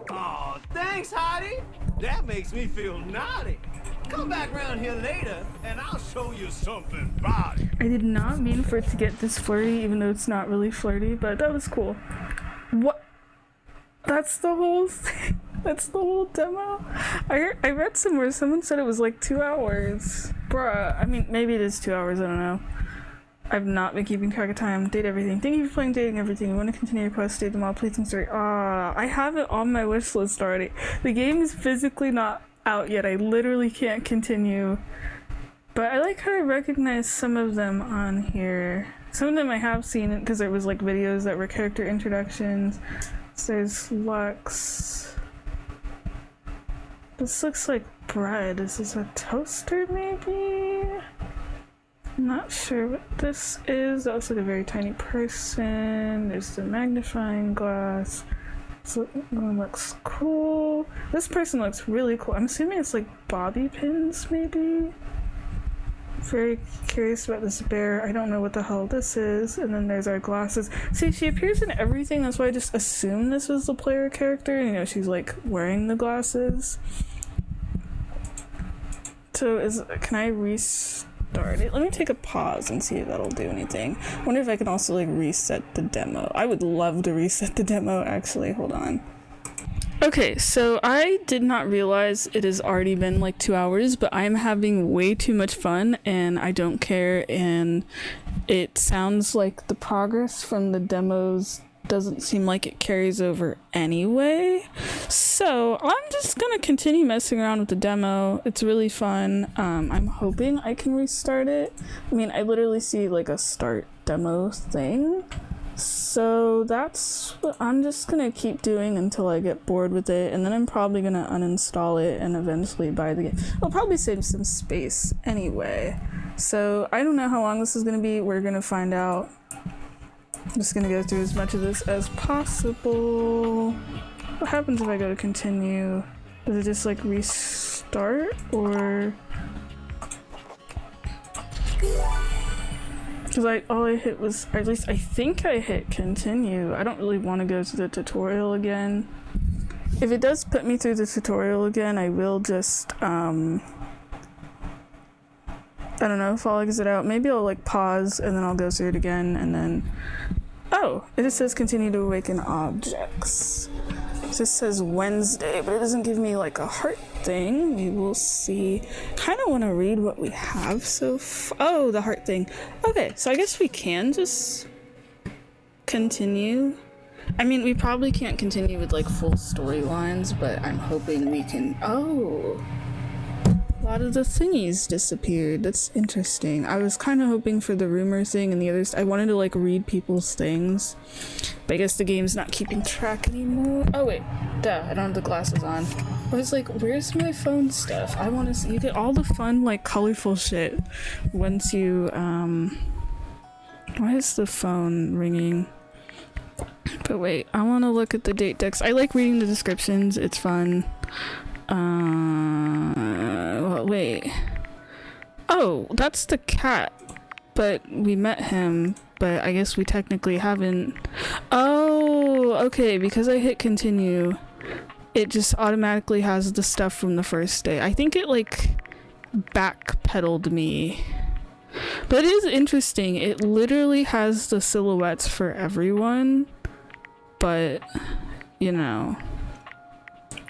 Oh, thanks, Hottie. That makes me feel naughty. Come back around here later, and I'll show you something body. I did not mean for it to get this flirty, even though it's not really flirty, but that was cool. What? That's the whole thing. That's the whole demo. I read somewhere someone said it was like 2 hours. Bruh. I mean, maybe it is 2 hours. I don't know. I've not been keeping track of time. Date everything. Thank you for playing Dating Everything. You want to continue your quest? Date them all. Please and story. I have it on my wish list already. The game is physically not out yet. I literally can't continue. But I like how I recognize some of them on here. Some of them I have seen because there was like videos that were character introductions. So there's Lux. This looks like bread. Is this a toaster maybe? I'm not sure what this is. That looks like a very tiny person. There's the magnifying glass. So one looks cool. This person looks really cool. I'm assuming it's like bobby pins maybe? Very curious about this bear. I don't know what the hell this is. And then there's our glasses. See, she appears in everything. That's why I just assumed this was the player character. You know, she's like wearing the glasses. So can I restart it? Let me take a pause and see if that'll do anything. I wonder if I can also like reset the demo. I would love to reset the demo actually. Hold on. Okay, so I did not realize it has already been like 2 hours, but I'm having way too much fun and I don't care, and it sounds like the progress from the demos doesn't seem like it carries over anyway. So I'm just gonna continue messing around with the demo. It's really fun. I'm hoping I can restart it. I mean, I literally see like a start demo thing. So that's what I'm just gonna keep doing until I get bored with it, and then I'm probably gonna uninstall it and eventually buy the game. I'll probably save some space anyway. So I don't know how long this is gonna be. We're gonna find out. I'm just gonna go through as much of this as possible. What happens if I go to continue? Does it just like restart or? Because all I hit was, or at least I think I hit continue. I don't really want to go to the tutorial again. If it does put me through the tutorial again, I will just, I don't know if I'll exit out. Maybe I'll like pause and then I'll go through it again and then, oh, it just says continue to awaken objects. It just says Wednesday, but it doesn't give me like a heart thing. We will see. Kind of want to read what we have so far. Oh, the heart thing. Okay, so I guess we can just continue. I mean, we probably can't continue with like full storylines, but I'm hoping we can. Oh, a lot of the thingies disappeared. That's interesting. I was kind of hoping for the rumor thing and the others. I wanted to like read people's things, but I guess the game's not keeping track anymore. Oh wait, duh, I don't have the glasses on. I was like, where's my phone stuff? I want to see. You get all the fun like colorful shit once you why is the phone ringing? But wait, I want to look at the date decks. I like reading the descriptions. It's fun. Well, wait. Oh, that's the cat. But we met him, but I guess we technically haven't. Oh, okay, because I hit continue, it just automatically has the stuff from the first day. I think it like backpedaled me. But it is interesting. It literally has the silhouettes for everyone, but you know.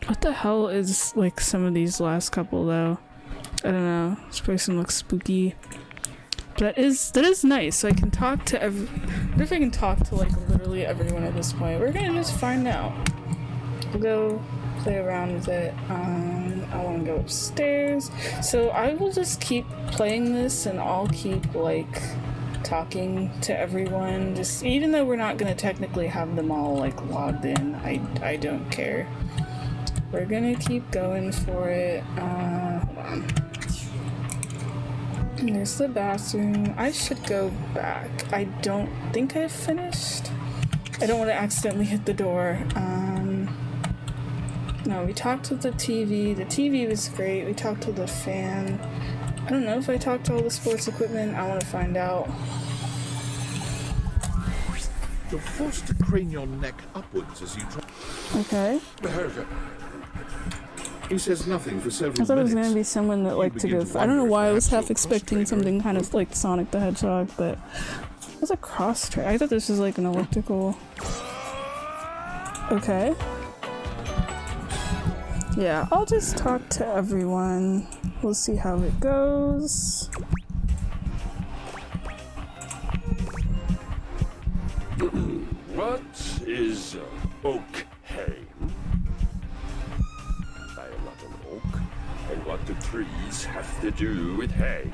What the hell is like some of these last couple though? I don't know. This person looks spooky. That is nice. So I can talk to what if I can talk to like literally everyone at this point? We're gonna just find out. We'll go play around with it. I want to go upstairs. So I will just keep playing this and I'll keep like talking to everyone. Just even though we're not gonna technically have them all like logged in, I don't care. We're gonna keep going for it. Hold on. There's the bathroom. I should go back. I don't think I've finished. I don't want to accidentally hit the door. No, we talked to the TV. The TV was great. We talked to the fan. I don't know if I talked to all the sports equipment. I want to find out. You're forced to crane your neck upwards as you try. Okay. He says nothing for several minutes. I thought it was going to be someone that liked to go. I don't know why I was half expecting something kind of like Sonic the Hedgehog, but it was a cross track. I thought this was like an elliptical. Okay. Yeah, I'll just talk to everyone. We'll see how it goes. What is Oakheim? I am not an oak, and what do trees have to do with hay?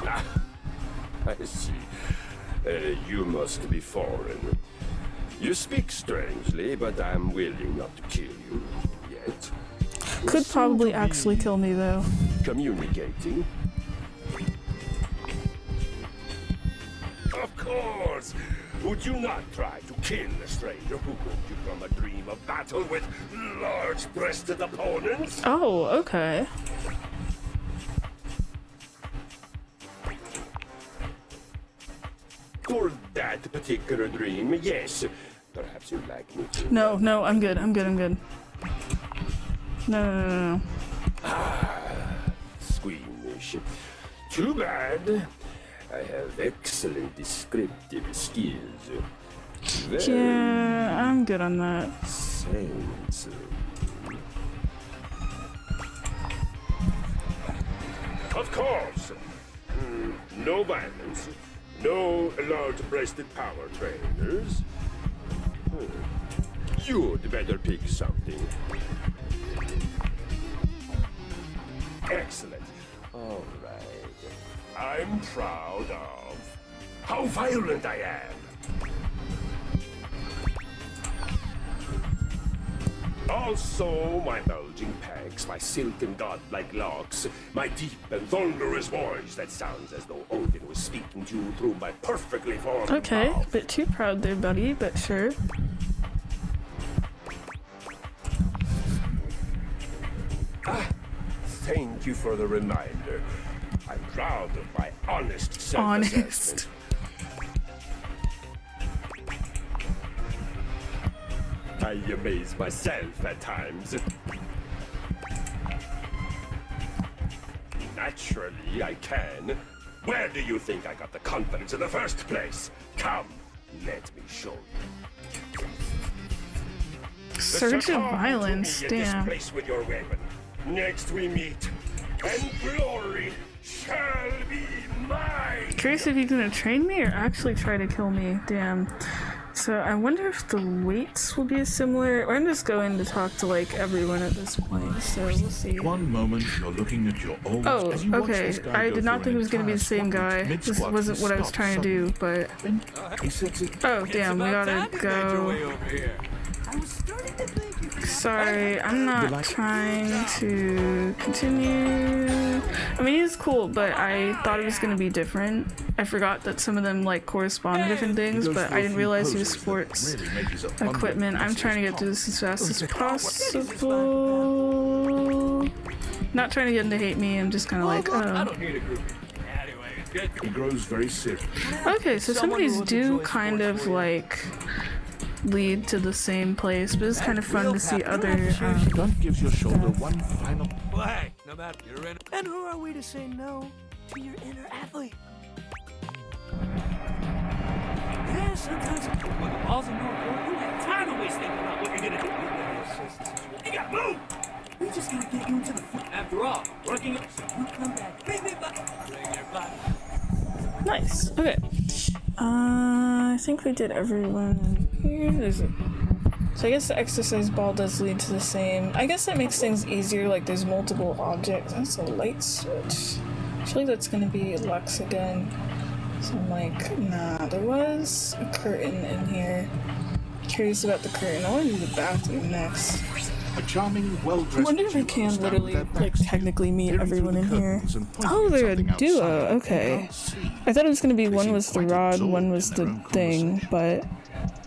Ah, I see. You must be foreign. You speak strangely, but I'm willing not to kill you yet. Could probably actually kill me though. Communicating. Of course! Would you not try to kill a stranger who woke you from a dream of battle with large-breasted opponents? Oh, okay. For that particular dream, yes. Perhaps you'd like me to... No, I'm good. No. Squeamish. Too bad. I have excellent descriptive skills. Yeah, I'm good on that. Sensitive. Of course. No violence. No large-breasted power trainers. You'd better pick something. Excellent. All right. I'm proud of how violent I am. Also, my bulging pecs, my silken godlike locks, my deep and thunderous voice that sounds as though Odin was speaking to you through my perfectly formed Okay, mouth. bit too proud there, buddy, but sure. Thank you for the reminder. I'm proud of my honest self-assessment. I amaze myself at times. Naturally, I can. Where do you think I got the confidence in the first place? Come, let me show you. Surge of violence, At damn. this place with your weapon. Next we meet, and glory shall be mine. Curious if he's gonna train me or actually try to kill me. Damn. So I wonder if the weights will be similar. I'm just going to talk to like everyone at this point, so we'll see. One moment you're looking at your old. Oh, as you watch okay. this guy I go did not through think an it was gonna be the entire same squad guy. route, This mid-squat, wasn't he what I was stops trying to do, but He sets it. oh damn, we gotta go. Sorry, I'm not trying to continue. I mean, he's cool, but I thought it was gonna be different. I forgot that some of them like correspond to different things, but I didn't realize he was sports equipment. I'm trying to get through this as fast as possible. Not trying to get him to hate me. I'm just kind of like, oh. He grows very serious. Okay, so some of these do kind of like lead to the same place, but it's kind of fun to see other. Blunt gives your shoulder one final. Hey, no matter you're in. And who are we to say no to your inner athlete? Yeah, sometimes when the ball's in your court, you have time to waste thinking about what you're gonna do. You gotta move. We just gotta get you into the front. After all, working up, so you come back, bring me back, bring your body. Nice. Okay. I think we did everyone here. So I guess the exercise ball does lead to the same. I guess that makes things easier. Like there's multiple objects. That's a light switch. I feel like that's gonna be Lux again. So I'm like, nah. There was a curtain in here. Curious about the curtain. I want to do the bathroom next. A charming, I well-dressed. wonder if I can literally, like, technically meet everyone in here. Oh, they're a duo. Okay. I thought it was gonna be one was the rod, one was the thing, but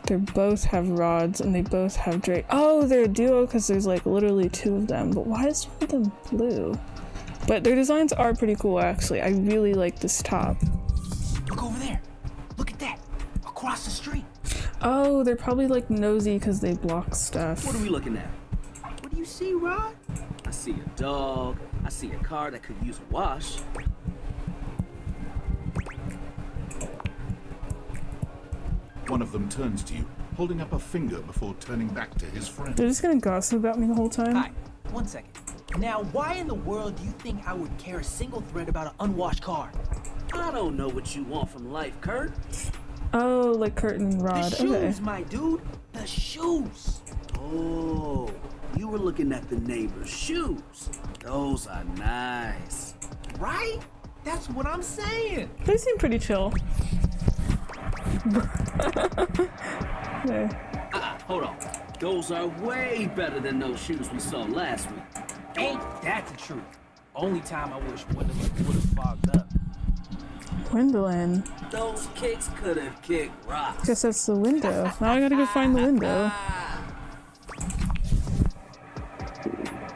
they both have rods and they both have Drake. Oh, they're a duo because there's like literally two of them. But why is one of them blue? But their designs are pretty cool, actually. I really like this top. Look over there. Look at that. Across the street. Oh, they're probably like nosy because they block stuff. What are we looking at? What do you see, Rod? I see a dog. I see a car that could use a wash. One of them turns to you, holding up a finger before turning back to his friend. They're just gonna gossip about me the whole time. Hi, 1 second. Now, why in the world do you think I would care a single thread about an unwashed car? I don't know what you want from life, Kurt. Oh, like Curtin and Rod. The shoes, Okay. my dude. The shoes. Oh, you were looking at the neighbor's shoes. Those are nice. Right? That's what I'm saying. They seem pretty chill. There. Hold on. Those are way better than those shoes we saw last week. Ain't that the truth? Only time I wish Gwendolyn would have fogged up. Gwendolyn. Those kicks could have kicked rocks. Guess that's the window. Now I gotta go find the window.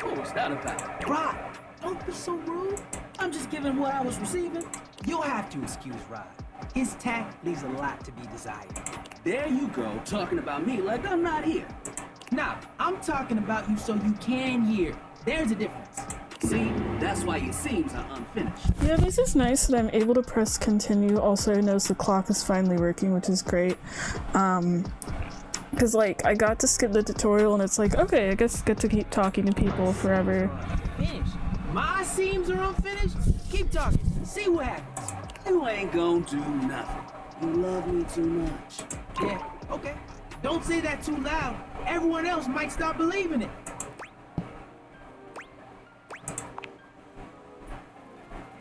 What was that about? Rod, don't be so rude. I'm just giving what I was receiving. You'll have to excuse Rod. His tact leaves a lot to be desired. There you go, talking about me like I'm not here. Nah, I'm talking about you so you can hear. There's a difference. See, that's why your seams are unfinished. Yeah, this is nice that I'm able to press continue. Also, I notice the clock is finally working, which is great. Because, like, I got to skip the tutorial and it's like, okay, I guess I get to keep talking to people forever. Finished. My seams are unfinished? Keep talking. See what happens. You ain't gonna do nothing. You love me too much. Yeah, okay. Don't say that too loud. Everyone else might start believing it.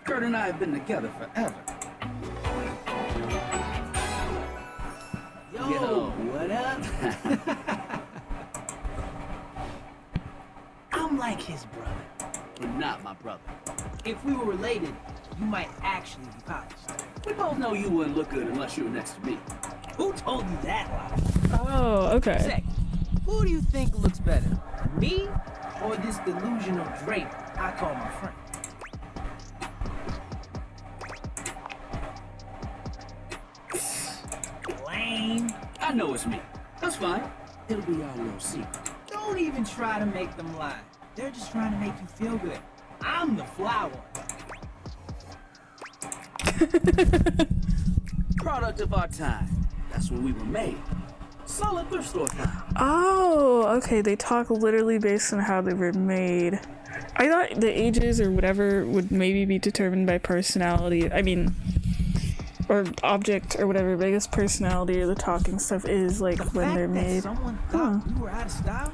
Kurt and I have been together forever. Yo, what up? I'm like his brother. But not my brother. If we were related, you might actually be polished. We both know you wouldn't look good unless you were next to me. Who told you that lie? Oh, okay. Say, who do you think looks better? Me or this delusional drape I call my friend? Lame. I know it's me. That's fine. It'll be our little secret. Don't even try to make them lie. They're just trying to make you feel good. I'm the flower. Product of our time. That's when we were made. Solid thrift store time. Oh, okay. They talk literally based on how they were made. I thought the ages or whatever would maybe be determined by personality. I mean, or object or whatever. But I guess personality or the talking stuff is like when they're made. Someone thought we were out of style?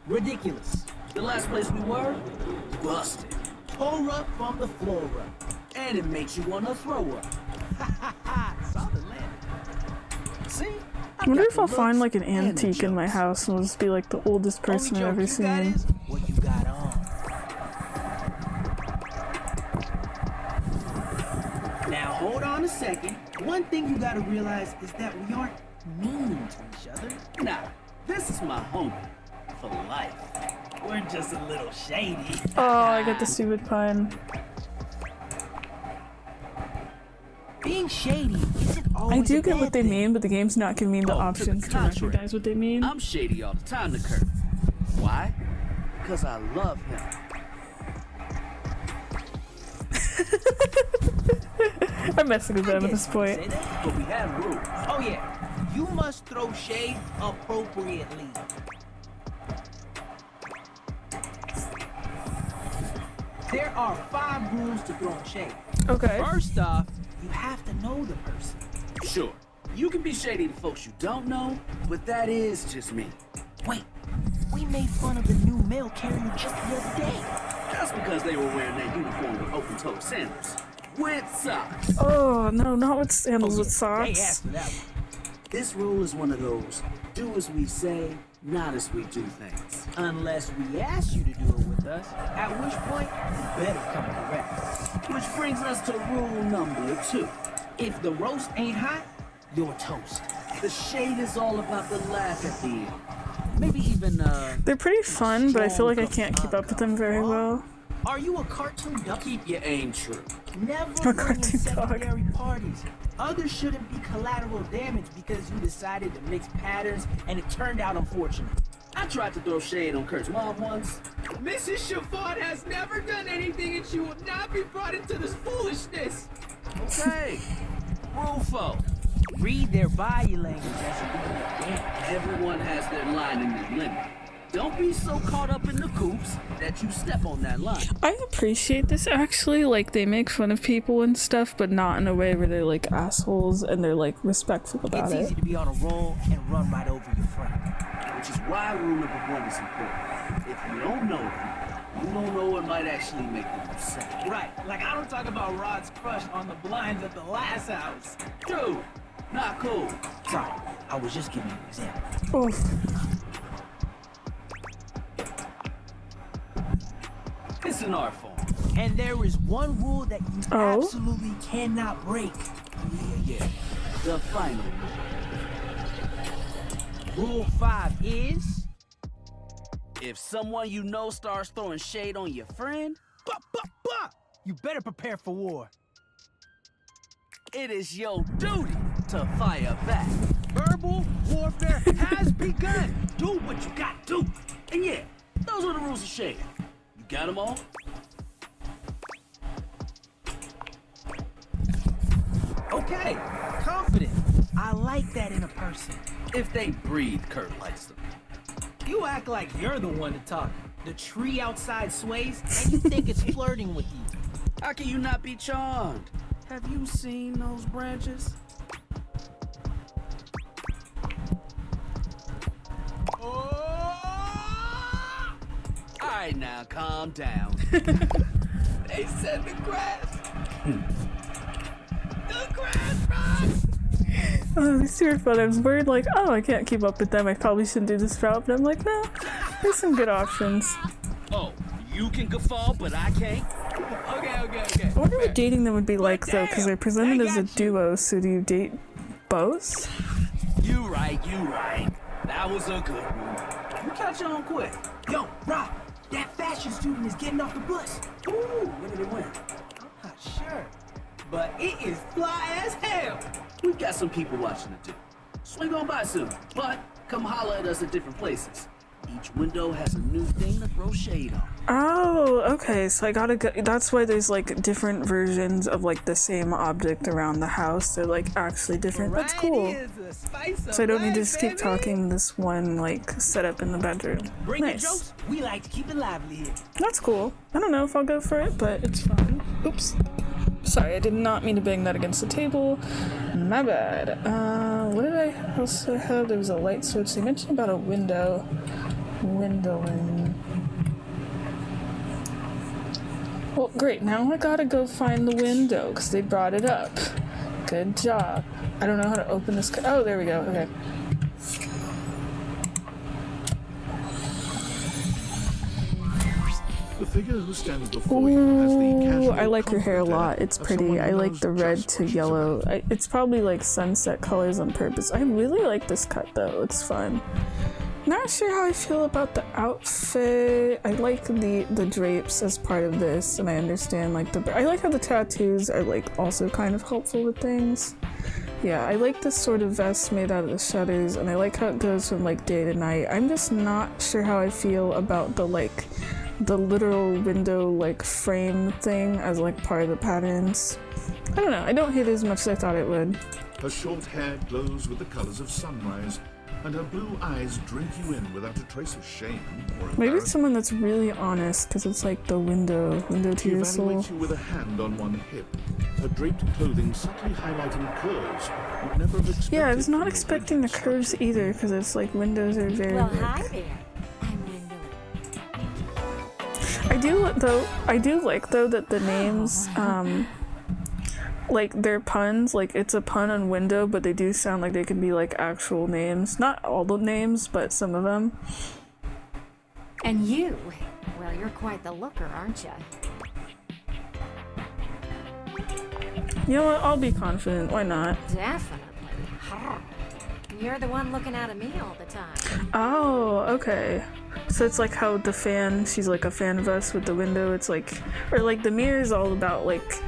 Ridiculous. The last place we were? Busted. Tore up from the floor up. And it makes you want to throw up. Solid landing. See? I wonder if I'll find like an antique in my house and it'll just be like the oldest person I've ever seen. What you got on. Now hold on a second. One thing you gotta realize is that we aren't mean to each other. Nah, this is my homie. For life. We're just a little shady. Oh, I got the stupid pun. Being shady isn't always I do a get bad what they thing. mean, but the game's not giving me the options to recognize what they mean. I'm shady all the time to Kurt. Why? Because I love him. I'm messing with them at this point. Say that, but we have rules. Oh yeah, you must throw shade appropriately. There are 5 rules to throwing shade. Okay. First off, you have to know the person. Sure, you can be shady to folks you don't know, but that is just me. Wait, we made fun of the new mail carrier just the other day. That's because they were wearing their uniform with open-toed sandals. With socks. Oh, no, not with sandals, with They socks. asked for that one. This rule is one of those, do as we say, not as we do things. Unless we ask you to do it with us, at which point, you better come correct. Which brings us to rule number 2. If the roast ain't hot, you're toast. The shade is all about the laugh at the end. Maybe even, They're pretty fun, but I feel like I can't keep up with them very well. Are you a cartoon duck? Keep your aim true. Never A bring in cartoon dog. secondary parties. Others shouldn't be collateral damage because you decided to mix patterns and it turned out unfortunate. I tried to throw shade on Kurt's mom once. Mrs. Chiffon has never done anything and she will not be brought into this foolishness. Okay. Rule 4. read their body language as you do your game. Everyone has their line in the limit. Don't be so caught up in the coops that you step on that line. I appreciate this actually, like they make fun of people and stuff, but not in a way where they're like assholes and they're like respectful about It's it. easy to be on a roll and run right over your friend. Which is why rule number 1 is important. If you don't know them, you don't know what might actually make them upset. Right, like I don't talk about Rod's crush on the blinds at the last house. Dude, not cool. Sorry, I was just giving you an example. Oof. It's an art form. And there is one rule that you absolutely cannot break. Yeah. The final rule. Rule 5 is... If someone you know starts throwing shade on your friend, you better prepare for war. It is your duty to fire back. Verbal warfare has begun. Do what you got to. And yeah, those are the rules of shade. You got them all? Okay, confident. I like that in a person. If they breathe, Kurt likes them. You act like you're the one to talk. The tree outside sways, and you think it's flirting with you. How can you not be charmed? Have you seen those branches? Alright now, calm down. They said the grass. The grass rocks! Oh, these two are fun. I was worried like, oh, I can't keep up with them. I probably shouldn't do this route, but I'm like, no, there's some good options. Oh, you can guffaw, but I can't? Okay. I wonder what dating them would be like, though, because they're presented as a duo, so do you date both? You right. That was a good one. You catch on quick. Yo, Rob, that fashion student is getting off the bus. Ooh, when did it win? I'm not sure, but it is fly as hell. We've got some people watching it too. Swing on by soon, but come holler at us at different places. Each window has a new thing to throw shade on. Oh, okay, so I gotta go. That's why there's like different versions of like the same object around the house. They're like actually different. That's cool. So I don't need to just keep talking this one like setup in the bedroom. Nice. Jokes, we like to keep it lively here. That's cool. I don't know if I'll go for it, but it's fun. Oops. Sorry, I did not mean to bang that against the table. My bad. What did I also have? There was a light switch. They mentioned about a window. Windowing. Well, great. Now I gotta go find the window because they brought it up. Good job. I don't know how to open this. Oh, there we go. Okay. The figure who stands before you has the casual, I like your hair a lot. It's pretty. I like the red to yellow. It's probably like sunset colors on purpose. I really like this cut though. It's fun. Not sure how I feel about the outfit. I like the drapes as part of this, and I understand like I like how the tattoos are like also kind of helpful with things. Yeah, I like this sort of vest made out of the shutters, and I like how it goes from like day to night. I'm just not sure how I feel about the literal window like frame thing as like part of the patterns. I don't know. I don't hate it as much as I thought it would. Her short hair glows with the colors of sunrise, and her blue eyes drink you in without a trace of shame or Maybe it's someone that's really honest, because it's like the window to She your soul. evaluates you with a hand on one hip, her draped clothing subtly highlighting curves you'd never have expected. Yeah, I was not expecting the curves either, because it's like windows are very Well, big. hi there. I'm Wendell. I do like though that the names like they're puns, like it's a pun on window, but they do sound like they could be like actual names. Not all the names, but some of them. And you? Well, you're quite the looker, aren't you? You know what? I'll be confident. Why not? Definitely. You're the one looking out at me all the time. Oh, okay. So it's like how the fan, she's like a fan of us with the window. It's like, or like the mirror is all about like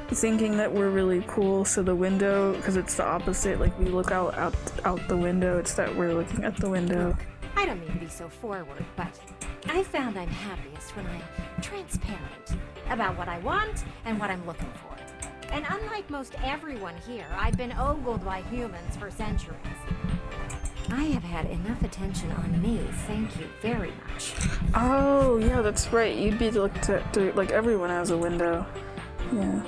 thinking that we're really cool. So the window, because it's the opposite. Like we look out the window. It's that we're looking at the window. Look, I don't mean to be so forward, but I found I'm happiest when I'm transparent about what I want and what I'm looking for. And unlike most everyone here, I've been ogled by humans for centuries. I have had enough attention on me, thank you very much. Oh, yeah, that's right. You'd be looked at, like, everyone has a window. Yeah.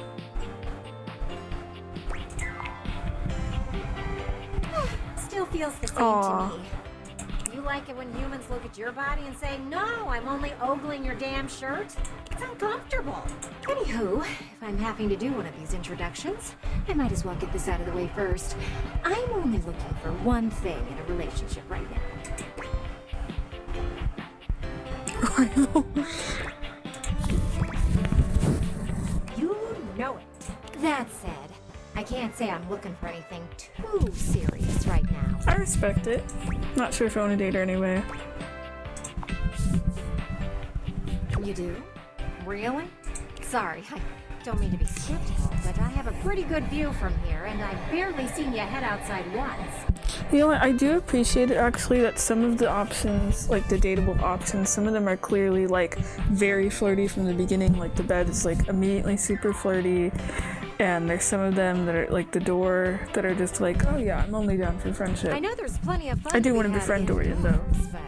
Still feels the same Aww. to me. You like it when humans look at your body and say, no, I'm only ogling your damn shirt? It's uncomfortable. Anywho, if I'm having to do one of these introductions, I might as well get this out of the way first. I'm only looking for one thing in a relationship right now. You know it. That said, I can't say I'm looking for anything too serious right now. I respect it. Not sure if I want to date her anyway. You do? Really? Sorry, I don't mean to be skeptical, but I have a pretty good view from here, and I've barely seen you head outside once. You know what, I do appreciate it actually that some of the options, like the dateable options, some of them are clearly like very flirty from the beginning, like the bed is like immediately super flirty, and there's some of them that are like the door that are just like, oh yeah, I'm only down for friendship. I know there's plenty of fun I do to want to be befriend had Dorian though. indoors, but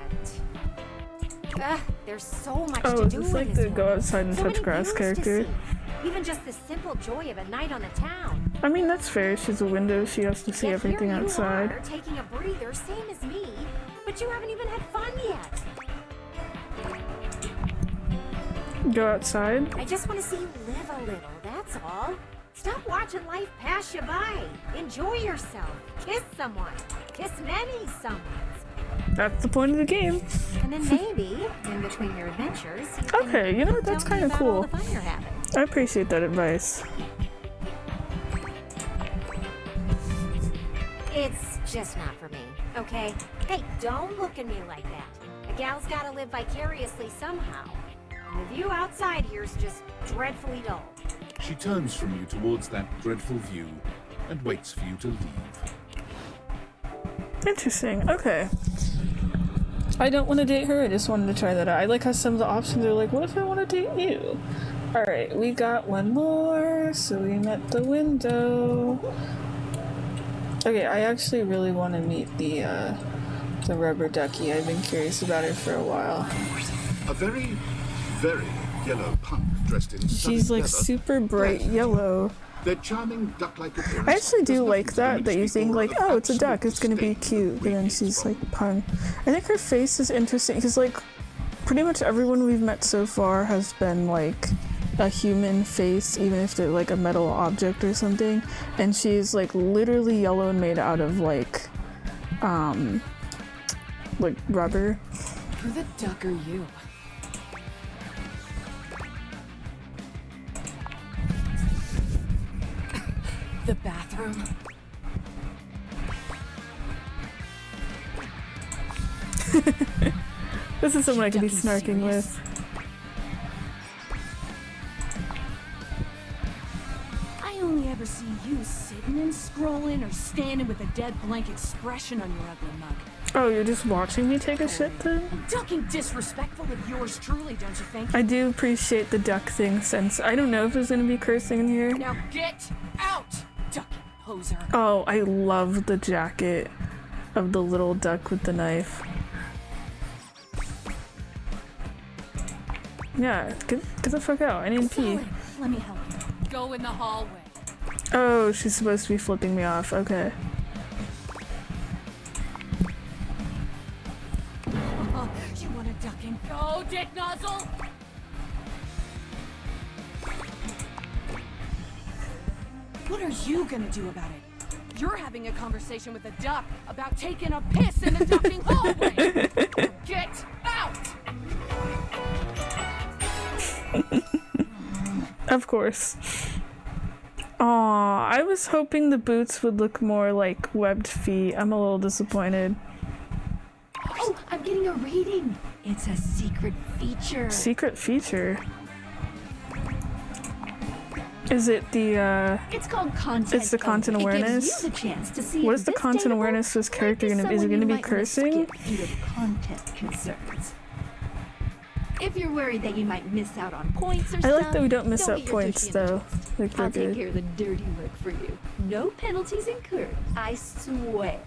there's so much Oh, to is do this in like this the world. go outside and So touch many grass views to character? see. Even just the simple joy of a night on the town. I mean, that's fair. She's a window. She has to see Yet everything here you outside. are, taking a breather, same as me, but you haven't even had fun yet. Go outside? I just want to see you live a little, that's all. Stop watching life pass you by. Enjoy yourself. Kiss someone. Kiss many someones. That's the point of the game. And then maybe, in between your adventures, you can Okay, you know what? That's tell me kind of about all cool. the fun you're having. I appreciate that advice. It's just not for me, okay? Hey, don't look at me like that. A gal's gotta live vicariously somehow. And the view outside here's just dreadfully dull. She turns from you towards that dreadful view and waits for you to leave. Interesting. Okay. I don't want to date her. I just wanted to try that out. I like how some of the options are like, what if I want to date you? Alright, we got one more. So we met the window. Okay, I actually really want to meet the rubber ducky. I've been curious about her for a while. A very, very yellow punk dressed in She's like super bright yellow. Their charming duck-like appearance. I actually do like that you think like, oh, it's a duck, it's gonna be cute, but then she's like punk. I think her face is interesting because like pretty much everyone we've met so far has been like a human face, even if they're like a metal object or something, and she's like literally yellow and made out of like rubber. Who the duck are you? The bathroom? This is someone I could be snarking with. I only ever see you sitting and scrolling or standing with a dead blank expression on your ugly mug. Oh, you're just watching me take a shit then? Ducking disrespectful of yours truly, don't you think? I do appreciate the duck thing since I don't know if there's gonna be cursing in here. Now get out, ducking poser. Oh, I love the jacket of the little duck with the knife. Yeah, get the fuck out. I need to pee. Let me help you. Go in the hallway. Oh, she's supposed to be flipping me off. Okay. You want a ducking? Go, dick nozzle! What are you gonna do about it? You're having a conversation with a duck about taking a piss in the ducking hallway! Now get out! Of course. Aw, I was hoping the boots would look more like webbed feet. I'm a little disappointed. Oh, I'm getting a reading. It's a secret feature. Secret feature? Is it the, It's called content. It's the content code. It awareness? gives you the chance to see What if is the this content dateable awareness for this character might gonna be? Is it someone gonna you be might wanna cursing? skip due to content concerns. If you're worried that you might miss out on points or I stuff, like that we don't miss out get your points tushy in a though. twist. Like, we're I'll take good. care of the dirty work for you. No penalties incurred. I swear.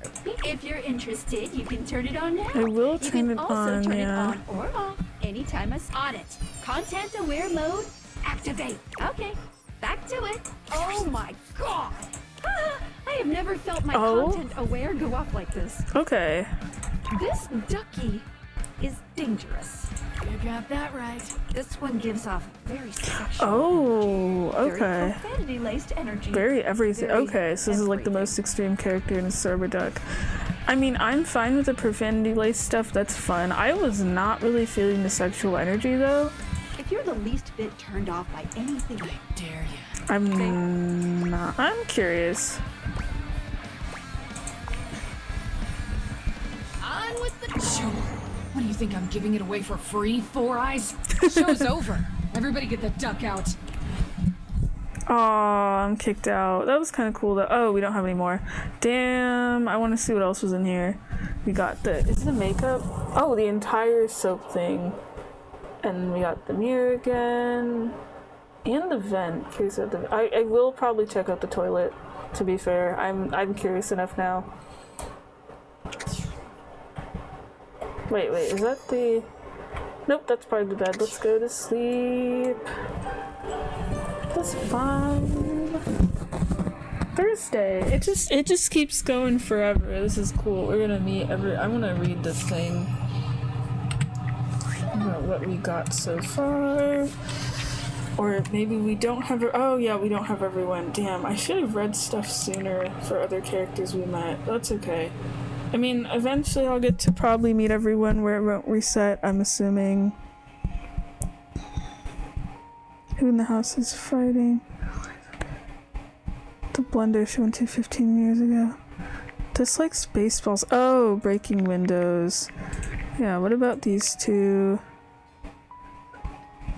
If you're interested, you can turn it on now. I will You turn can it also on, turn yeah. it on or off anytime I on it. Content aware mode, activate. Okay, back to it. Oh my god! I have never felt my content aware go off like this. Okay. This ducky is dangerous. You got that right. This one gives off very sexual, Oh, okay. very profanity-laced energy. Very everything. Very Okay, so this is like the most extreme character in a server duck. I mean, I'm fine with the profanity-laced stuff. That's fun. I was not really feeling the sexual energy though. If you're the least bit turned off by anything, I dare you. I'm not. I'm curious. On with the show. What do you think, I'm giving it away for free, Four Eyes? Show's over. Everybody get the duck out. Aw, I'm kicked out. That was kind of cool though. Oh, we don't have any more. Damn, I want to see what else was in here. We got is the makeup? Oh, the entire soap thing. And we got the mirror again. And the vent. I will probably check out the toilet, to be fair. I'm curious enough now. Wait, is that the... Nope, that's part of the bed. Let's go to sleep. That's fine. Thursday. It just keeps going forever. This is cool. We're gonna meet I'm gonna read this thing about what we got so far. Or maybe we don't have... Oh yeah, we don't have everyone. Damn, I should have read stuff sooner for other characters we met. That's okay. I mean, eventually I'll get to probably meet everyone where it won't reset, I'm assuming. Who in the house is fighting? The blender she went to 15 years ago. That's like Spaceballs. Oh, breaking windows. Yeah, what about these two?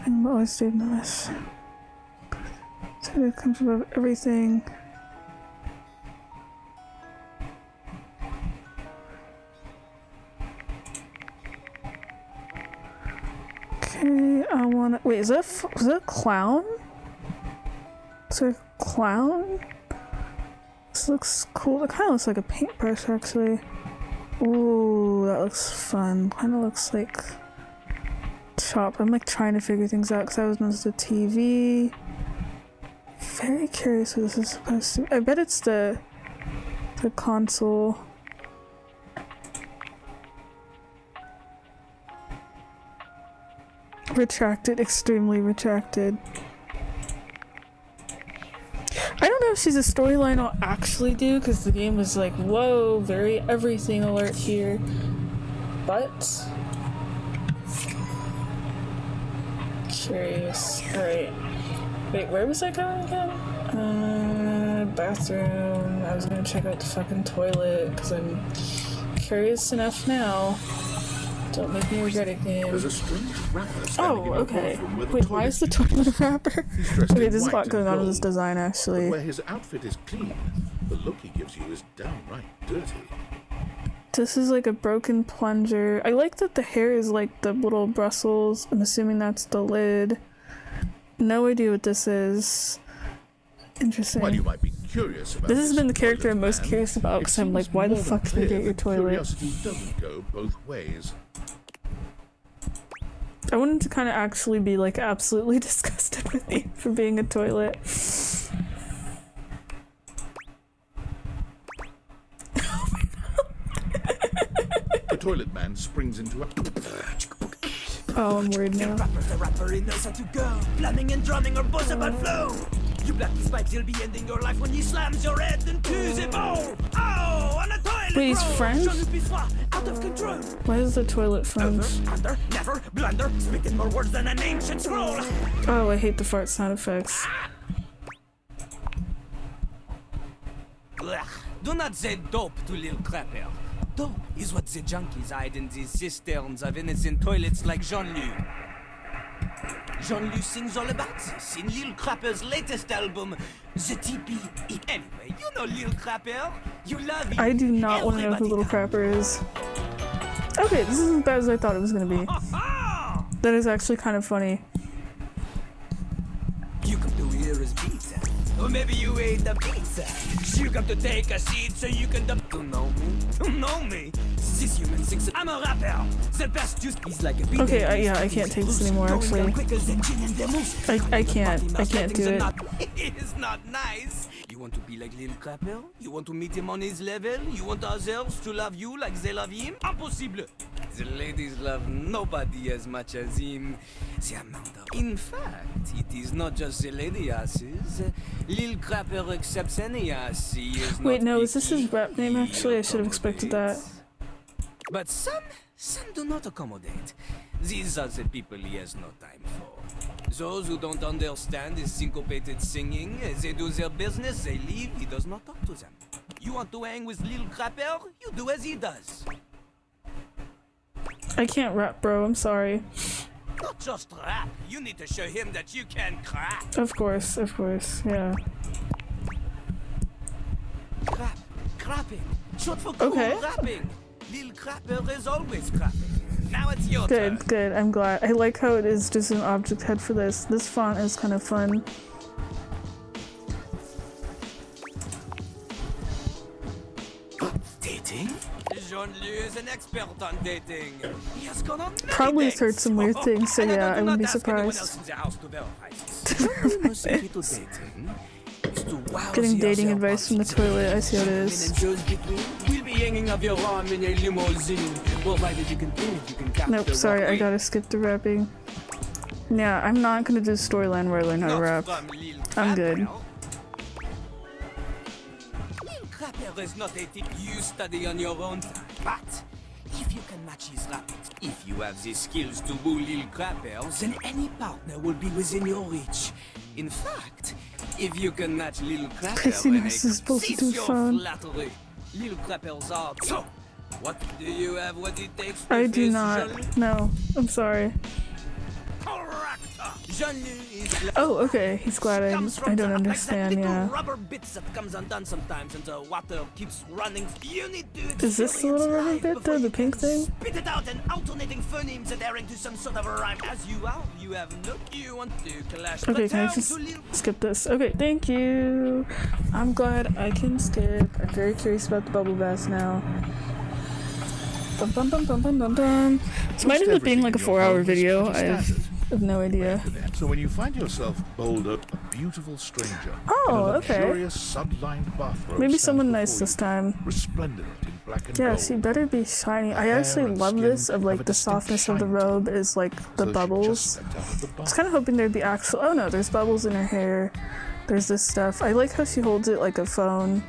I'm always doing this. So it comes above everything. Okay, I wanna... Wait, is that a clown? Is there a clown? This looks cool. It kind of looks like a paintbrush, actually. Ooh, that looks fun. Kind of looks like... Shop. I'm like trying to figure things out because I was most of the TV. Very curious what this is supposed to... I bet it's the console. Retracted, extremely retracted. I don't know if she's a storyline I'll actually do because the game was like, whoa, very everything alert here. But curious. Alright. Wait, where was I going again? Bathroom. I was gonna check out the fucking toilet because I'm curious enough now. Don't make me regret it, game. There's a strange rapper Oh, okay. Wait, why is the toilet a rapper? Okay, there's a lot going on with this design, actually. Where his outfit is clean, the look he gives you is downright dirty. This is like a broken plunger. I like that the hair is like the little Brussels. I'm assuming that's the lid. No idea what this is. Interesting. While you might be curious about this has been the character I'm most curious about because I'm like, why the fuck did you get your toilet? Curiosity doesn't go both ways. I want him to kind of actually be like absolutely disgusted with me for being a toilet. The toilet man springs into a... Oh, I'm worried now. The rapper, he knows how to go. Planning and drumming or buzz about flow. You black these pipes, you'll be ending your life when he slams your head into the bowl. Oh, on a toilet. Wait, he's French? Out of control. Why is the toilet French? Under, never, blunder, speaking more words than an ancient scroll. Oh, I hate the fart sound effects. Ugh. Do not say dope to Lil Crapper. Dope is what the junkies hide in these cisterns of innocent toilets like Jean-Luc. Jean-Luc sings all about this in Lil Crapper's latest album, The TP. Anyway, you know Lil Crapper. You love him. I do not want to know who Little Crapper is. Okay, this is as bad as I thought it was gonna be. That is actually kind of funny. You come to hear his pizza. Or maybe you ate the pizza. You come to take a seat so you can to know me. To know me? This human thinks I'm a rapper. The best juice is like a beat. Okay, yeah, I can't take this anymore, actually. I can't do it. It is not nice. You want to be like Lil Crapper? You want to meet him on his level? You want others to love you like they love him? Impossible! The ladies love nobody as much as him. The amount of... In fact, it is not just the lady asses. Lil Crapper accepts any ass. He is not Wait, no, is this picky. his rap name actually? I should have expected that. But some do not accommodate. These are the people he has no time for. Those who don't understand his syncopated singing, they do their business, they leave, he does not talk to them. You want to hang with Lil Crapper? You do as he does. I can't rap, bro. I'm sorry. Not just rap, you need to show him that you can crap. Of course, yeah. Crapping. Short for cool rapping. Lil Crapper is always crapping. Now it's your turn. Good. I'm glad. I like how it is just an object head for this. This font is kind of fun. Dating? Jean-Louis is an expert on dating. He has gone on many Probably dates. heard some weird things, so yeah, I wouldn't be surprised. Getting dating advice from the toilet, I see how it is. We'll be hanging up your arm in a limousine. Provided you can prove you can capture Nope, sorry, I gotta skip the rapping. Yeah, I'm not gonna do storyline where I learn how to rap. I'm good. Lil Crapper is not a tip you study on your own time. But if you can match his rap, if you have the skills to woo Lil Crapper, then any partner will be within your reach. In fact, if you can match Lil Crapper, Christina, this is supposed to do fun. flattery. Lil Crapper's are so. What do you have? What it takes? I do not. No, I'm sorry. Oh, okay. He's glad I don't understand, yeah. Rubber bits that comes undone sometimes and the water keeps running. You need to Is this the little rubber bit though, the pink thing? spit it out and alternating phonemes that are into some sort of a rhyme. As you are, you have no you want to clash. Okay, can I Return just to Lil skip this? Okay, thank you. I'm glad I can skip. I'm very curious about the bubble bath now. Bum, bum, bum, bum, bum, bum, bum. This might end up being like a 4-hour video. I have no idea. So when you find yourself bowled up a beautiful stranger Oh, in a okay. luxurious sublined bathrobe, Maybe stands someone before nice this time. resplendent in black and Yes, gold. you better be shiny. I actually love this of like the softness of the robe is like the bubbles. I was kind of hoping there'd be actual. Oh no, there's bubbles in her hair. There's this stuff. I like how she holds it like a phone.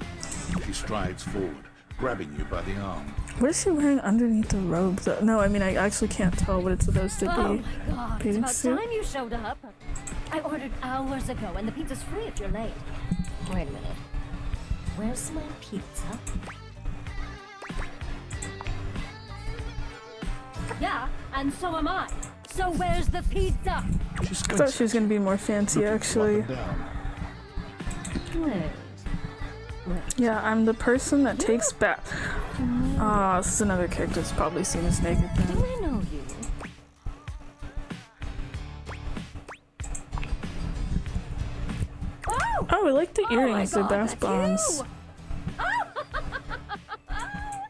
She strides forward, grabbing you by the arm. What is she wearing underneath the robe though? No, I mean I actually can't tell what it's supposed to be. Oh my god, it's Bathing about suit? time you showed up. I ordered hours ago and the pizza's free if you're late. Wait a minute. Where's my pizza? Yeah, and so am I. So where's the pizza? I thought she was gonna be more fancy actually. Wait. Yeah, I'm the person that takes bath. Ah, this is another character that's probably seen us naked then. Do I know you? Oh, I like the earrings. They're bath that's bombs.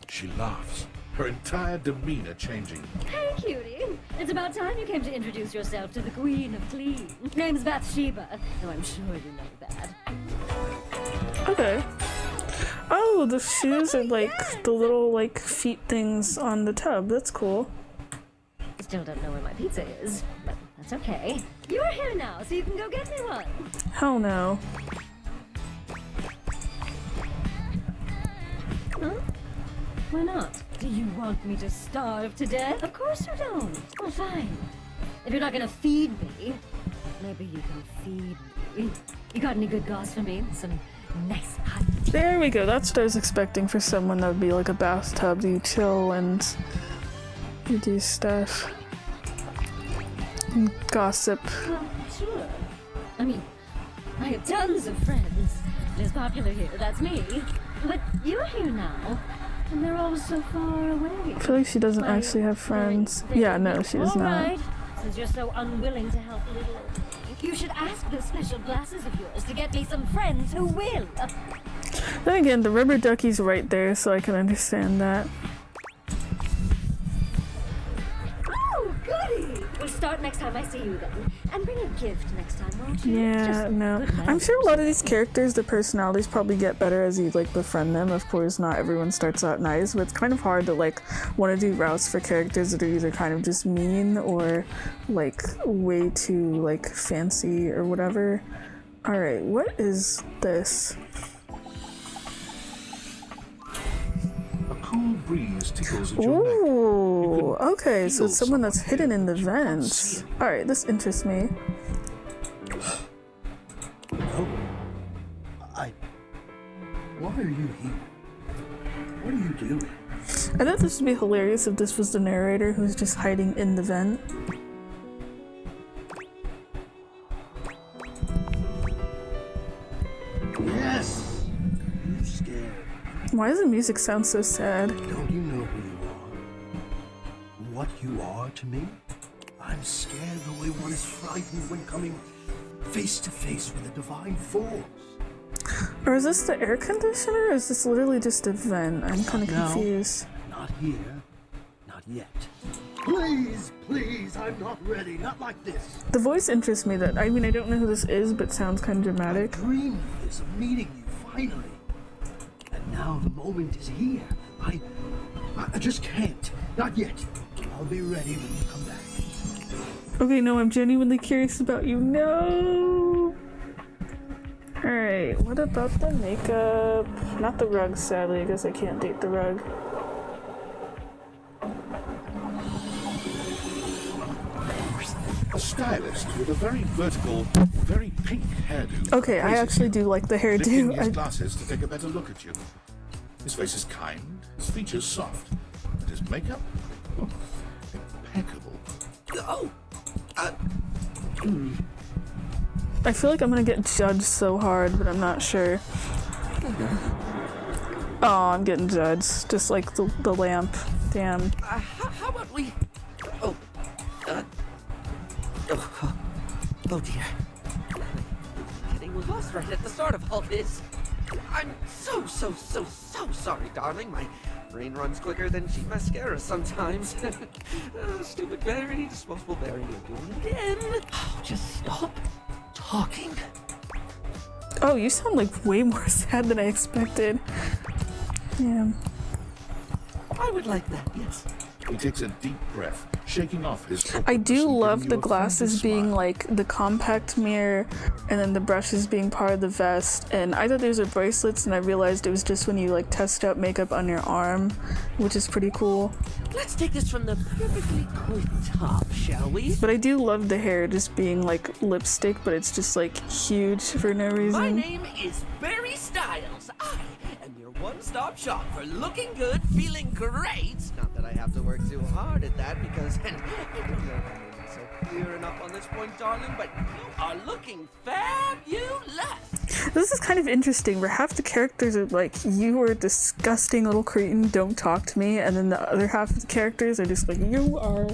She laughs, her entire demeanor changing. Hey, cutie. It's about time you came to introduce yourself to the Queen of Clean. Name's Bathsheba, though I'm sure you know that. Okay. Oh, the shoes are like the little like feet things on the tub. That's cool. Still don't know where my pizza is, but that's okay. You're here now, so you can go get me one. Hell no. Huh? Why not? Do you want me to starve to death? Of course you don't. Well, fine. If you're not gonna feed me, maybe you can feed me. You got any good goss for me? Some nice hot tea? There we go. That's what I was expecting for someone that would be like a bathtub. You chill and you do stuff. And gossip. Well, sure. I mean, I have tons of friends. Just popular here, that's me. But you're here now, and they're all so far away. I feel like she doesn't actually have friends. Yeah, no, she does not. Alright, since you're so unwilling to help little. You should ask those special glasses of yours to get me some friends who will. Then again, the rubber ducky's right there, so I can understand that. Oh, goody! We'll start next time I see you then. And bring a gift next time, won't you? Yeah, Just no. good I'm sure a lot of these characters, the personalities probably get better as you like befriend them. Of course, not everyone starts out nice, but it's kind of hard to like want to do routes for characters that are either kind of just mean or like way too like fancy or whatever. All right, what is this? A cool breeze tickles at your neck. Ooh, okay, so it's someone that's hidden in the vents. All right, this interests me. Why are you here? What are you doing? I thought this would be hilarious if this was the narrator who's just hiding in the vent. Yes! You scared. Why does the music sound so sad? Don't you know who you are? What you are to me? I'm scared the way one is frightened when coming face to face with a divine force. Or is this the air conditioner, or is this literally just a vent? I'm kind of No. confused. Not here. Not yet. Please, please, I'm not ready. Not like this. The voice interests me. That I mean, I don't know who this is, but sounds kind of dramatic. I dreamed of this, of meeting you, finally. And now the moment is here. I just can't. Not yet. I'll be ready when you come back. Okay, no, I'm genuinely curious about you. No! Alright, what about the makeup? Not the rug, sadly. I guess I can't date the rug. A stylist with a very vertical, very pink hairdo. Okay, I actually do like the Lifting hairdo. his glasses to take a better look at you. His face is kind, his features soft, and his makeup, oh, impeccable. I feel like I'm gonna get judged so hard, but I'm not sure. Oh, I'm getting judged. Just like the lamp. Damn. How about we... Oh dear. Getting lost right at the start of all this. I'm so sorry, darling. My brain runs quicker than cheap mascara sometimes. Stupid Barry, disposable Barry, you're doing it again. Oh, just stop talking. Oh, you sound like way more sad than I expected. Yeah. I would like that, yes. He takes a deep breath, shaking off his I do awkwardness and love giving the you a glasses friendly being smile. like the compact mirror and then the brushes being part of the vest. And I thought these were bracelets and I realized it was just when you like test out makeup on your arm, which is pretty cool. Let's take this from the perfectly good top, shall we? But I do love the hair just being like lipstick, but it's just like huge for no reason. My name is Barry Styles. I am your one-stop shop for looking good, feeling great. Not that I have to work too hard at that because, and I don't know if I'm being so clear enough on this point, darling, but you are looking fabulous. This is kind of interesting where half the characters are like, you are a disgusting little cretin, don't talk to me, and then the other half of the characters are just like, you are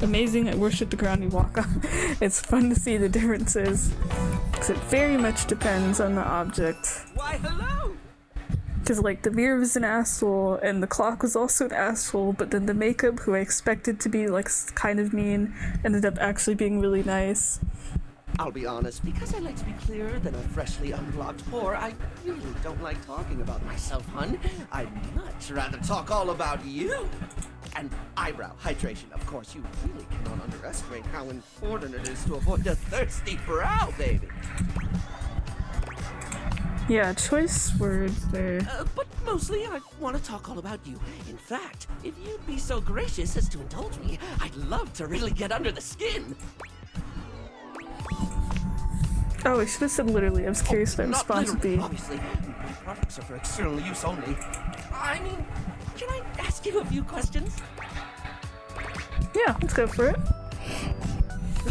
amazing, I worship the ground you walk on. It's fun to see the differences, because it very much depends on the object. Why, hello. Because like the mirror was an asshole and the clock was also an asshole, but then the makeup, who I expected to be like kind of mean, ended up actually being really nice. I'll be honest, because I like to be clearer than a freshly unclogged pore, I really don't like talking about myself, hun. I'd much rather talk all about you. And eyebrow hydration, of course. You really cannot underestimate how important it is to avoid a thirsty brow, baby. Yeah, choice words there. But mostly I want to talk all about you. In fact, if you'd be so gracious as to indulge me, I'd love to really get under the skin. Oh, I should have said literally. I was curious what the Not response would literally, be. obviously. My products are for external use only. I mean, can I ask you a few questions? Yeah, let's go for it.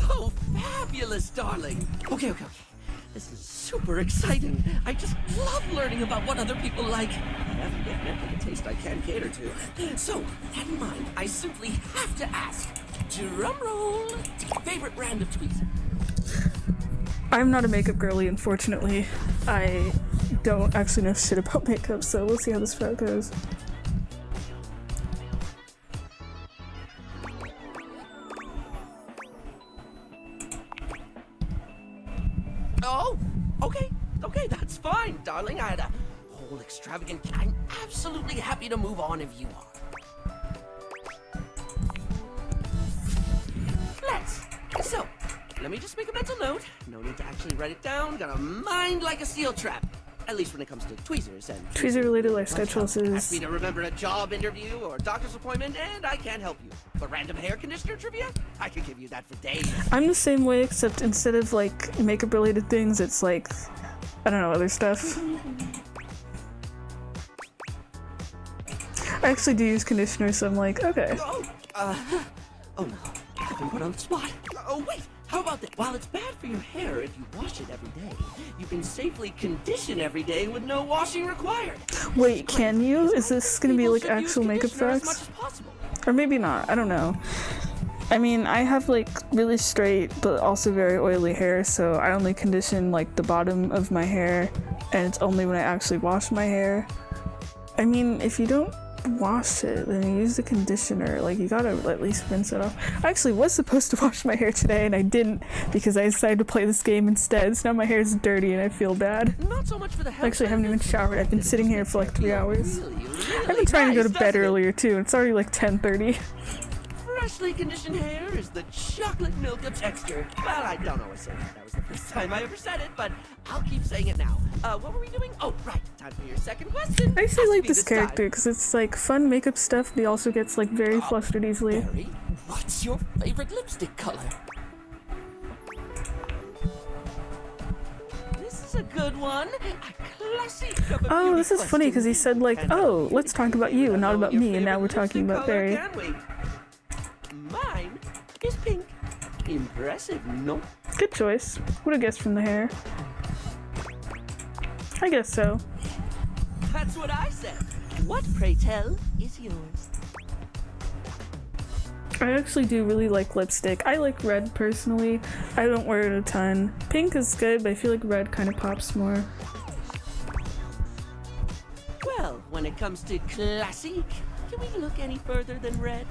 Oh, fabulous, darling. Okay. This is super exciting. I just love learning about what other people like. I haven't yet met with a taste I can cater to. So, that in mind, I simply have to ask, Drum roll. Favorite brand of tweezer? I'm not a makeup girly, unfortunately. I don't actually know shit about makeup, so we'll see how this route goes. Oh, okay, that's fine, darling. I had a whole extravagant. I'm absolutely happy to move on if you are. So, let me just make a mental note. No need to actually write it down. Got a mind like a steel trap. At least when it comes to tweezers and tweezer-related lifestyle choices. Ask me to remember a job interview or doctor's appointment, and I can't help you. But random hair conditioner trivia? I could give you that for days. I'm the same way, except instead of like makeup-related things, it's like, I don't know, other stuff. I actually do use conditioner, so I'm like, okay. Oh no. I've been put on the spot. Oh, wait. How about that? While it's bad for your hair if you wash it every day, you can safely condition every day with no washing required. Wait, can you? Is this gonna be like actual makeup facts? Or maybe not, I don't know. I mean, I have like really straight but also very oily hair, so I only condition like the bottom of my hair, and it's only when I actually wash my hair. I mean, if you don't wash it, then you use the conditioner. Like, you gotta at least rinse it off. I actually was supposed to wash my hair today and I didn't because I decided to play this game instead, so now my hair is dirty and I feel bad. Not so much for the Actually, I haven't even showered. I've been sitting here for like 3 hours. I've been trying to go to bed earlier too, and it's already like 10:30. Freshly conditioned hair is the chocolate milk of texture. Well, I don't always say that. That was the first time I ever said it, but I'll keep saying it now. What were we doing? Oh, right. Time for your second question. I actually like this character because it's like fun makeup stuff, but he also gets like very flustered easily. Barry, what's your favorite lipstick color? This is a good one. A classic of a Oh, this is funny because he said like, oh, let's talk about you and not about me, and now we're talking about Barry. Mine is pink. Impressive, no? Good choice. Would have guessed from the hair. I guess so. That's what I said. What, pray tell, is yours? I actually do really like lipstick. I like red personally. I don't wear it a ton. Pink is good, but I feel like red kind of pops more. Well, when it comes to classic, can we look any further than red?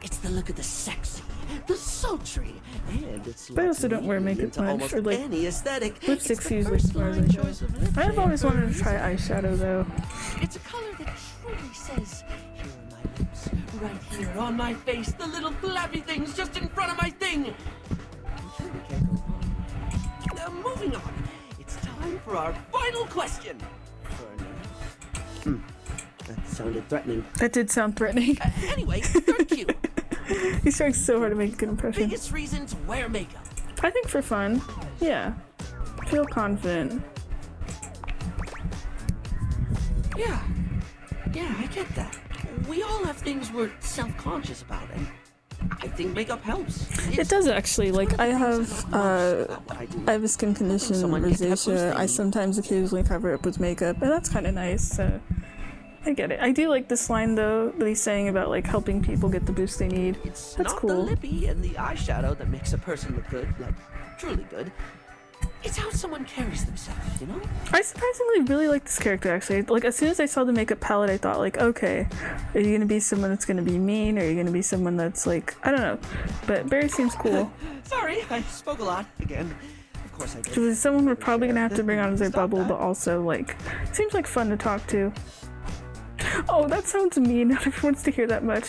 It's the look of the sexy, the sultry, and it's But I also don't wear makeup much, or like any aesthetic. Lipstick's usually as far as I go. I've always wanted to try eyeshadow though. It's a color that truly says, here are my lips, right here on my face, the little flappy things just in front of my thing. You truly can't go wrong. Moving on, it's time for our final question. That sounded threatening. That did sound threatening. Anyway, third cue. He's trying so hard to make a good impression. Biggest reason to wear makeup. I think for fun. Yeah. Feel confident. Yeah, I get that. We all have things we're self-conscious about, and I think makeup helps. It does actually. Like, I have a skin condition, rosacea. I sometimes occasionally cover it with makeup, and that's kind of nice. So I get it. I do like this line though that he's saying about like helping people get the boost they need. It's that's not cool. the lippy and the eyeshadow that makes a person look good, like truly good. It's how someone carries themselves, you know? I surprisingly really like this character actually. Like, as soon as I saw the makeup palette, I thought like, okay, are you gonna be someone that's gonna be mean, or are you gonna be someone that's like, I don't know. But Barry seems cool. Sorry, I spoke a lot again. Of course I did. Because someone we're probably gonna have to bring out of their bubble, but also like, seems like fun to talk to. Oh, that sounds mean. Not everyone wants to hear that much.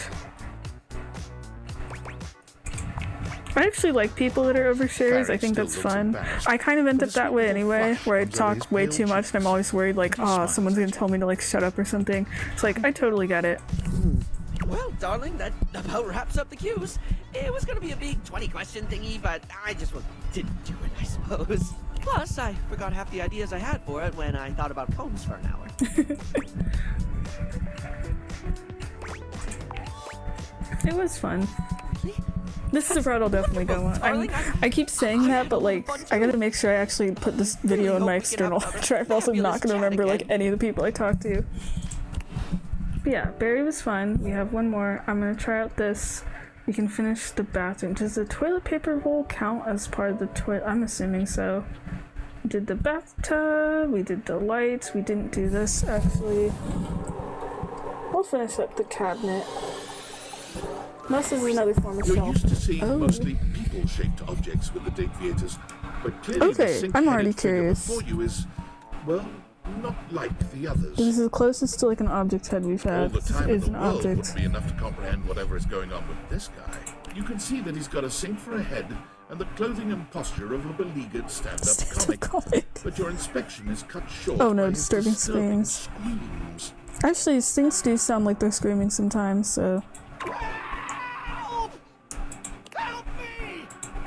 I actually like people that are overshares. I think that's fun. I kind of end up that way anyway, where I talk way too much and I'm always worried like, oh, someone's gonna tell me to like shut up or something. It's like, I totally get it. Well, darling, that about wraps up the cues. It was gonna be a big 20-question thingy, but I just didn't do it, I suppose. Plus, I forgot half the ideas I had for it when I thought about combs for an hour. It was fun. This is a route I'll definitely go on. I keep saying that, but like, I gotta make sure I actually put this video in my external drive, or else I'm not gonna remember like any of the people I talked to. But yeah, Barry was fun. We have one more. I'm gonna try out this We can finish the bathroom. Does the toilet paper roll count as part of the toilet? I'm assuming so. We did the bathtub, we did the lights, we didn't do this actually. We'll finish up the cabinet. This is another form of You're shelf. used to seeing mostly people-shaped objects with the dig theaters, but clearly the Okay, sink I'm already figure curious. before you is, well, not like the others. This is the closest to like an object head we've All had. the time Is in an the world object. wouldn't be enough to comprehend whatever is going on with this guy. You can see that he's got a sink for a head and the clothing and posture of a beleaguered stand-up comic. But your inspection is cut short Oh no, by his disturbing screams. Actually, things do sound like they're screaming sometimes, so.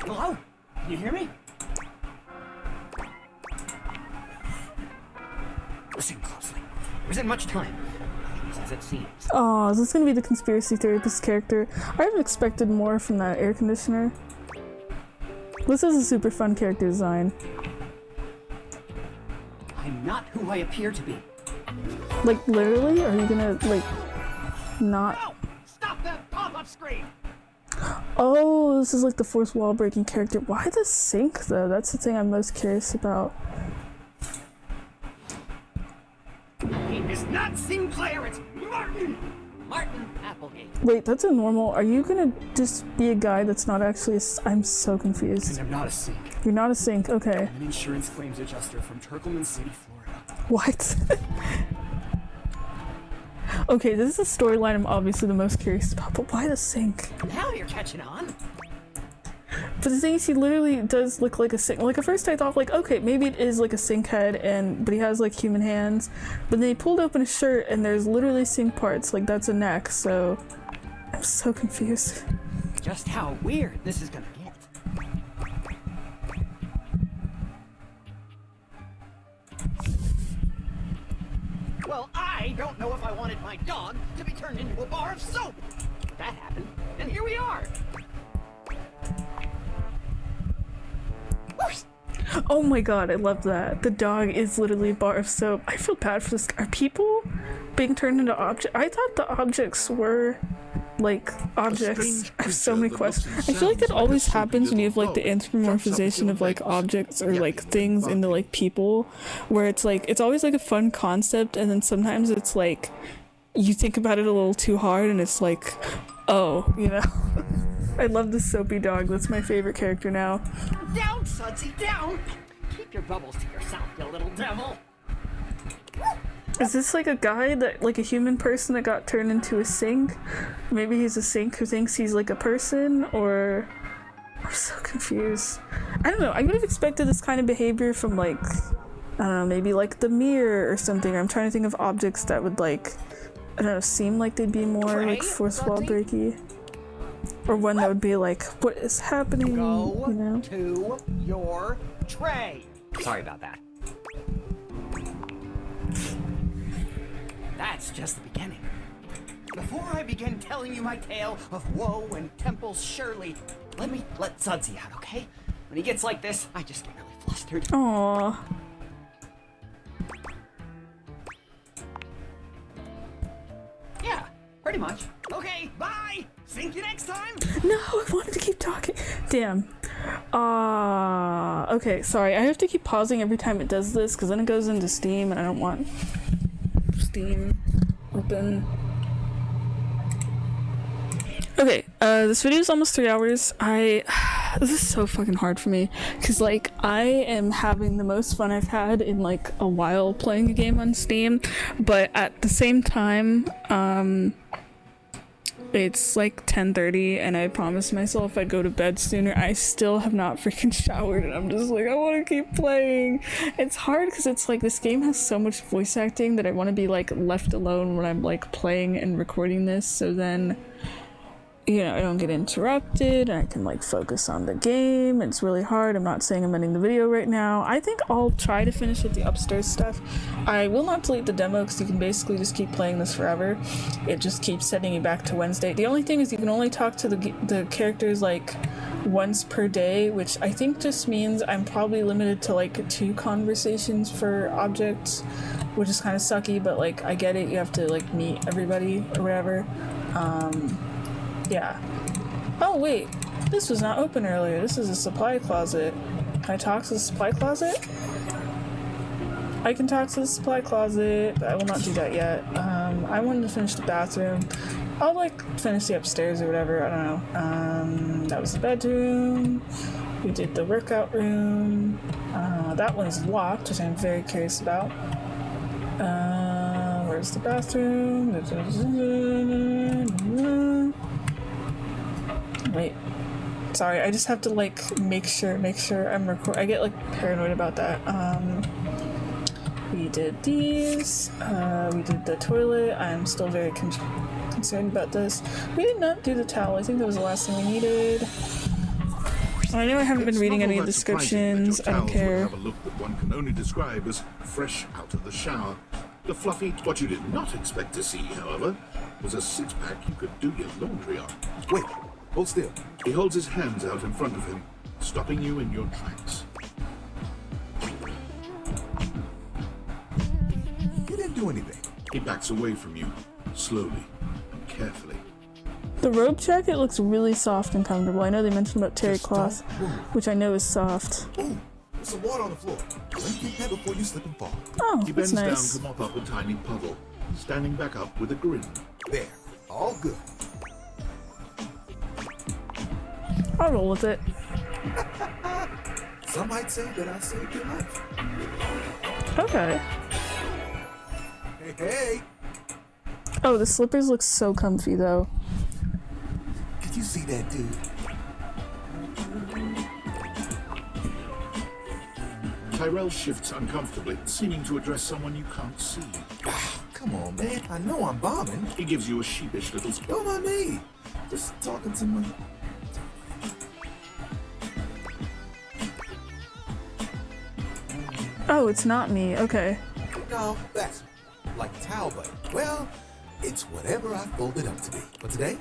Hello? Can you hear me? Listen closely. There isn't much time. Things as it seems. Oh, is this gonna be the conspiracy therapist character? I have expected more from that air conditioner. This is a super fun character design. I'm not who I appear to be. Like, literally? Are you gonna, like, not? Stop that pop-up screen! Oh, this is like the fourth wall breaking character. Why the sink, though? That's the thing I'm most curious about. He is not Sinclair, it's Martin! Martin Applegate. Wait, that's a normal. Are you gonna just be a guy that's not actually I'm so confused. And I'm not a sink. You're not a sink, okay. I'm an insurance claims adjuster from Turkleman City, Florida. What? Okay, this is a storyline I'm obviously the most curious about, but why the sink? Now you're catching on. But the thing is, he literally does look like a sink. Like, at first I thought, like, okay, maybe it is like a sink head, but he has like human hands. But then he pulled open his shirt and there's literally sink parts, like that's a neck, so I'm so confused. Just how weird this is gonna get. Well, I don't know if I wanted my dog to be turned into a bar of soap. That happened, and here we are. Oh my god, I love that. The dog is literally a bar of soap. I feel bad for this. Are people being turned into objects? I thought the objects were like objects. I have so many questions. I feel like that always happens when you have like the anthropomorphization of like objects or like things into like people, where it's like it's always like a fun concept, and then sometimes it's like you think about it a little too hard and it's like, oh, you know. I love the soapy dog. That's my favorite character now. Down, Sudsy, down! Keep your bubbles to yourself, you little devil. Is this like a guy that, like a human person that got turned into a sink? Maybe he's a sink who thinks he's like a person, or... I'm so confused. I don't know, I would have expected this kind of behavior from like, I don't know, maybe like the mirror or something. I'm trying to think of objects that would like, I don't know, seem like they'd be more like fourth wall breaky. Or one that would be like, what is happening, Go you know? to your tray. Sorry about that. That's just the beginning. Before I begin telling you my tale of woe and Temple's Shirley, let Sudsy out, okay? When he gets like this, I just get really flustered. Aww. Yeah, pretty much. Okay, bye! See you next time! No, I wanted to keep talking. Damn. Okay, sorry. I have to keep pausing every time it does this, because then it goes into Steam, and I don't want Steam open. Okay, this video is almost 3 hours. This is so fucking hard for me, because, like, I am having the most fun I've had in, like, a while playing a game on Steam, but at the same time, it's like 10:30 and I promised myself I'd go to bed sooner. I still have not freaking showered and I'm just like, I want to keep playing. It's hard because it's like this game has so much voice acting that I want to be like left alone when I'm like playing and recording this, so then, you know, I don't get interrupted and I can like focus on the game. It's really hard. I'm not saying I'm ending the video right now. I think I'll try to finish with the upstairs stuff. I will not delete the demo because you can basically just keep playing this forever. It just keeps setting you back to Wednesday. The only thing is you can only talk to the characters like once per day, which I think just means I'm probably limited to like 2 conversations for objects, which is kind of sucky, but like I get it. You have to like meet everybody or whatever. Yeah. Oh wait, this was not open earlier. This is a supply closet. Can I talk to the supply closet? I can talk to the supply closet, but I will not do that yet. I wanted to finish the bathroom. I'll like finish the upstairs or whatever, I don't know. That was the bedroom. We did the workout room. That one's locked, which I'm very curious about. Where's the bathroom? Wait. Sorry, I just have to like make sure I'm I get like paranoid about that. We did these. We did the toilet. I'm still very concerned about this. We did not do the towel. I think that was the last thing we needed. I know I haven't been reading any of the descriptions. I don't care. Have a look that one can only describe as fresh out of the shower. The fluffy, what you did not expect to see, however, was a six-pack you could do your laundry on. Wait, hold still. He holds his hands out in front of him, stopping you in your tracks. You didn't do anything. He backs away from you, slowly and carefully. The robe jacket looks really soft and comfortable. I know they mentioned about terry cloth, which I know is soft. Ooh, there's some water on the floor. Drink it that before you slip and fall. Oh, he that's bends nice. down to mop up a tiny puddle, standing back up with a grin. There, all good. I'll roll with it. Some might say that I saved your life. Okay. Hey. Oh, the slippers look so comfy though. Did you see that dude? Tyrell shifts uncomfortably, seeming to address someone you can't see. Come on, man. I know I'm bombing. He gives you a sheepish little smile. Don't mind me. Just talking to my... Oh, it's not me. Okay. No, that's like a towel button. Well, it's whatever I folded up to be. But today,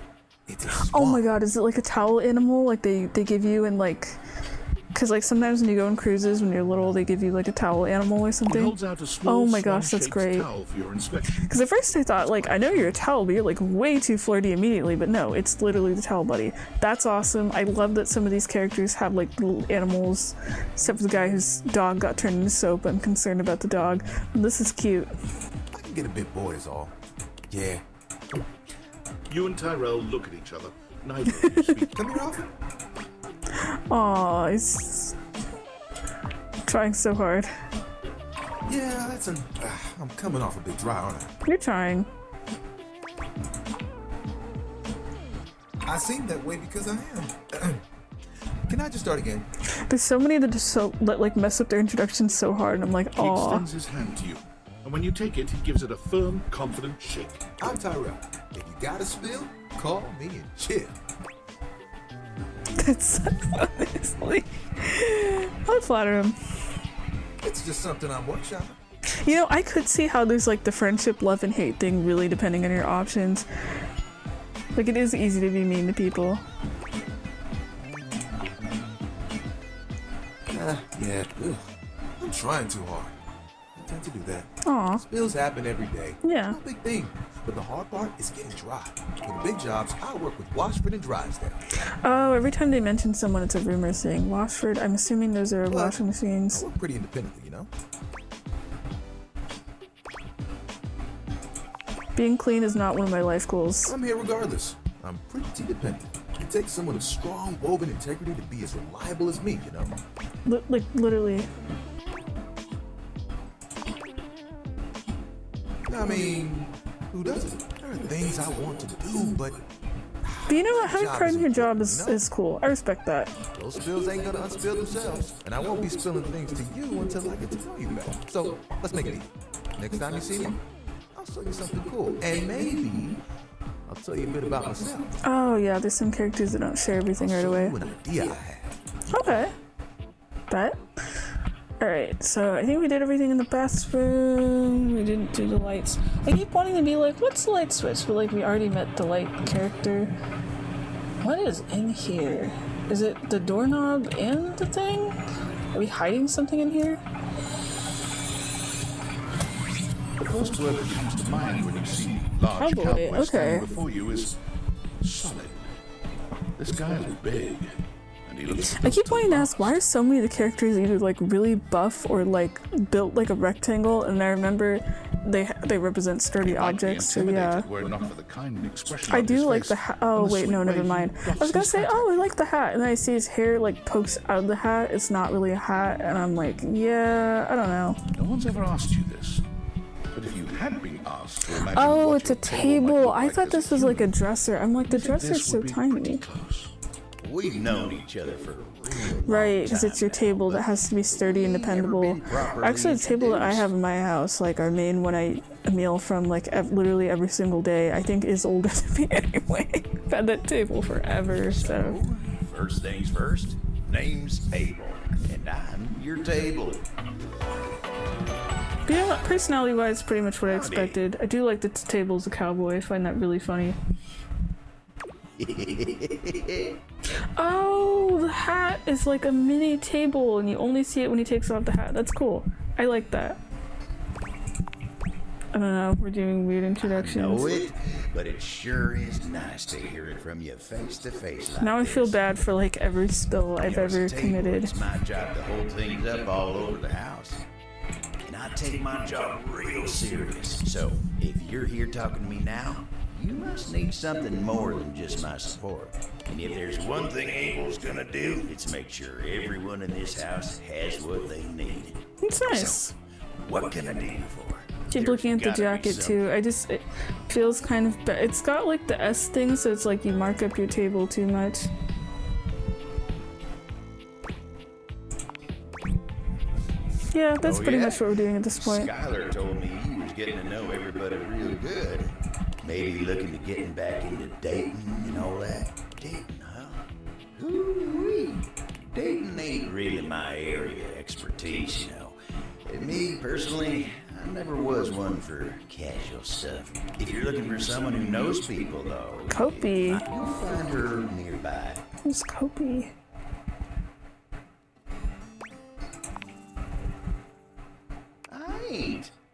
it's a Oh my god, is it like a towel animal like they give you in like... Because like sometimes when you go on cruises when you're little, they give you like a towel animal or something. He holds out a small, oh my gosh, that's great. towel for your inspection. Because at first I thought, like, I know you're a towel, but you're like way too flirty immediately. But no, it's literally the towel buddy. That's awesome. I love that some of these characters have like little animals, except for the guy whose dog got turned into soap. I'm concerned about the dog. And this is cute. I can get a bit bored is all. Yeah. You and Tyrell look at each other. Neither of you speak. Come here, Alfred. Aw, he's trying so hard. Yeah, that's an... I'm coming off a bit dry, aren't I? You're trying. I seem that way because I am. Can I just start again? There's so many that just that like mess up their introductions so hard, and I'm like, He aw. extends his hand to you, and when you take it, he gives it a firm, confident shake. I'm Tyrell. If you got a spill, call me and chill. That sucks, honestly. I'll flatter him. It's just something I'm workshopping. You know, I could see how there's like the friendship, love, and hate thing really depending on your options. Like, it is easy to be mean to people. Yeah. Ugh. I'm trying too hard. I tend to do that. Aw. Spills happen every day. Yeah. No big thing. But the hard part is getting dry. For the big jobs, I work with Washford and Drysdale. Oh, every time they mention someone, it's a rumor saying Washford. I'm assuming those are washing machines. I work pretty independently, you know? Being clean is not one of my life goals. I'm here regardless. I'm pretty dependent. It takes someone of strong woven integrity to be as reliable as me, you know? Like, literally. I mean, who doesn't? There are things I want to do, but... But you know what? Having Job pride in your is job is cool. I respect that. Those spills ain't gonna unspill themselves. And I won't be spilling things to you until I get to know you better. So, let's make it easy. Next time you see me, I'll show you something cool. And maybe I'll tell you a bit about myself. Oh yeah, there's some characters that don't share everything right away. An idea I have. Okay. Bet. Alright, so I think we did everything in the bathroom. We didn't do the lights. I keep wanting to be like, what's the light switch? But like, we already met the light character. What is in here? Is it the doorknob and the thing? Are we hiding something in here? The first word that comes to mind when you see large Cowboy, cowboys okay. standing before you is solid. This guy's big. And he looks I keep wanting to ask, why are so many of the characters either like really buff or like built like a rectangle? And I remember they represent sturdy objects, so yeah. Were it not for the kind expression I on do his like face the hat. Oh and the wait, sweet no, way never he mind. I doffs was gonna his say, hat. oh, I like the hat, and then I see his hair like pokes out of the hat. It's not really a hat, and I'm like, yeah, I don't know. No one's ever asked you this. But if you had been asked to imagine Oh, what it's a your might table. look I like thought as this a was like a human, dresser. I'm like, the think dresser's this so would be tiny. We've known each other for a real Right, because it's your table that has to be sturdy and dependable. Actually, the table that I have in my house, like our main one I meal from like literally every single day, I think is older than me anyway. I've had that table forever, so. First things first, name's Abel, and I'm your table. But you know what, personality-wise, pretty much what I expected. I do like the table as a cowboy. I find that really funny. Oh, the hat is like a mini table, and you only see it when he takes off the hat. That's cool. I like that. I don't know, we're doing weird introductions. I know it, but it sure is nice to hear it from you face to face like Now I this. feel bad for like every spill I've ever committed. It's my job to hold things up all over the house. And I take my job real serious. So, if you're here talking to me now, you must need something more than just my support. And if there's one thing Abel's gonna do, it's make sure everyone in this house has what they need. It's nice. So, what can I do you for? Keep looking at the jacket too. It feels kind of it's got like the S thing, so it's like you mark up your table too much. Yeah, that's pretty much what we're doing at this point. Skylar told me you was getting to know everybody real good. Maybe looking to getting back into dating and all that. Dating, huh? Ooh-wee. Dating ain't really my area of expertise, you know. And me, personally, I never was one for casual stuff. If you're looking for someone who knows people, though, Kopi. you'll find her nearby. Who's Kopi?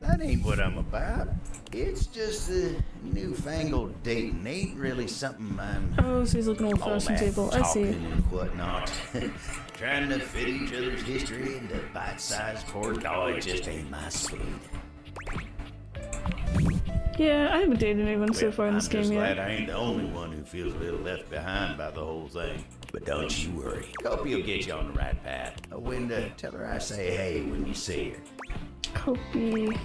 That ain't what I'm about. It's just the newfangled dating ain't really something I'm... Oh, so he's looking old-fashioned table. I see. And whatnot. Trying to fit each other's history into bite-sized pork. Oh, it just ain't my speed. Yeah, I haven't dated anyone so far in this game glad yet. I ain't the only one who feels a little left behind by the whole thing. But don't you worry. Kopi will get you on the right path. Winda, tell her I say hey when you see her. Kopi.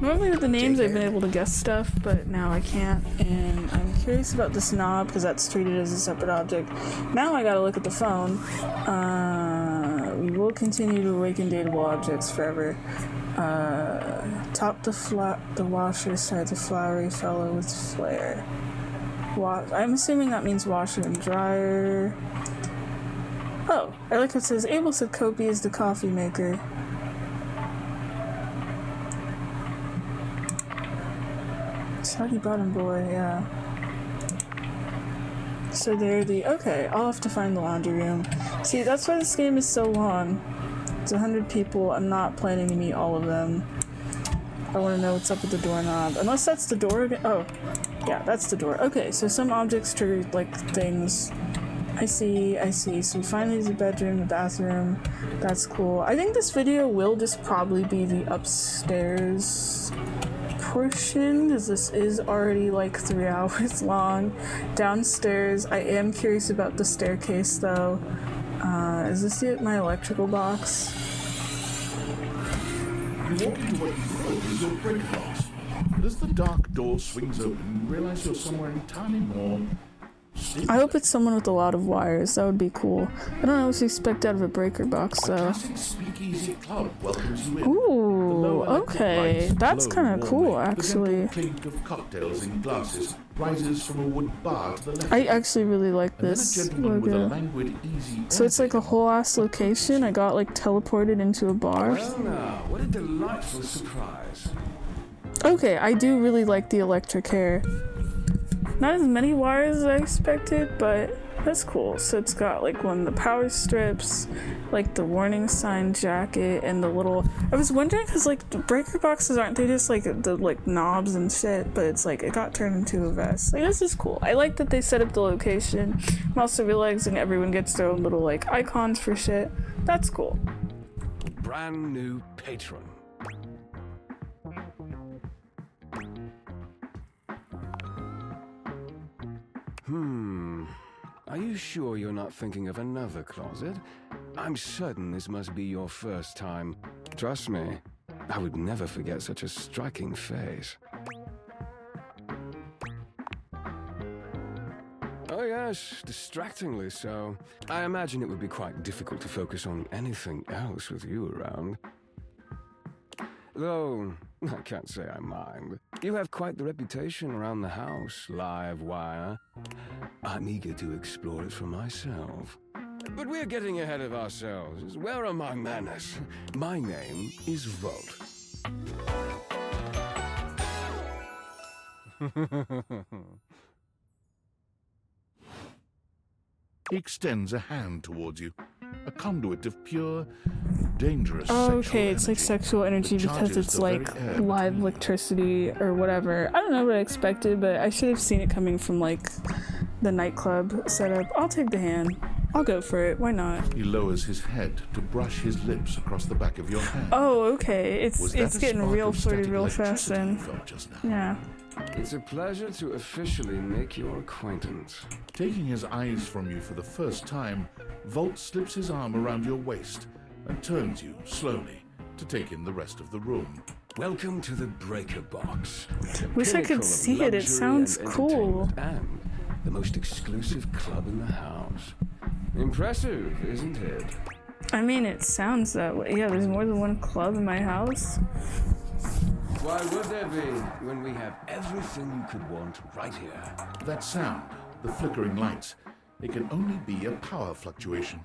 Normally with the names I've been able to guess stuff, but now I can't, and I'm curious about this knob because that's treated as a separate object. Now I gotta look at the phone. We will continue to awaken dateable objects forever. Top the washer, start the flowery fellow with flair. I'm assuming that means washer and dryer. Oh, I like how it says Abel said Kopi is the coffee maker. Soggy bottom boy, yeah. So they're okay, I'll have to find the laundry room. See, that's why this game is so long. It's 100 people, I'm not planning to meet all of them. I want to know what's up with the doorknob. Unless that's the door again. Oh, yeah, that's the door. Okay, so some objects trigger, like, things. I see. So we finally use the bedroom, the bathroom. That's cool. I think this video will just probably be the upstairs portion, because this is already like 3 hours long. Downstairs, I am curious about the staircase though. Is this my electrical box? You walk into what you hope is your break box. But as the dark door swings open, you realize you're somewhere entirely more... I hope it's someone with a lot of wires. That would be cool. I don't know what to expect out of a breaker box, though. Speakeasy club welcomes you in. Ooh, okay. That's kind of cool, actually. The clink of cocktails in glasses rises from a wood bar to the left. I actually really like this logo. So it's like a whole ass location. I got like teleported into a bar. Well now, what a delightful surprise. Okay, I do really like the electric hair. Not as many wires as I expected, but That's cool. So it's got like one of the power strips, like the warning sign jacket, and the little. I was wondering because like the breaker boxes aren't they just like the like knobs and shit, but it's like it got turned into a vest. Like this is cool. I like that they set up the location. I'm also realizing everyone gets their own little like icons for shit. That's cool. Brand new patron. Are you sure you're not thinking of another closet? I'm certain this must be your first time. Trust me, I would never forget such a striking face. Oh yes, distractingly so. I imagine it would be quite difficult to focus on anything else with you around. Though, I can't say I mind. You have quite the reputation around the house, live wire. I'm eager to explore it for myself. But we're getting ahead of ourselves. Where are my manners? My name is Volt. He extends a hand towards you, a conduit of pure, dangerous Oh, sexual okay, it's like energy sexual energy that because charges it's the like very air live electricity or whatever. I don't know what I expected, but I should have seen it coming from like the nightclub setup. I'll take the hand. I'll go for it. Why not? He lowers his head to brush his lips across the back of your hand. Oh, okay. Was that It's a getting spark real of flirty static real fast electricity then. you felt just now? Yeah. It's a pleasure to officially make your acquaintance. Taking his eyes from you for the first time, Volt slips his arm around your waist and turns you slowly to take in the rest of the room. Welcome to the Breaker Box. the Wish I could pinnacle of see it. It luxury sounds and cool. entertainment And the most exclusive club in the house. Impressive, isn't it? I mean, it sounds that way. Yeah, there's more than one club in my house. Why would there be when we have everything you could want right here? That sound, the flickering lights, it can only be a power fluctuation.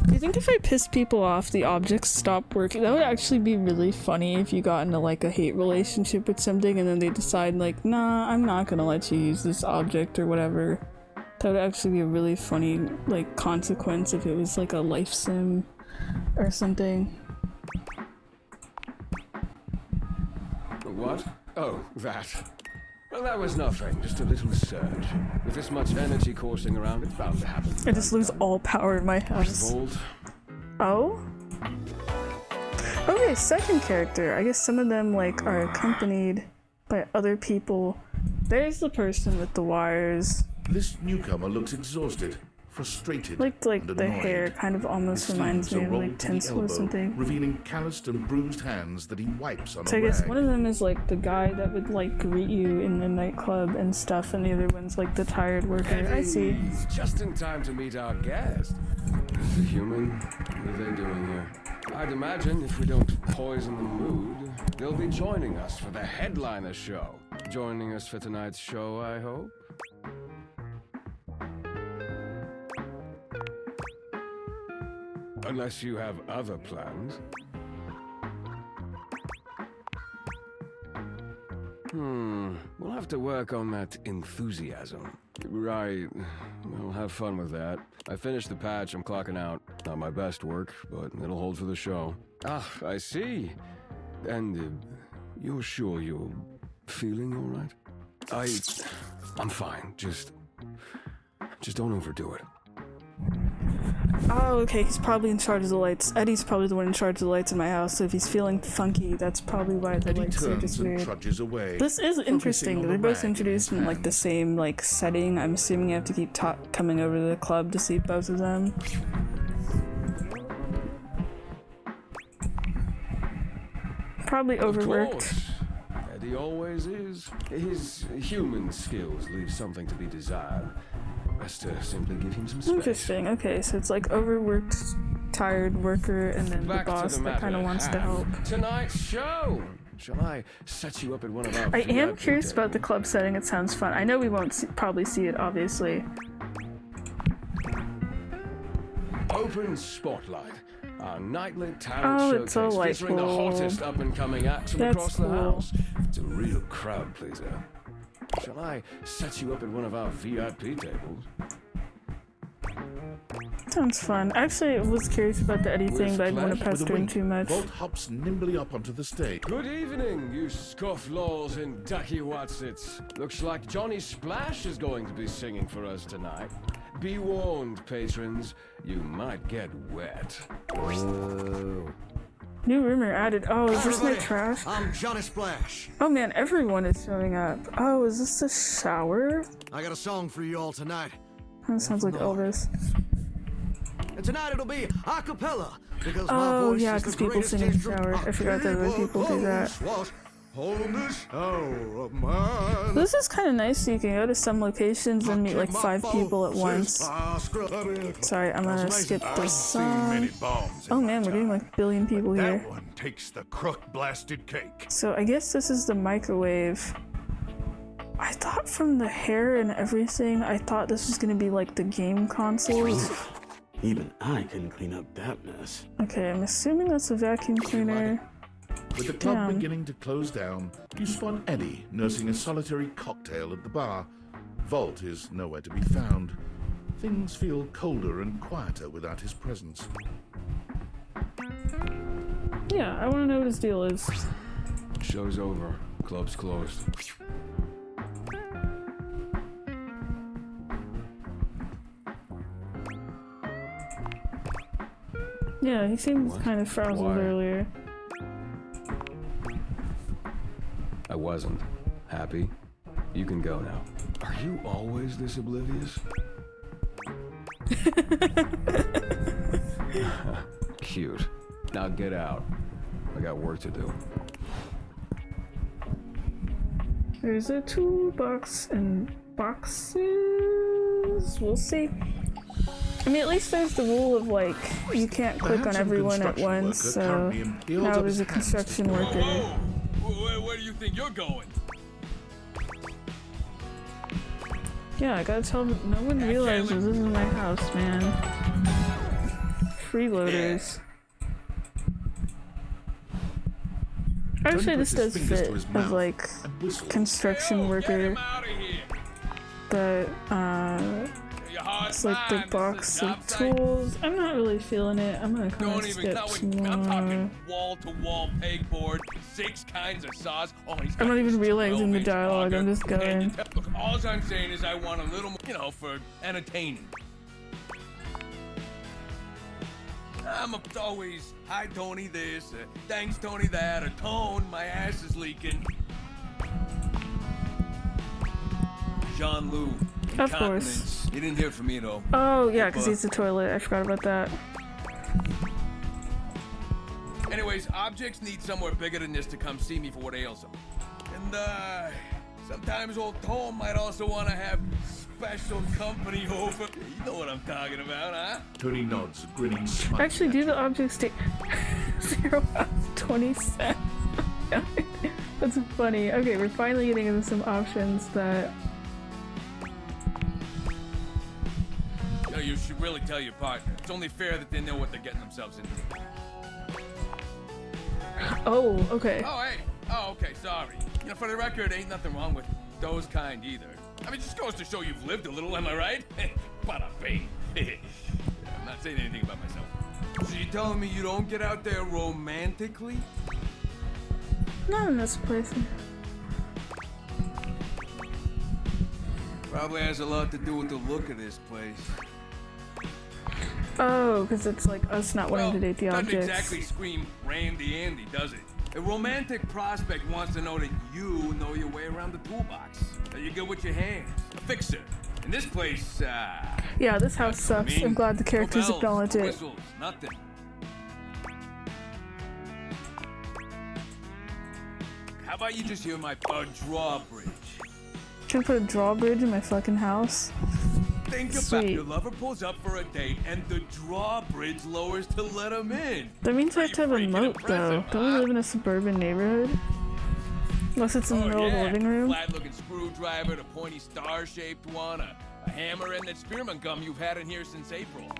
Do you think if I piss people off, the objects stop working? That would actually be really funny if you got into like a hate relationship with something and then they decide like, nah, I'm not gonna let you use this object or whatever. That would actually be a really funny like consequence if it was like a life sim or something. What? Oh, that. Well, that was nothing. Just a little surge. With this much energy coursing around, it's bound to happen. I just lose all power in my house. Volt. Oh? Okay, second character. I guess some of them like are accompanied by other people. There's the person with the wires. This newcomer looks exhausted, frustrated, Like and the annoyed. hair kind of almost His reminds sleeves me are of rolled like to the tinsel or elbow, something. revealing calloused and bruised hands that he wipes on So a I guess rag. one of them is like the guy that would like greet you in the nightclub and stuff, and the other one's like the tired worker. I see. He's just in time to meet our guest. Is a human? What are they doing here? I'd imagine if we don't poison the mood, they'll be joining us for the headliner show. Joining us for tonight's show, I hope. Unless you have other plans. We'll have to work on that enthusiasm. Right. Well, have fun with that. I finished the patch, I'm clocking out. Not my best work, but it'll hold for the show. Ah, I see. And you're sure you're feeling all right? I'm fine. Just don't overdo it. Oh, okay, he's probably in charge of the lights. Eddie's probably the one in charge of the lights in my house, so if he's feeling funky, that's probably why the Eddie lights are turns just and weird. trudges away. This is focusing interesting. on They're the both rag in introduced his in like hand. the same like setting. I'm assuming you have to keep coming over to the club to see both of them. Probably overworked. Of course. Eddie always is. His human skills leave something to be desired. Best to simply give him some space. Interesting. Okay, so it's like overworked, tired worker, and then Back the to boss the that kind of matter wants at to help. hand. Tonight's show. Shall I set you up at one of our I am VIP curious about the club setting. It sounds fun. I know we won't probably see it, obviously. Open Spotlight. Our nightly talent Oh, it's so showcase featuring the delightful. hottest up-and-coming acts from That's across the cool. house. It's a real crowd pleaser. Shall I set you up at one of our VIP tables? Sounds fun. Actually, I was curious about the Eddie thing, but I didn't want to pester him too much. Volt hops nimbly up onto the stage. Good evening, you scofflaws and ducky watsits. Looks like Johnny Splash is going to be singing for us tonight. Be warned, patrons, you might get wet. Whoa. New rumor added. Oh, is this my trash? I'm Johnny Splash. Oh man, everyone is showing up. Oh, is this a shower? I got a song for you all tonight. That sounds like Elvis. And tonight it'll be a cappella because my Oh voice yeah, is because the people greatest sing in the instrument. shower. I forgot that other people do that. On the shower of mine. This is kind of nice, so you can go to some locations and meet like 5 people at once. Sorry, I'm gonna skip this song. Oh man, we're getting like a billion people here. That one takes the crook-blasted cake. So I guess this is the microwave. I thought from the hair and everything, I thought this was gonna be like the game consoles. Even I can clean up that mess. Okay, I'm assuming that's a vacuum cleaner. With the club Damn. beginning to close down, you spot Eddie nursing a solitary cocktail at the bar. Volt is nowhere to be found. Things feel colder and quieter without his presence. Yeah, I want to know what his deal is. Show's over. Club's closed. Yeah, he seemed What? kind of frazzled Why? earlier. I wasn't. Happy? You can go now. Are you always this oblivious? Cute. Now get out. I got work to do. There's a toolbox and boxes. We'll see. I mean, at least there's the rule of like, you can't click on everyone at once, so now there's a construction worker. Where do you think you're going? Yeah, I gotta tell them, no one realizes this is my house, man. Freeloaders. Actually, this does fit as like construction worker. But it's like the box of tools. I'm not really feeling it. I'm gonna kind of skip some I'm more. talking wall-to-wall pegboard, 6 kinds of saws. Oh, he's I'm got not even this realizing the 12-inch dialogue. I'm just going. Look, all I'm saying is I want a little more, you know, for entertaining. I'm always, hi Tony this, thanks Tony that, or Tone, my ass is leaking. Jean-Loup, Of course. incontinence. You didn't hear from me though. Oh yeah, because he's the toilet. I forgot about that. Anyways, objects need somewhere bigger than this to come see me for what ails them. And, sometimes old Tom might also want to have special company over. You know what I'm talking about, huh? Tony nods, grinning smile. Actually, do the objects take 0 out of 20 cents? That's funny. Okay, we're finally getting into some options that. You know, you should really tell your partner. It's only fair that they know what they're getting themselves into. Oh, okay. Oh, hey. Oh, okay, sorry. You know, for the record, ain't nothing wrong with those kind either. I mean, it just goes to show you've lived a little, am I right? Bada bing. I'm not saying anything about myself. So you telling me you don't get out there romantically? Not in this place. Probably has a lot to do with the look of this place. Oh, because it's like us not wanting to date the Doesn't objects. exactly scream Randy Andy, does it? A romantic prospect wants to know that you know your way around the toolbox. That you're good with your hands. A fixer. In this place, Yeah, this house that's what I sucks. mean. I'm glad the characters No bells, acknowledge no it. whistles, nothing. How about you just hear my drawbridge? Can I put a drawbridge in my fucking house? Think about Sweet. your lover pulls up for a date and the drawbridge lowers to let him in. That means I have to have a moat, though. Don't we live in a suburban neighborhood? Unless it's in the middle of the living room. Flat-looking screwdriver, the pointy star-shaped one, a hammer, and that spearmint gum you've had in here since April.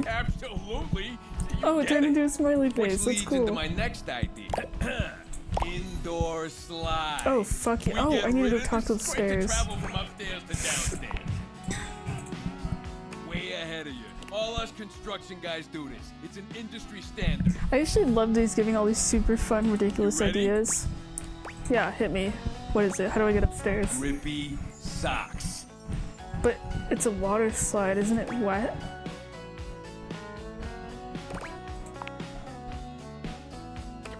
Absolutely. Oh, it turned into a smiley Which face. That's leads cool. into my next idea. indoor slide. Oh, fuck yeah. Oh, I need to go talk to the stairs. Travel from upstairs to downstairs. Way ahead of you. All us construction guys do this. It's an industry standard. I actually love that he's giving all these super fun, ridiculous ideas. Yeah, hit me. What is it? How do I get upstairs? Grippy socks. But it's a water slide, isn't it wet?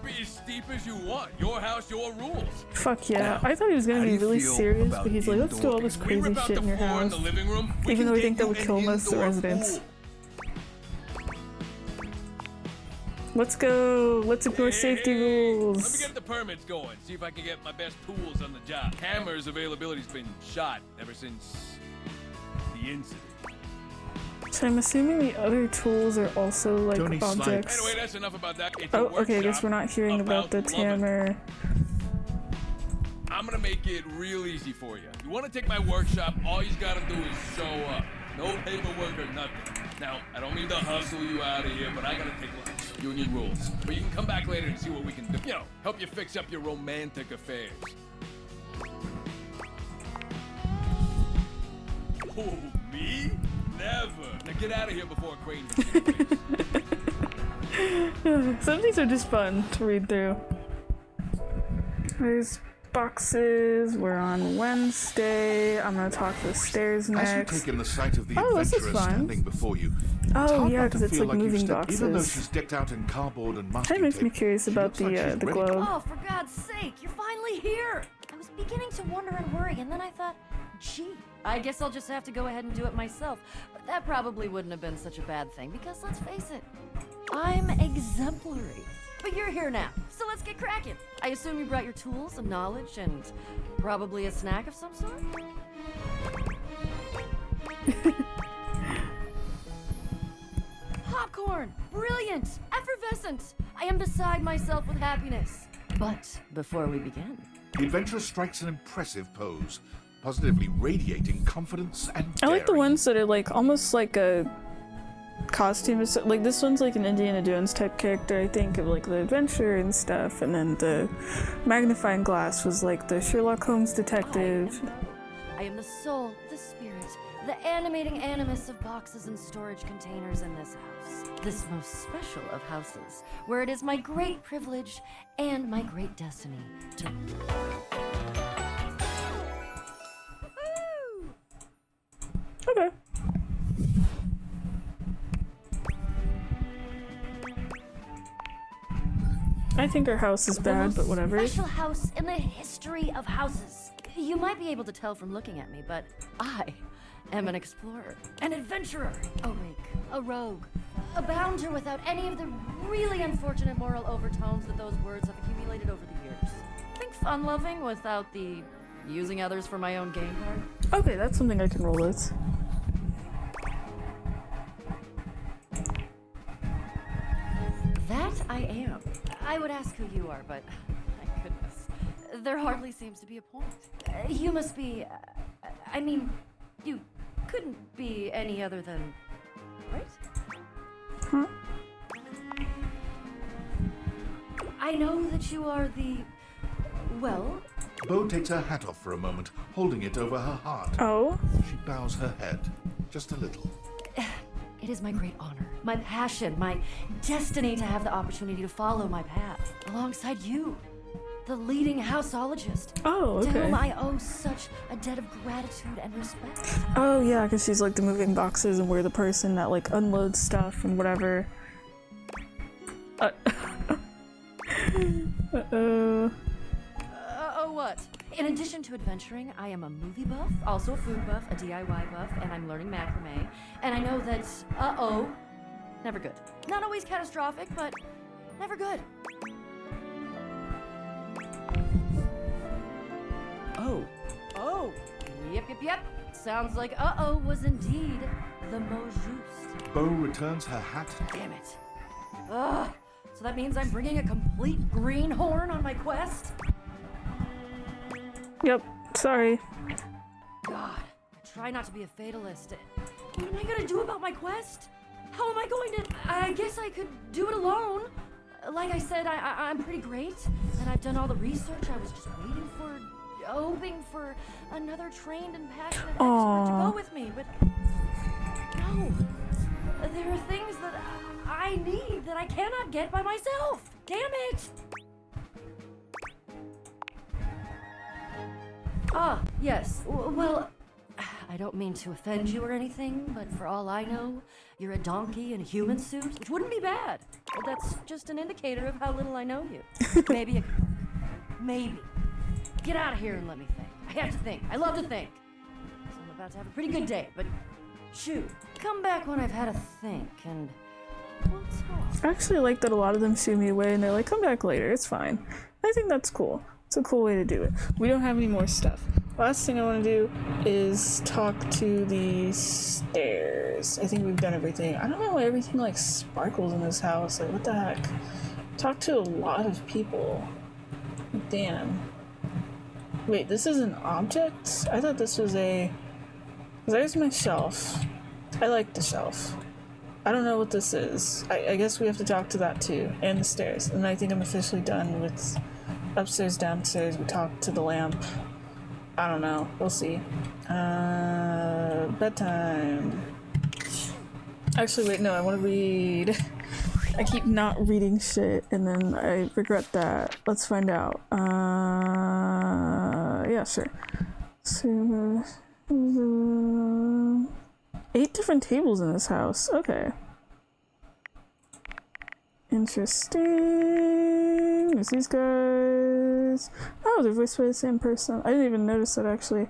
Be as steep as you want. Your house, your rules. Fuck yeah. I thought he was gonna be really serious, but he's like, let's do all this crazy shit in your house. Even though we think that would kill most of the residents. Let's go. Let's ignore safety rules. Let me get the permits going. See if I can get my best tools on the job. Hammer's availability's been shot ever since the incident. So I'm assuming the other tools are also like Tony objects. Anyway, that's enough about that. It's Oh, a okay. I guess workshop we're not hearing about the hammer. I'm gonna make it real easy for you. You wanna take my workshop, all you gotta do is show up. No paperwork or nothing. Now, I don't mean to hustle you out of here, but I gotta take lunch. Union rules. But you can come back later and see what we can do. You know, help you fix up your romantic affairs. Oh, me? Never. Now get out of here before a crane hits you in the face. Some of these are just fun to read through. There's boxes. We're on Wednesday. I'm gonna talk to the stairs next. As you take in the sight of the this is adventurer fun. standing before you, Oh it's hard yeah, not because to it's feel like you've moving stepped- Even though boxes. she's decked out in cardboard and masking Kind of makes tape, me curious about the she's the ready. globe. Oh, for God's sake, you're finally here! I was beginning to wonder and worry, and then I thought, gee, I guess I'll just have to go ahead and do it myself. But that probably wouldn't have been such a bad thing, because let's face it, I'm exemplary. But you're here now, so let's get cracking. I assume you brought your tools and knowledge and probably a snack of some sort? Popcorn! Brilliant! Effervescent! I am beside myself with happiness. But before we begin... The adventurer strikes an impressive pose, positively radiating confidence and I like the daring. ones that are like almost like a costume. Like this one's like an Indiana Jones type character, I think, of like the adventure and stuff. And then the magnifying glass was like the Sherlock Holmes detective. I am the soul, the spirit, the animating animus of boxes and storage containers in this house. This most special of houses, where it is my great privilege and my great destiny to... Okay. I think our house is bad, but whatever. Special house in the history of houses. You might be able to tell from looking at me, but I am an explorer, an adventurer, a rake, a rogue, a bounder without any of the really unfortunate moral overtones that those words have accumulated over the years. Think fun-loving without the using others for my own gain part. Okay, that's something I can roll with. That I am. I would ask who you are, but my goodness, there hardly seems to be a point. You must be. I mean, you couldn't be any other than. Right? Huh? I know that you are the. Well. Bo takes her hat off for a moment, holding it over her heart. Oh? She bows her head, just a little. It is my great honor, my passion, my destiny to have the opportunity to follow my path alongside you, the leading houseologist. Oh, okay. To whom I owe such a debt of gratitude and respect. Oh yeah, because she's like the moving boxes and we're the person that like unloads stuff and whatever. Uh-oh. Oh, what? In addition to adventuring, I am a movie buff, also a food buff, a DIY buff, and I'm learning macrame. And I know that, never good. Not always catastrophic, but never good. Oh. Yep. Sounds like was indeed the mot juste. Bo returns her hat. Damn it. Ugh. So that means I'm bringing a complete greenhorn on my quest? Yep, sorry. God, I try not to be a fatalist. What am I gonna do about my quest? How am I going to... I guess I could do it alone. Like I said, I'm pretty great. And I've done all the research. I was just hoping for another trained and passionate expert to go with me, but no. There are things that I need that I cannot get by myself. Damn it! Ah, yes. Well, I don't mean to offend you or anything, but for all I know, you're a donkey in a human suit, which wouldn't be bad. But that's just an indicator of how little I know you. Maybe. Get out of here and let me think. I have to think. I love to think. So I'm about to have a pretty good day, but shoot, come back when I've had a think and we'll talk. I actually like that a lot of them shoo me away and they're like, come back later, it's fine. I think that's cool. It's a cool way to do it. We don't have any more stuff. Last thing I want to do is talk to the stairs. I think we've done everything. I don't know why everything like sparkles in this house. Like, what the heck? Talk to a lot of people. Damn. Wait, this is an object? I thought this was a... There's my shelf. I like the shelf. I don't know what this is. I guess we have to talk to that too. And the stairs. And I think I'm officially done with upstairs, downstairs. We talked to the lamp. I don't know. We'll see. Bedtime. Actually, wait, no, I want to read. I keep not reading shit, and then I regret that. Let's find out. Yeah, sure. So, 8 different tables in this house. Okay. Interesting. There's these guys. Oh, they're voiced by the same person. I didn't even notice that, actually.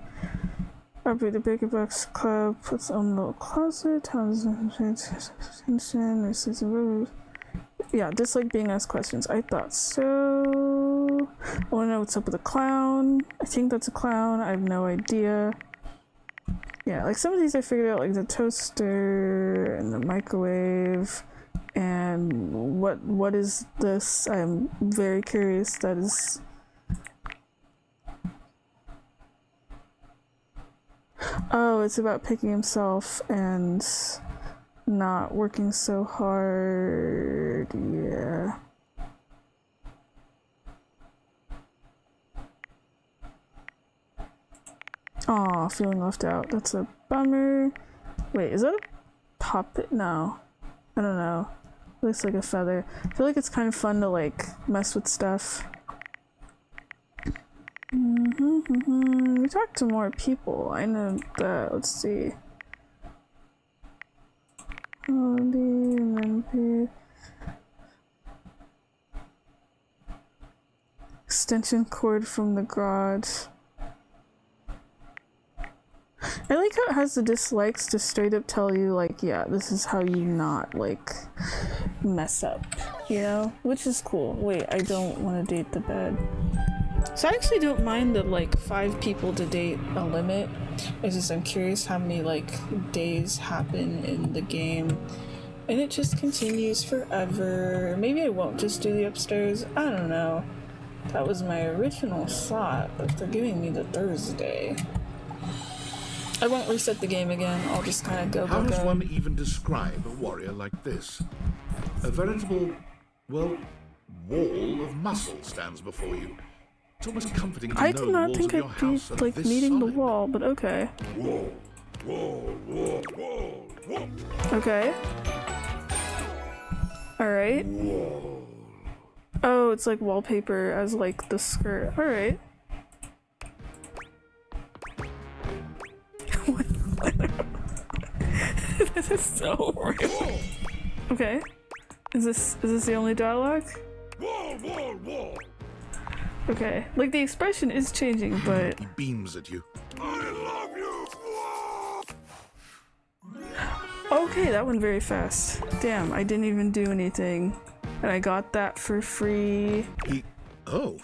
Operate the Baker Box Club, puts on little closet, yeah, dislike being asked questions. I thought so. I want to know what's up with the clown. I think that's a clown. I have no idea. Yeah, like some of these I figured out, like the toaster and the microwave. And what is this? I'm very curious. That is... Oh, it's about picking himself and not working so hard. Yeah. Aw, feeling left out. That's a bummer. Wait, is that a puppet? No. I don't know. Looks like a feather. I feel like it's kind of fun to like mess with stuff. We talked to more people. I know that. Let's see. Extension cord from the garage. I like how it has the dislikes to straight up tell you, like, yeah, this is how you not, like, mess up, you know? Which is cool. Wait, I don't want to date the bed. So I actually don't mind the, like, 5 people to date a limit. It's just I'm curious how many, like, days happen in the game. And it just continues forever. Maybe I won't just do the upstairs. I don't know. That was my original thought, but they're giving me the Thursday. I won't reset the game again. I'll just kind of go. How does one even describe a warrior like this? A veritable, well, wall of muscle stands before you. It's almost comforting to know the walls of your house are like this meeting solid. the wall, but okay. Wall, wall, wall, wall, wall. Okay. All right. Wall. Oh, it's like wallpaper as like the skirt. All right. This is so real. Okay. Is this the only dialogue? Wall, wall, wall. Okay. Like the expression is changing, but He beams at you. I love you. okay, that went very fast. Damn, I didn't even do anything. And I got that for free. Oh.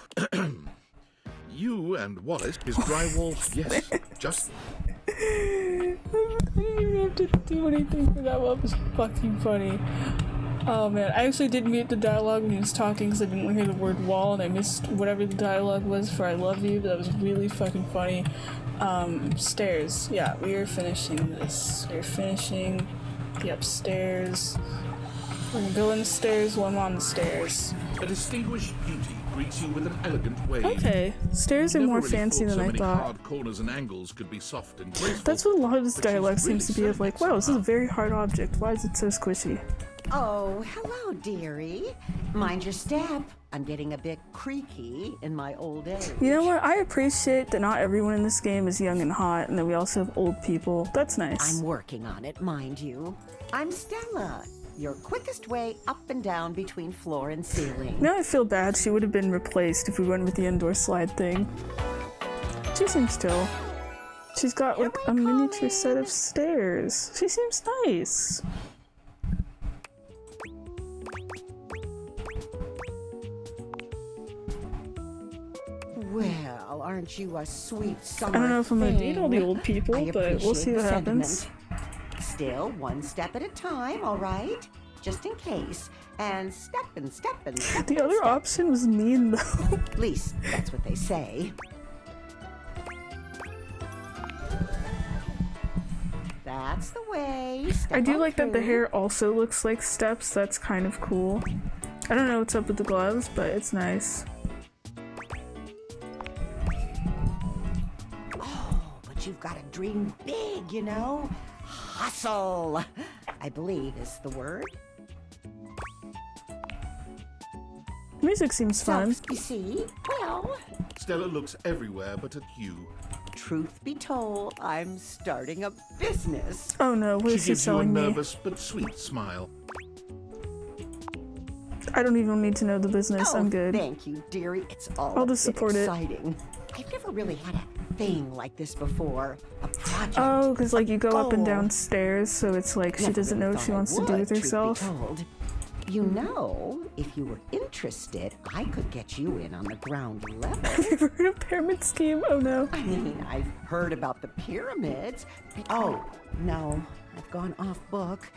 You and Wallace is drywall. Yes, just... I didn't even have to do anything for that. Well, it was fucking funny. Oh man, I actually did mute the dialogue when he was talking because I didn't hear the word wall and I missed whatever the dialogue was for I love you, but that was really fucking funny. Stairs. Yeah, we are finishing this. We're finishing the upstairs. We're gonna go in the stairs while I'm on the stairs. A distinguished beauty greets you with an elegant wave. Okay, stairs are Never more really fancy thought than so I many thought. hard corners and angles could be soft and graceful. That's what a lot of this but she's dialogue really seems to be of, like, wow, this is a very hard object. Why is it so squishy? Oh, hello, dearie. Mind your step. I'm getting a bit creaky in my old age. You know what? I appreciate that not everyone in this game is young and hot, and that we also have old people. That's nice. I'm working on it, mind you. I'm Stella, your quickest way up and down between floor and ceiling. Now I feel bad. She would have been replaced if we went with the indoor slide thing. She seems chill. She's got like a miniature set of stairs. She seems nice. Well, aren't you a sweet summer I don't know if I'm gonna date all the thing? old people, I but we'll see appreciate what the happens. sentiment. Still, one step at a time, all right? Just in case. And step and step and step. The other option was mean though. At least that's what they say. That's the way. I do like that the through. hair also looks like steps. That's kind of cool. I don't know what's up with the gloves, but it's nice. But you've got to dream big, you know? Hustle, I believe is the word. Music seems fun. You see? Well, Stella looks everywhere but at you. truth be told, I'm starting a business. Oh no, what is She she gives you a selling me? nervous but sweet smile. I don't even need to know the business. Oh, I'm good. thank you, dearie. It's all I'll a just bit support it. exciting. I've never really had a thing like this before. A project. Oh, because like you go up and goal. down stairs, so it's like she Never doesn't know really what she thought I wants to do would, with truth be herself. told. You know, if you were interested, I could get you in on the ground level. Have you ever heard of pyramid scheme? Oh no. I mean, I've heard about the pyramids. Oh, no, I've gone off book.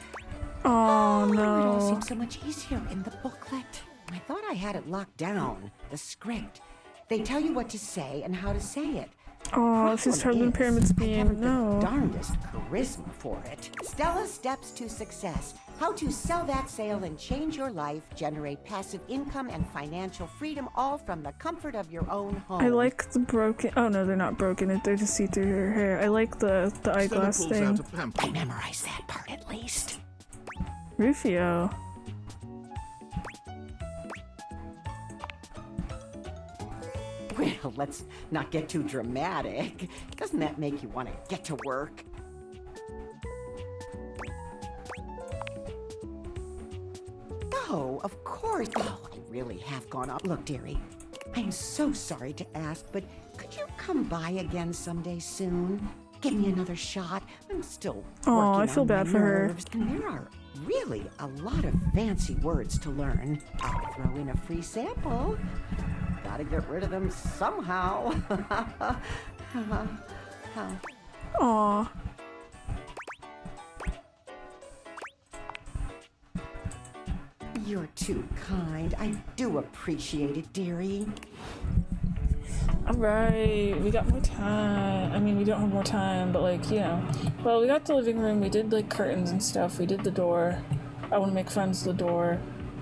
Oh It all no. seems so much easier in the booklet. I thought I had it locked down, the script. They tell you what to say and how to say it. Oh, she's Problem trying is, pyramid I scheme. haven't No. the darndest charisma for it. Stella's Steps to Success. How to sell that sale and change your life, generate passive income and financial freedom, all from the comfort of your own home. I like the broken. Oh no, they're not broken. They're just see through her hair. I like the eyeglass pulls thing. out a pamphlet. I memorized that part at least. Rufio. Well, let's not get too dramatic. Doesn't that make you want to get to work? Oh, of course. Oh, I really have gone off. Look, dearie, I'm so sorry to ask, but could you come by again someday soon? Give me another shot. I'm still Aw, working I feel on bad my for her. nerves, and there are really a lot of fancy words to learn. I'll throw in a free sample. Gotta get rid of them somehow. Aw. You're too kind. I do appreciate it, dearie. Alright, we got more time. I mean, we don't have more time, but like, you know. Well, we got the living room, we did like curtains and stuff, we did the door. I want to make friends with the door.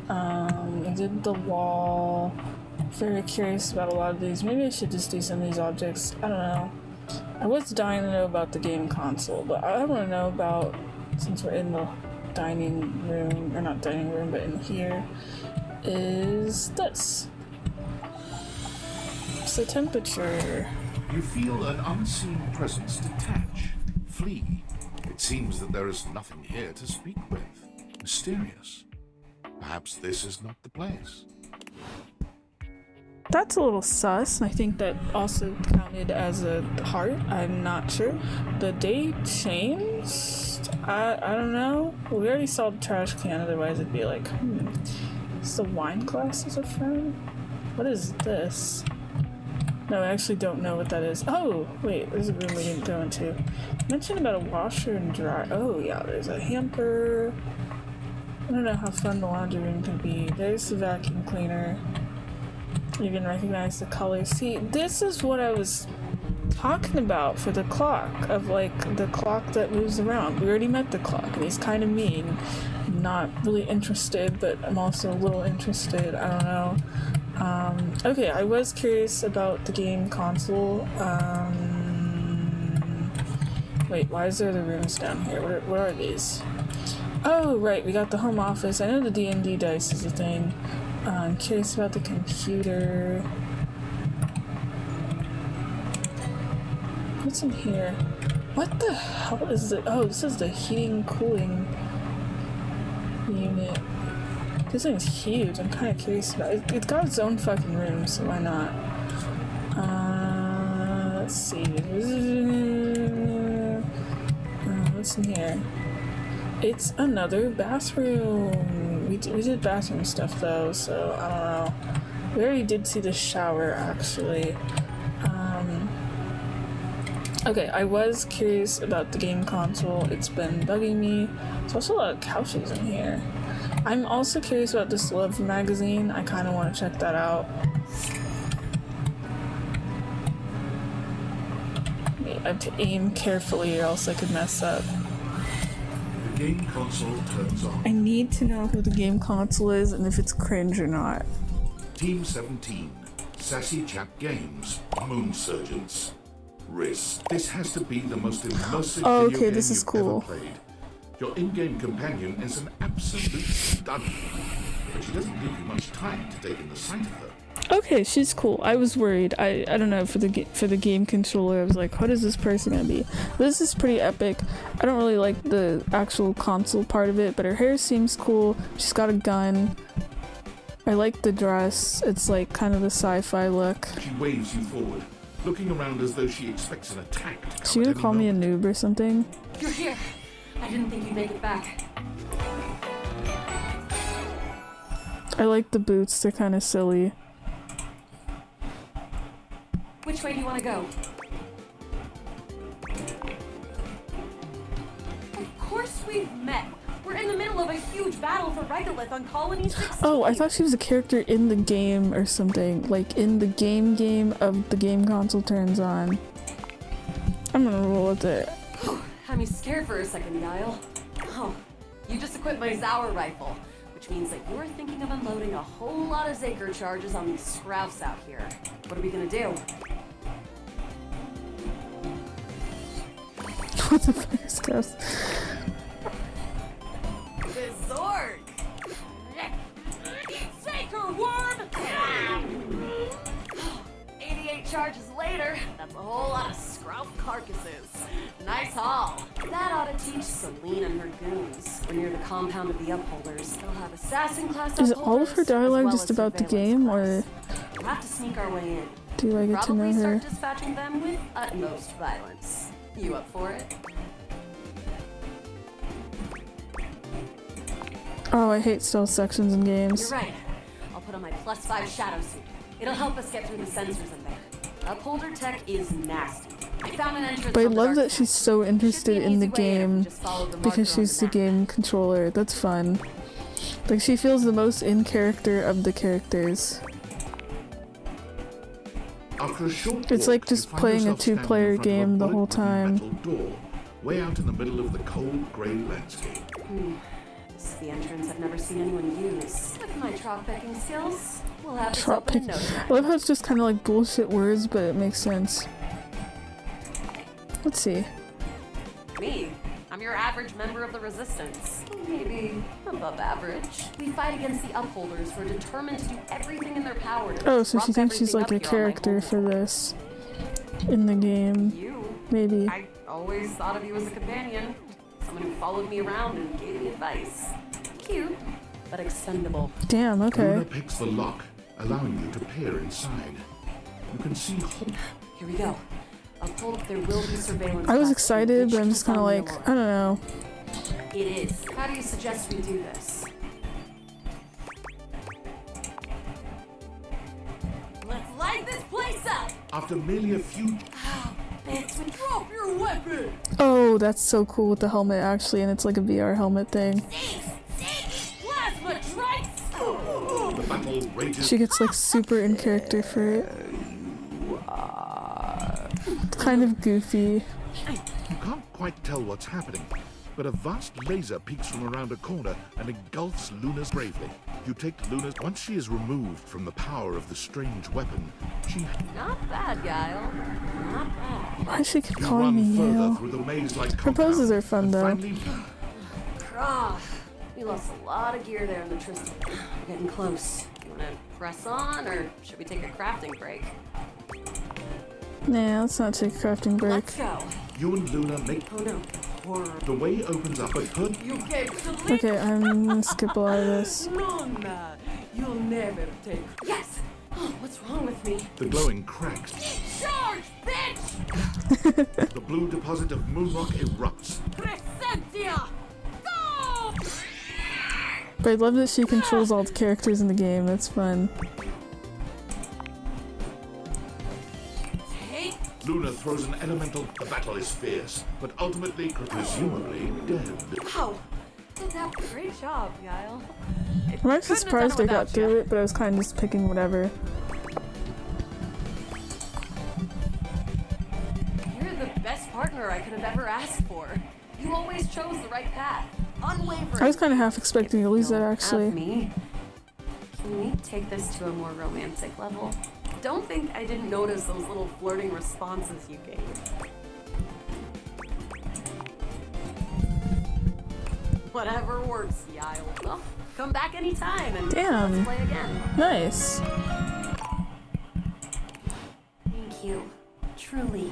We did the wall. Very curious about a lot of these. Maybe I should just do some of these objects. I don't know. I was dying to know about the game console, but I want to know about, since we're in the dining room, or not dining room, but in here, is this. It's the temperature. You feel an unseen presence detach, flee. It seems that there is nothing here to speak with. Mysterious. Perhaps this is not the place. That's a little sus, and I think that also counted as a heart. I'm not sure. The date changed? I don't know. We already saw the trash can, otherwise it'd be like, is the wine glass as a friend? What is this? No, I actually don't know what that is. Oh, wait, there's a room we didn't go into. Mentioned about a washer and dryer. Oh, yeah, there's a hamper. I don't know how fun the laundry room can be. There's the vacuum cleaner. You can recognize the colors. See, this is what I was talking about for the clock, of like the clock that moves around. We already met the clock, and he's kind of mean. I'm not really interested, but I'm also a little interested. I don't know. Okay, I was curious about the game console. Wait, why is there the rooms down here? What are these? Oh, right, we got the home office. I know the D&D dice is a thing. I'm curious about the computer. What's in here? What the hell is it? Oh, this is the heating cooling unit. This thing's huge. I'm kind of curious about it. It's got its own fucking room, so why not? Let's see. What's in here? It's another bathroom. We did bathroom stuff though, so I don't know. We already did see the shower actually. Okay, I was curious about the game console. It's been bugging me. There's also a lot of couches in here. I'm also curious about this Love magazine. I kind of want to check that out. I have to aim carefully or else I could mess up. The game console turns on. I need to know who the game console is and if it's cringe or not. Team 17, Sassy Chap Games, Moon Surgeons. Riz, this has to be the most immersive video game this is you've cool. ever played. Your in-game companion is an absolute stunner, but she doesn't give you much time to take in the sight of her. Okay, she's cool. I was worried. I don't know, for the game controller, I was like, what is this person gonna be? This is pretty epic. I don't really like the actual console part of it, but her hair seems cool. She's got a gun. I like the dress. It's like kind of the sci-fi look. She waves you forward, looking around as though she expects an attack to come. Is she gonna call me a noob or something? You're here. I didn't think you'd make it back. I like the boots. They're kind of silly. Which way do you want to go? Of course we've met. We're in the middle of a huge battle for Regolith on Colony 16. Oh, I thought she was a character in the game or something. Like in the game of the game console turns on. I'm gonna roll with it. Had me scared for a second, Dial. Oh, you just equipped my Zauer rifle, which means that you're thinking of unloading a whole lot of Zaker charges on these scrouts out here. What are we gonna do? What the fuck is this? The Zorg! Zaker worm! 88 charges later, that's a whole lot of scrout carcasses. Nice haul. That ought to teach Celine and her goons. When you're the compound of the Upholders, they'll have assassin class Is all of her dialogue just about the game, or we'll have to sneak our way in. do I get to know Probably her? start dispatching them with utmost violence. You up for it? Oh, I hate stealth sections in games. You're right. I'll put on my +5 shadow suit. It'll help us get through the sensors in there. Upholder tech is nasty. I found an entrance. But I on the love dark that she's so interested in the game because she's the game controller. That's fun. Like, she feels the most in character of the characters. After a short It's walk, like just you find playing a yourself standing two-player in front of a game the whole bulletproof time. metal door, way out in the middle of the cold grey landscape. This is the entrance I've never seen anyone use. With my trot picking skills, we'll have this Trot open in pick. no time. I love how it's just kind of like bullshit words, but it makes sense. Let's see. Me? I'm your average member of the Resistance. Maybe above average. We fight against the Upholders who are determined to do everything in their power to Oh, so she disrupt thinks she's everything like a up here on my character for this in the game. You? Maybe. I always thought of you as a companion. Someone who followed me around and gave me advice. Cute, but expendable. Damn, okay. Luna picks the lock, allowing you to peer inside. You can see Here we go. Uphold, there will be surveillance. I was tracks excited, which but I'm just kind of sound like, the I don't know. alarm. It is. How do you suggest we do this? Let's light this place up! after merely a few. Bitch, drop your weapon! Oh, that's so cool with the helmet actually, and it's like a VR helmet thing. Plasma trites! The battle rages. She gets like super in character for it. It's kind of goofy. You can't quite tell what's happening, but a vast laser peeks from around a corner and engulfs Luna's bravely. You take Luna's... Once she is removed from the power of the strange weapon, she... Not bad, Guile. Not bad. Why does she keep You calling run me further Yale? through the maze-like Her poses are fun, though. We lost a lot of gear there in the Tristan. We're getting close. You wanna press on, or should we take a crafting break? Nah, let's not take a crafting break. Let's go. You and Luna make... Oh no. Horror. The way opens up, but her... You gave to Okay, I'm gonna skip a lot of this. Luna, you'll never take... Yes! Oh, what's wrong with me? The glowing cracks. Charge, bitch! The blue deposit of moonrock erupts. Presentia! Go! But I love that she controls all the characters in the game. That's fun. Luna throws an elemental. The battle is fierce, but ultimately, presumably, dead. Wow! Did that great job, Guile. I'm actually surprised I got through it, but I was kind of just picking whatever. You're the best partner I could have ever asked for. You always chose the right path. Unwavering. I was kind of half expecting to lose that, actually. Me. Can we take this to a more romantic level? Don't think I didn't notice those little flirting responses you gave. Whatever works, Yile. Well, come back anytime and let's play again. Nice. Thank you. Truly.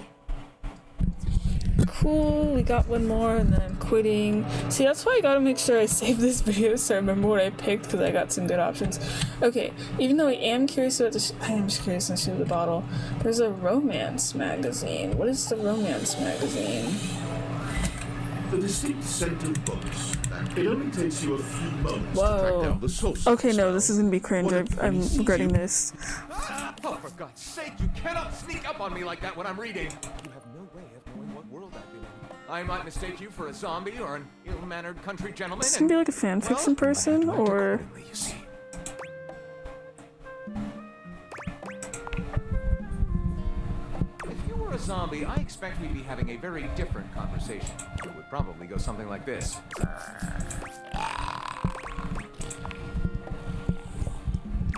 Cool, we got one more and then I'm quitting. See, that's why I gotta make sure I save this video so I remember what I picked, because I got some good options. Okay, even though I am curious about I am just curious on the bottle. There's a romance magazine. What is the romance magazine? The distinct scent of books. It only takes you a few moments to track down the source. Okay, no, this is gonna be cringe. I'm regretting this. Oh, for God's sake, you cannot sneak up on me like that when I'm reading. You have no way of knowing what world I've been in. I might mistake you for a zombie or an ill-mannered country gentleman. Is this gonna be like a fanfiction person, or... If you were a zombie, I expect we'd be having a very different conversation. It would probably go something like this.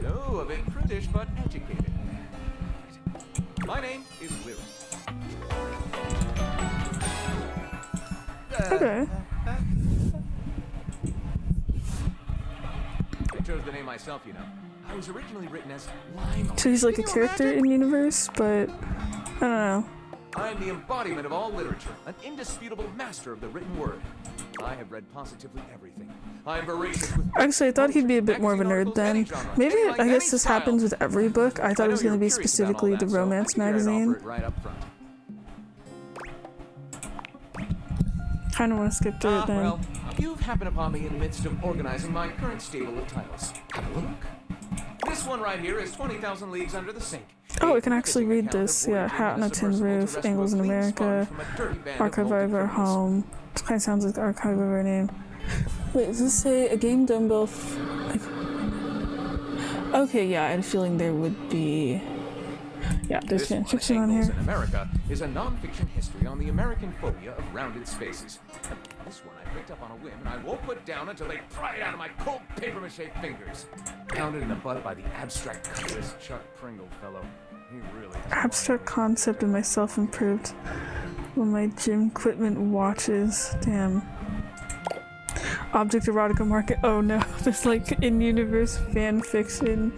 No, a bit prudish, but educated. My name is Will. Okay. I chose the name myself, you know. I was originally written as Lime. So he's like a character in universe, but I don't know. I'm the embodiment of all literature, an indisputable master of the written word. I have read positively everything. I'm voracious with... Actually, I thought he'd be a bit more of a nerd then. Maybe, I guess this happens with every book. I thought it was going to be specifically the romance magazine. Kind of want to skip through it then. Well, you've happened upon me in the midst of organizing my current stable of titles. Have a look. This one right here is 20,000 Leagues Under the Sink. Oh, I can actually read this. Yeah, Hat on a Tin Roof, Angles in America, Archive of Our Home. This kind of sounds like the Archive of Our Name. Wait, does this say a game done both? Okay, yeah, I had a feeling there would be. Yeah, there's fan fiction on here. In America is a non-fiction history on the American phobia of rounded spaces. This one I picked up on a whim, and I won't put down until they pry it out of my cold papier-mâché fingers. Pounded in the butt by the abstract colorist Chuck Pringle fellow. He really Abstract concept of my self-improved. When my gym equipment watches. Damn. Object erotica market. Oh no, there's like in-universe fan fiction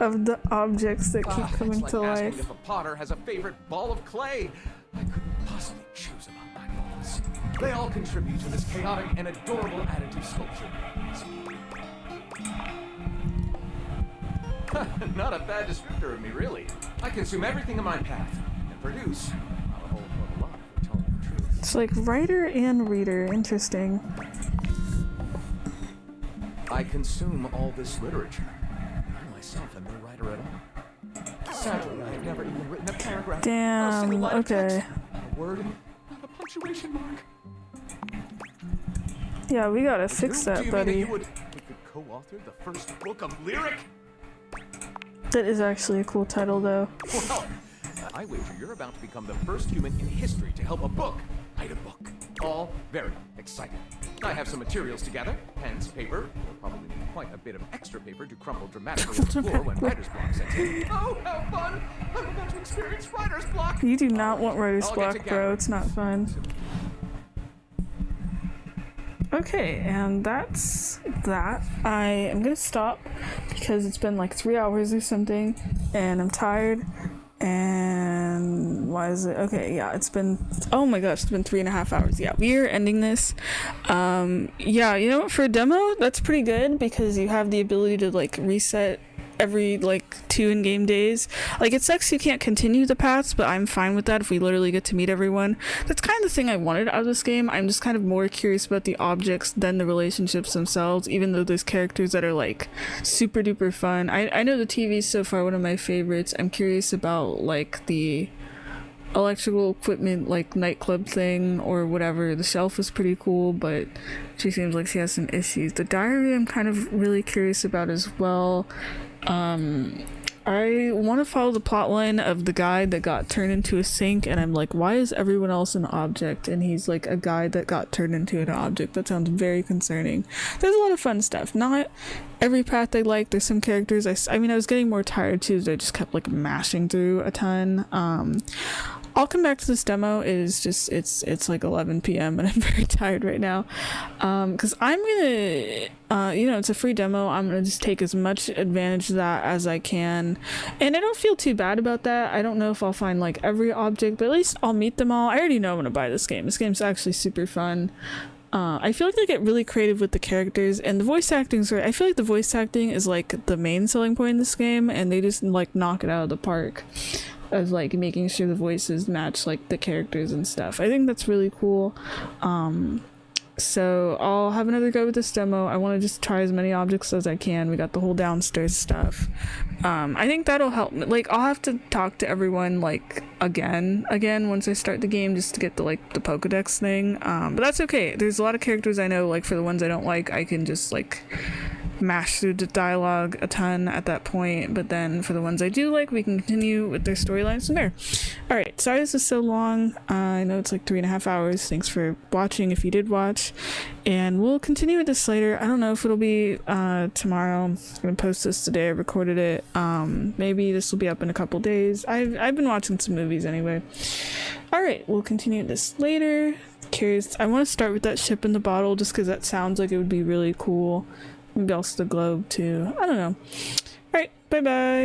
of the objects that keep coming like to life. If a potter has a favorite ball of clay, I couldn't possibly choose among my balls. They all contribute to this chaotic and adorable additive sculpture. Not a bad descriptor of me, really. I consume everything in my path and produce not a whole lot of telling the truth. It's like writer and reader. Interesting. I consume all this literature. I myself am no writer at all. Sadly, I have never even written a paragraph. Damn, Not a single line of okay. text. Not a word, not a punctuation mark. Yeah, we gotta fix Do that, you mean buddy. you could co-author the first book of lyric? That is actually a cool title, though. Well, I wager you're about to become the first human in history to help a book write a book. all very exciting. I have some materials to gather, pens, paper, or probably quite a bit of extra paper to crumple dramatically on the floor when writer's block sets in. Oh, how fun! I'm about to experience writer's block! You do not want writer's I'll block, get to bro. gathering. It's not fun. Okay, and that's that. I am gonna stop because it's been like 3 hours or something, and I'm tired. And why is it okay? Yeah, it's been, oh my gosh, it's been 3.5 hours. Yeah, we are ending this. Yeah, you know what, for a demo that's pretty good because you have the ability to like reset every like 2 in-game days. Like, it sucks you can't continue the paths, but I'm fine with that if we literally get to meet everyone. That's kind of the thing I wanted out of this game. I'm just kind of more curious about the objects than the relationships themselves, even though there's characters that are like super duper fun. I know the TV is so far one of my favorites. I'm curious about like the electrical equipment, like nightclub thing or whatever. The shelf is pretty cool, but she seems like she has some issues. The diary I'm kind of really curious about as well. I want to follow the plotline of the guy that got turned into a sink, and I'm like, why is everyone else an object? And he's like a guy that got turned into an object. That sounds very concerning. There's a lot of fun stuff. Not every path I like. There's some characters I mean, I was getting more tired too, so I just kept like mashing through a ton. I'll come back to this demo. It is just, it's like 11 p.m. and I'm very tired right now. Because I'm gonna, you know, it's a free demo. I'm gonna just take as much advantage of that as I can. And I don't feel too bad about that. I don't know if I'll find like every object, but at least I'll meet them all. I already know I'm gonna buy this game. This game's actually super fun. I feel like they get really creative with the characters, and the voice acting's great. I feel like the voice acting is like the main selling point in this game, and they just like knock it out of the park of like making sure the voices match like the characters and stuff. I think that's really cool. So I'll have another go with this demo. I want to just try as many objects as I can. We got the whole downstairs stuff. I think that'll help. Like, I'll have to talk to everyone like again once I start the game, just to get the like the Pokedex thing. But that's okay. There's a lot of characters I know, like for the ones I don't like, I can just like mash through the dialogue a ton at that point, but then for the ones I do like, we can continue with their storylines from there. Alright, sorry this is so long. I know it's like 3.5 hours. Thanks for watching if you did watch, and we'll continue with this later. I don't know if it'll be tomorrow. I'm gonna post this today. I recorded it. Maybe this will be up in a couple days. I've been watching some movies anyway. Alright, we'll continue this later. Curious, I want to start with that ship in the bottle just because that sounds like it would be really cool. Maybe also the globe too. I don't know. Alright, bye bye.